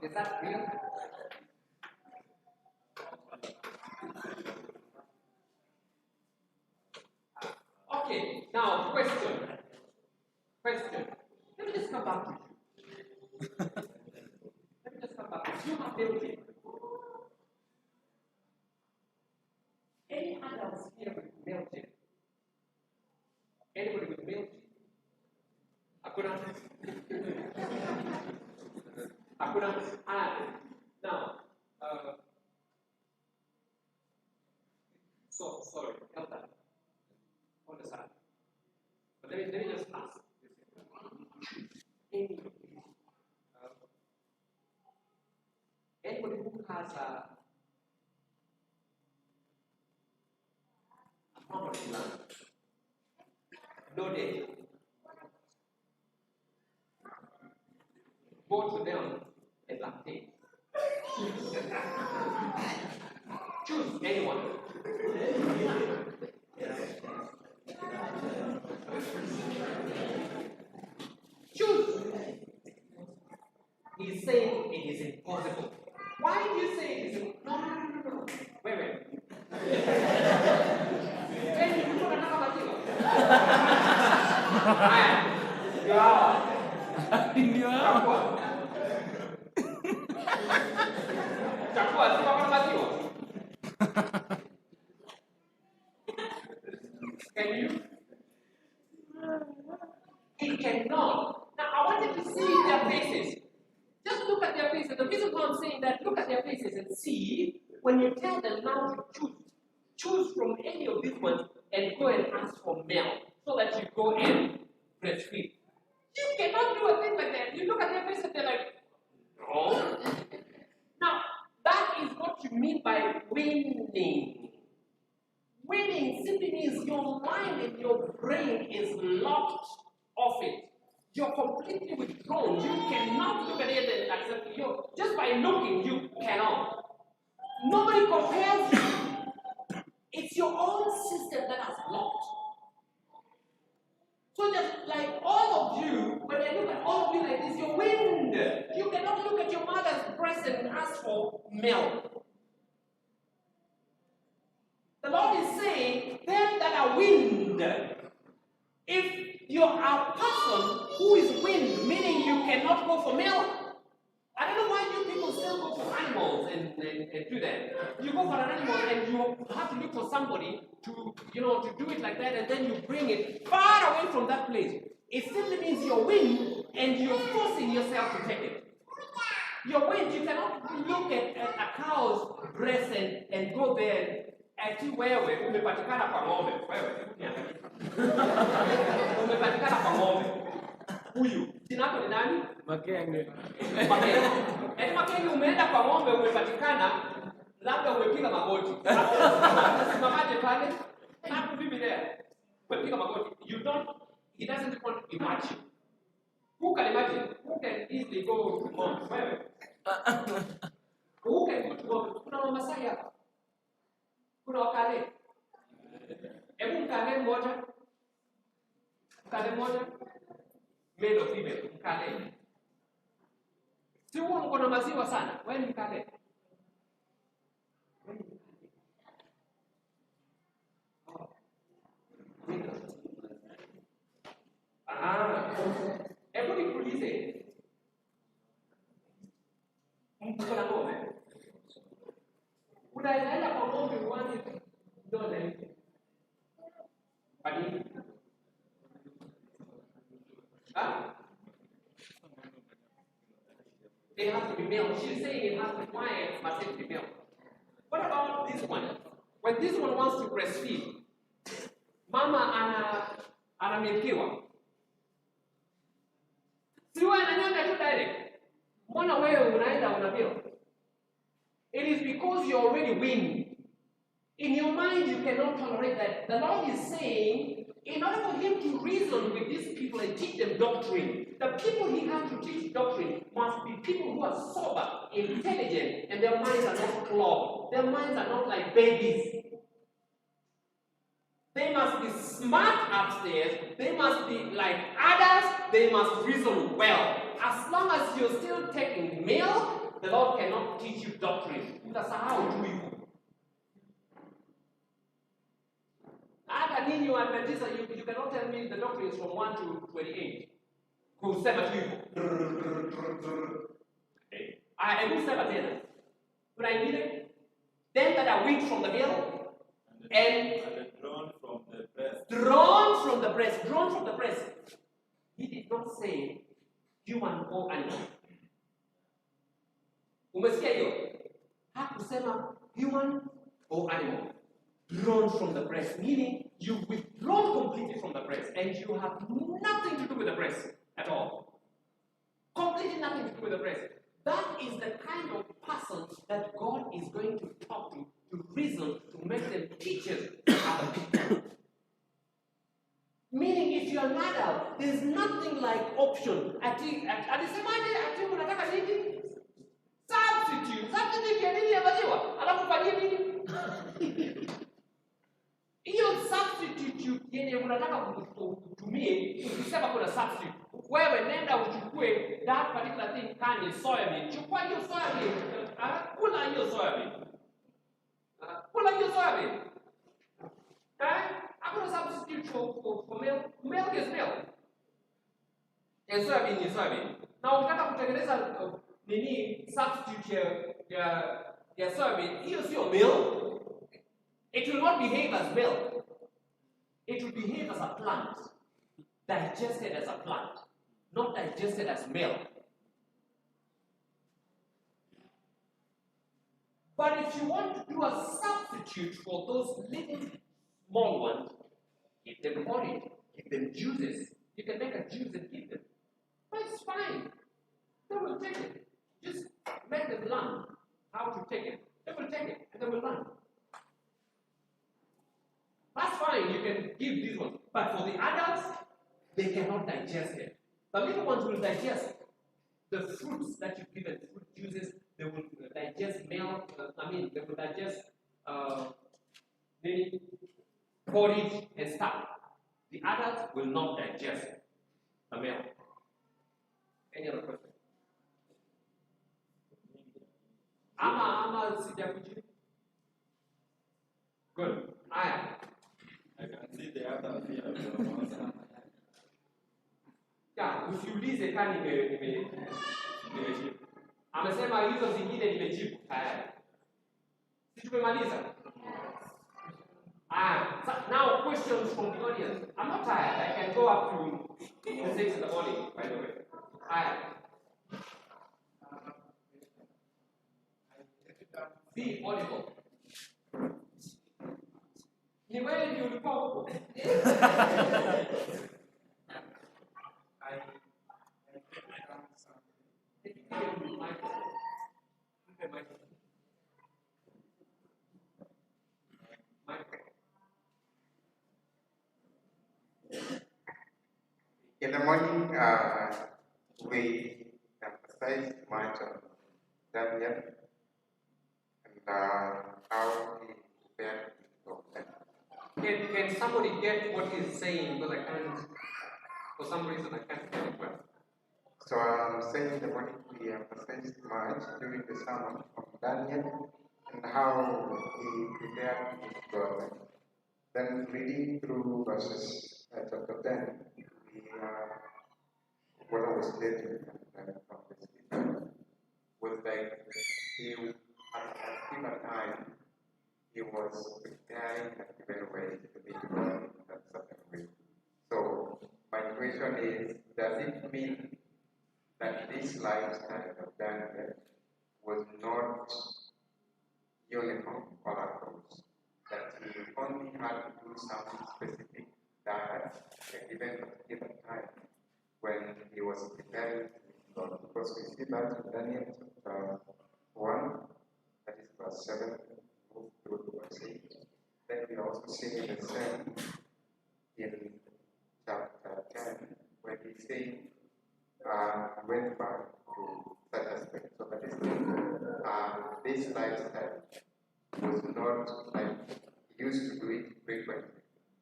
B: Is that real? Okay, now question. Let me just come back to you. You have building. Any adults here with milk? Anybody with milk? Akuna? Now, sorry, help that. On the side. But let me just ask. Anybody who has a property land, no debt, go to them and lactate. Choose anyone. Choose. He's saying it is impossible. Why do you say it is impossible? No. Wait. When you put another material. Chakua, si makan material. Can you? It cannot. Now I want you to see their faces. Just look at their faces. The reason why I'm saying that, look at their faces and see when you tell them now to choose from any of these ones and go and ask for milk so that you go and breastfeed. You cannot do a thing like that. You look at their faces and they're like, no. Now, that is what you mean by winning. Winning simply means your mind and your brain is locked off it. You're completely withdrawn. You cannot look at it and accept it. Just by looking, you cannot. Nobody compares you. It's your own system that has blocked. So just like all of you, when I look at all of you like this, you're wind. You cannot look at your mother's breast and ask for milk. The Lord is saying, them that are wind, if you're a person who is wind, meaning you cannot go for milk. I don't know why you people still go for animals and do that. You go for an animal and you have to look for somebody to do it like that, and then you bring it far away from that place. It simply means you're wind and you're forcing yourself to take it. You're wind, you cannot look at a cow's breast and go there. Ati wewe umepatikana kwa ng'ombe. Wewe umepatikana kwa ng'ombe. Huyu jina lako ni nani? Makenge. Makenge umeenda kwa ng'ombe, umepatikana, labda umepiga magoti. Simamaje pale? Hapo Biblia. Umepiga magoti. He doesn't want to imagine. Who can imagine? Who can easily go to God? Wewe. Who can go to God? Kuna Wamasai hapa. Kuna Wakale. Hebu Mkale mmoja. Mkale mmoja. Male or female, Mkale. Si huo uko na maziwa sana. Wewe ni Mkale. Hebu nikuulize. Mko na ng'ombe? Unaenda kwa ng'ombe uanze dola hivi. Kwa nini? It has to be male. She's saying it has to be quiet, must it be male. What about this one? When this one wants to breastfeed, mama anamilkiwa. Siwa ananyanga tu direct. Mbona wewe unaenda unamilk? It is because you're already winning. In your mind, you cannot tolerate that. The Lord is saying, in order for him to reason with these people and teach them doctrine, the people he has to teach doctrine must be people who are sober, intelligent, and their minds are not clogged. Their minds are not like babies. They must be smart upstairs. They must be like adults. They must reason well. As long as you're still taking milk, the Lord cannot teach you doctrine. That's how do you. Hata ninyi wa Adventist, you cannot tell me the doctrine is from 1 to 28. Kusema tu hivyo. Hebu sema tena. Kuna ingine? Them that are weak from the middle and drawn from the breast. Drawn from the breast. Drawn from the breast. He did not say human or animal. Umesikia hiyo? Hakusema human or animal. Drawn from the breast, meaning you've withdrawn completely from the breast and you have nothing to do with the breast at all. Completely nothing to do with the breast. That is the kind of person that God is going to talk to reason, to make them teachers to other people. Meaning, if you're an adult, there's nothing like option. Substitute ya nini ya maziwa? Alafu fanyie nini? Hiyo substitute yenye unataka kutumie, ukisema kuna substitute, wewe nenda uchukue that particular thing kani soybean. Chukua hiyo soybean, kula hiyo soybean. Kula hiyo soybean. Okay? I'm going to substitute for milk. Milk is milk. And soybean is soybean. Now, ukitaka kutengeneza nini substitute ya soybean, hiyo sio milk. It will not behave as milk. It will behave as a plant. Digested as a plant. Not digested as milk. But if you want to do a substitute for those little small ones, give them orange, give them juices. You can make a juice and give them. But it's fine. They will take it. Just make them learn how to take it. They will take it and they will learn. That's fine, you can give these ones. But for the adults, they cannot digest it. The little ones will digest the fruits that you've given, fruit juices. They will digest milk. They will digest maybe porridge and stuff. The adults will not digest the milk. Any other question? Good.
K: I can see the other fear of the monster.
B: Ya, usiulize kama nimejibu. Amesema hizo zingine nimejibu tayari. Si tumemaliza? Now questions from the audience. I'm not tired. I can go up to 6 in the morning, by the way. Be audible. Ni wewe ndio ulikuwa huko.
G: In the morning, we emphasized much on Daniel and how he prepared for them.
B: Can somebody get what he's saying? Because I can't, for some reason, I can't get it well.
G: So I'm saying in the morning we emphasized much during the sermon on Daniel and how he prepared his God. Then reading through verses chapter 10, what I was getting from the speaker was like he, at given time, he was preparing and given way to be God in that certain way. So my question is, does it mean that this lifestyle of Daniel was not uniform all across? That he only had to do something specific that at a given time when he was preparing God? Because we see that in Daniel chapter 1, that is verse 7, move through to verse 8. Then we also see the same in chapter 10, when he said, went back to such aspect. So that is this lifestyle was not like he used to do it frequently.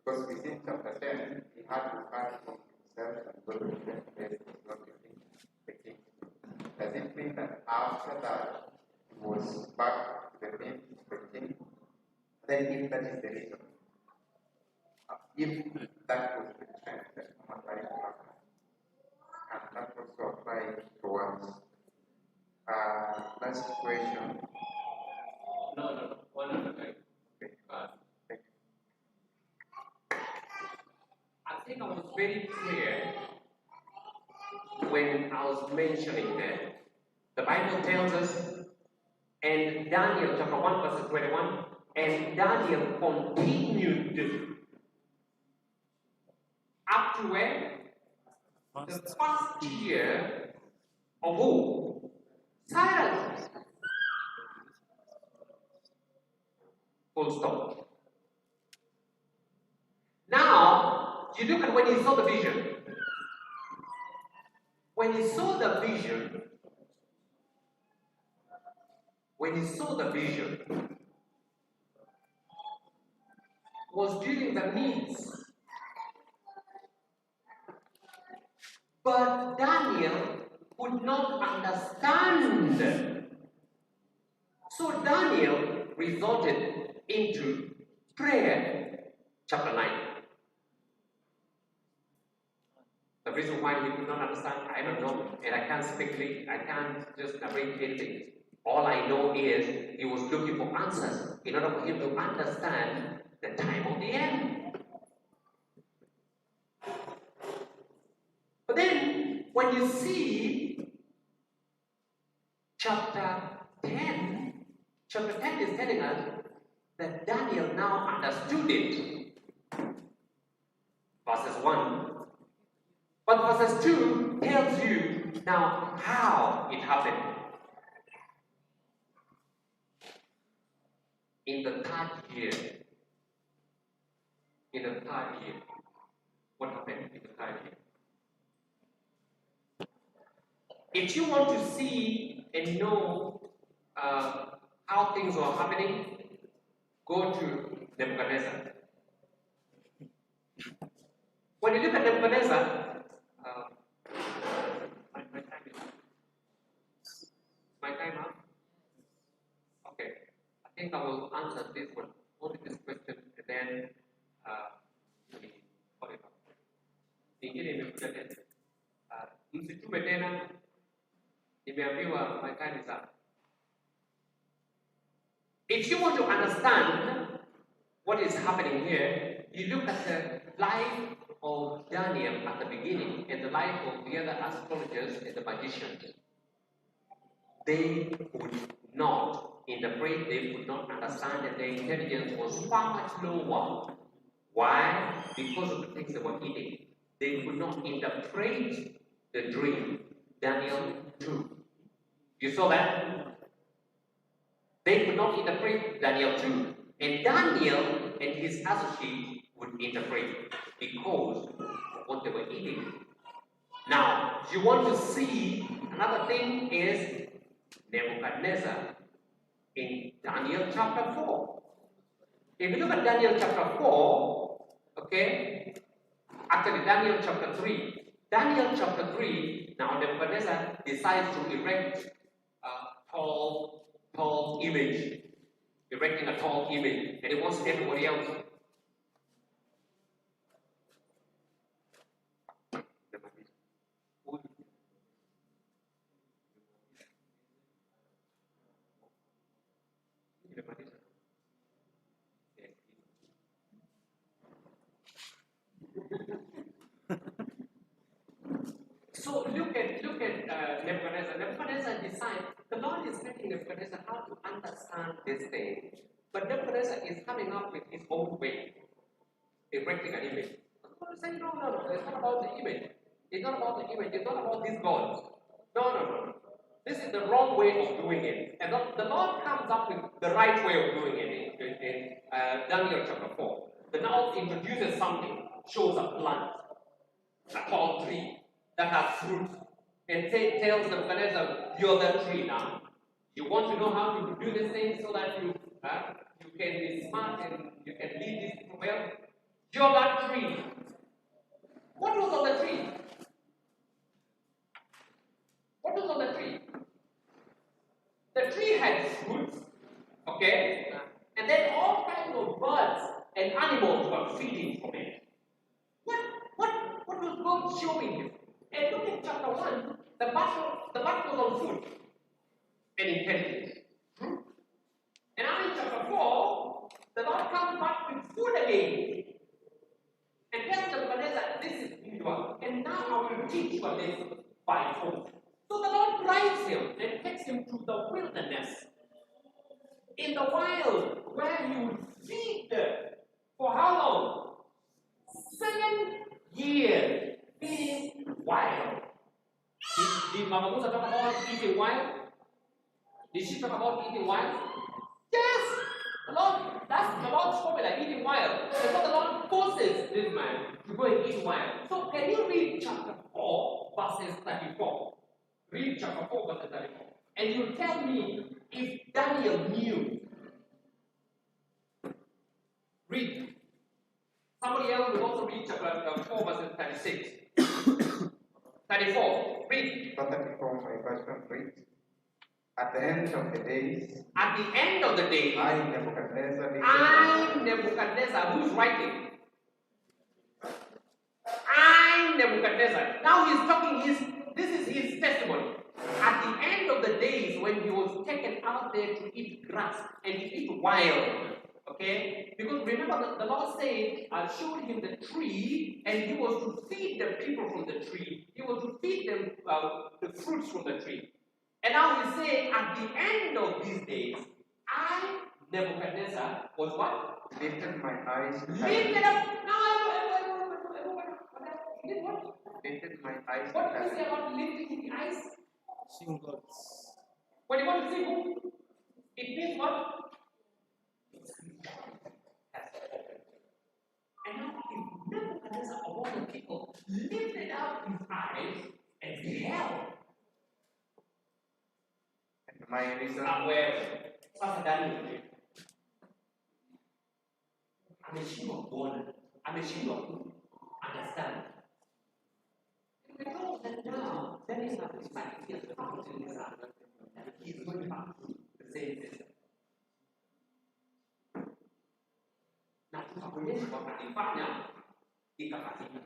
G: Because within chapter 10, he had to fight from himself and go to the place was not the king. Does it mean that after that he was back to the king? Then if that is the reason, if that was the trend that applied to us, and that also applied towards last question.
B: No. One at a time.
G: Okay.
B: Thank you. I think I was very clear when I was mentioning that the Bible tells us, and Daniel chapter 1 verse 21, and Daniel continued up to where? The first year of who? Cyrus. Full stop. Now, you look at when he saw the vision. When he saw the vision, was during the midst. But Daniel could not understand. So Daniel resorted into prayer. Chapter 9. The reason why he could not understand, I don't know, and I can't speculate, I can't just narrate anything. All I know is he was looking for answers in order for him to understand the time of the end. But then, when you see chapter 10 is telling us that Daniel now understood it. Verses 1. But verses 2 tells you now how it happened. In the third year. What happened in the third year?
C: If you want to see and know how things are happening, go to Nebuchadnezzar. When you look at Nebuchadnezzar, my time up? Okay. I think I will answer this one, only this question, and then ingine imekuja tena. Msitume tena, nimeambiwa my time is up. If you want to understand what is happening here, you look at the life of Daniel at the beginning and the life of the other astrologers and the magicians. They could not interpret, they could not understand, and their intelligence was far much lower. Why? Because of the things they were eating. They could not interpret the dream. Daniel 2. You saw that? They could not interpret Daniel 2. And Daniel and his associates would interpret because of what they were eating. Now, you want to see another thing is Nebuchadnezzar in Daniel chapter 4. If you look at Daniel chapter 4, okay, actually Daniel chapter 3. Daniel chapter 3, now Nebuchadnezzar decides to erect a tall image. Erecting a tall image, and he wants everybody else. So look at Nebuchadnezzar. Nebuchadnezzar decides the Lord is making Nebuchadnezzar how to understand this thing. But Nebuchadnezzar is coming up with his own way, erecting an image. The Lord is saying, no, it's not about the image. It's not about the image. It's not about these gods. No. This is the wrong way of doing it. And the Lord comes up with the right way of doing it in Daniel chapter 4. The Lord introduces something, shows a plant, a tall tree that has fruit, and tells Nebuchadnezzar, you're the tree now. You want to know how to do this thing so that you can be smart and you can lead this people well? You're that tree. What was on the tree? What was on the tree? The tree had fruits, okay? And then all kinds of birds and animals were feeding from it. What was God showing you? And look at chapter 1, the battle was on food and intelligence. And now in chapter 4, the Lord comes back with food again. And tells Nebuchadnezzar, this is individual. And now I will teach you a lesson by food. So the Lord drives him and takes him to the wilderness. In the wild, where he would feed them. For how long? 7 years. Feeding wild. Did Mama Musa talk about eating wild? Did she talk about eating wild? Yes! The Lord spoke about eating wild. And so the Lord forces this man to go and eat wild. So can you read chapter 4, verses 34? Read chapter 4, verses 34. And you tell me if Daniel knew. Read. Somebody else will also read chapter 4, verses 36. 34. Read.
G: Chapter 34, my version reads. At the end of the days.
C: At the end of the days.
G: I, Nebuchadnezzar.
C: I, Nebuchadnezzar. Who's writing? I, Nebuchadnezzar. Now he's talking, this is his testimony. At the end of the days when he was taken out there to eat grass and to eat wild. Okay? Because remember the Lord said, I showed him the tree and he was to feed the people from the tree. He was to feed them the fruits from the tree. And now he's saying, at the end of these days, I, Nebuchadnezzar, was what?
G: Lifted my eyes.
C: Lifted up. He did what?
G: Lifted my eyes.
C: What do you say about lifting the eyes?
F: Seeing gods.
C: When you want to see who? It means what? And now, if Nebuchadnezzar of all the people lifted up his eyes and beheld,
G: My reason.
B: Sasa Daniel ameshindwa kuona, ameshindwa understand. We know that now Daniel is not expecting he has to come to this and he's going back to the same system. Na tutakuonyesha kwamba alifanya ikafanyika.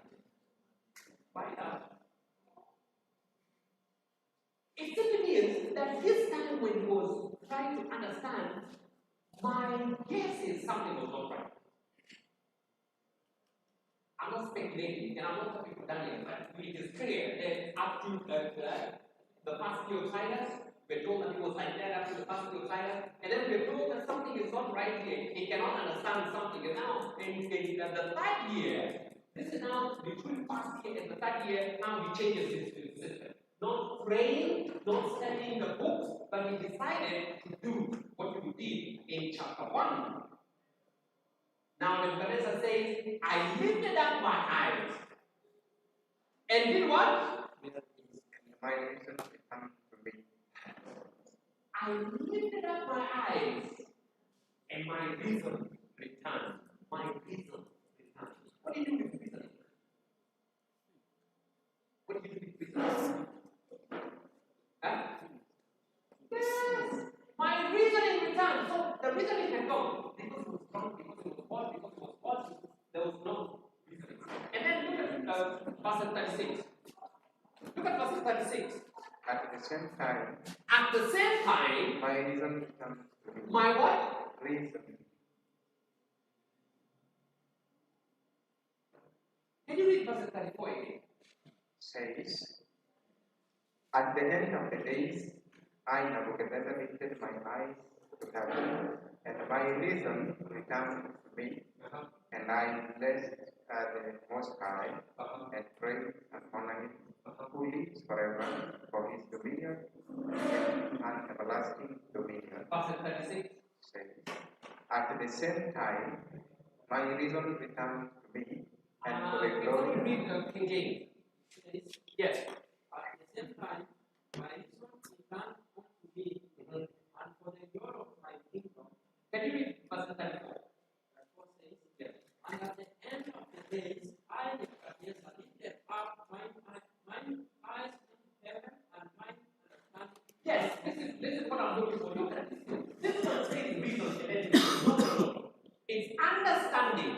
B: It simply means that this time when he was trying to understand, my guess is something was not right. I'm not speculating, and I'm not talking to Daniel, but it is clear that up to the first year of Cyrus, we're told that he was like that up to the first year of Cyrus, and then we're told that something is not right here. He cannot understand something. And now, in the third year, this is now between first year and the third year, now he changes his system. Not praying, not studying the books, but he decided to do what we did in chapter 1. Now, Nebuchadnezzar says, I lifted up my eyes and did what?
G: My reason to come to me.
B: I lifted up my eyes and my reason returned. My reason returned. What do you do with reasoning? What do you do with reasoning? Huh? Yes! My reasoning returned. So the reasoning had gone. Because it was wrong, because it was false, because it was false. There was no reasoning. And then look at verse 36. Look at verse 36.
G: At the same time.
B: At the same time.
G: My reason comes to me.
B: My what?
G: Reason.
B: Can you read verse 34 again?
G: Says, at the end of the days, I, Nebuchadnezzar, lifted my eyes to heaven, and my reason returned to me, and I blessed the Most High, and prayed and honored him, who lives forever, for his dominion and everlasting dominion.
B: Verse 36.
G: Says, at the same time, my reason returned to me, and for the glory.
B: Can you read King James? Yes.
L: At the same time, my reason returned unto me, and for the glory of my kingdom.
B: Can you read verse 34?
L: Verse 4 says, yes. And at the end of the days, I, Nebuchadnezzar, lifted up mine eyes into heaven, and mine understanding.
B: Yes, this is what I'm looking for. Look at this. This is not saying reason. No. It's understanding.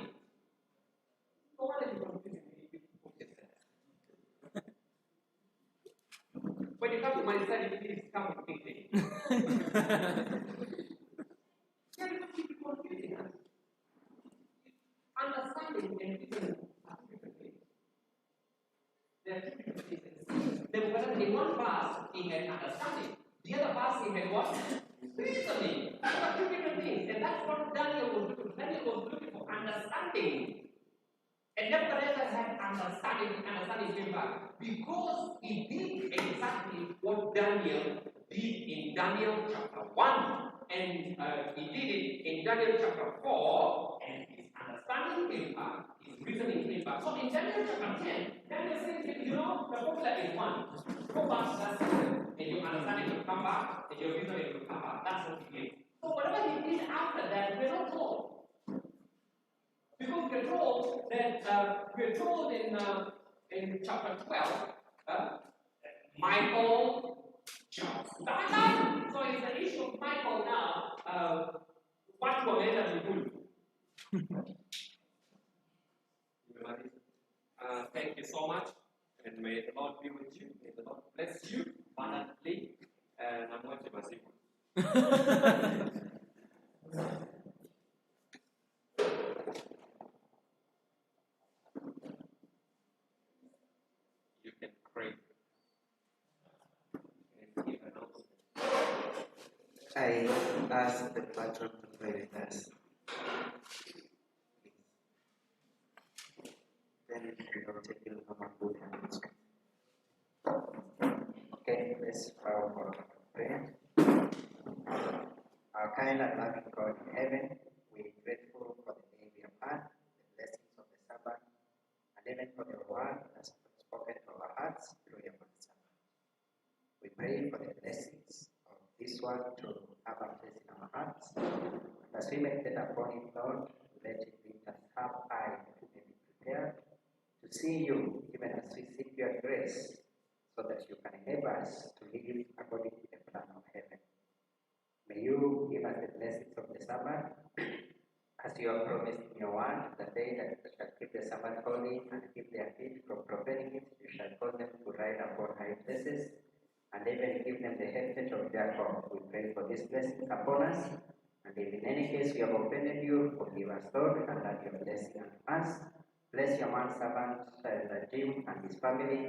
B: When you come to my study, please come with me. Understanding and reasoning are two different things. There are two different things. Nebuchadnezzar, in one verse, he had understanding. The other verse, he had what? Reasoning. Those are two different things. And that's what Daniel was looking for. Daniel was looking for understanding. And Nebuchadnezzar had understanding came back. Because he did exactly what Daniel did in Daniel chapter 1. And he did it in Daniel chapter 4. And his understanding came back. His reasoning came back. So in Daniel chapter 10, Daniel says, you know, the formula is one. Go back to that system, and your understanding will come back, and your reasoning will come back. That's what he did. So whatever he did after that, we're not told. Because we're told that in chapter 12, Michael jumps. So it's the issue of Michael now. What will end up in thank you so much, and may the Lord be with you. May the Lord bless you abundantly. And I'm going to Brazil. You can pray. And give an announcement.
G: I ask the patron to pray with us. Then we will take you from our good hands. Okay, let's bow for prayer. Our kind and loving God in heaven, we are grateful for the day we have had, the blessings of the Sabbath, and even for the word that's spoken to our hearts through your man servant. We pray for the blessings of
M: this one to have a place in our hearts. As we meditate upon it, Lord, let it be that our eyes may be prepared to see you, even as we seek your grace, so that you can help us to live according to the plan of heaven. May you give us the blessings of the Sabbath, as you have promised in your word, that they that shall keep the Sabbath holy and keep their feet from profaning it, you shall cause them to ride upon high places, and even give them the heritage of Jacob. We pray for these blessings upon us, and if in any case we have offended you, forgive us, Lord, and let your blessing on us. Bless your man servant, Jim, and his family.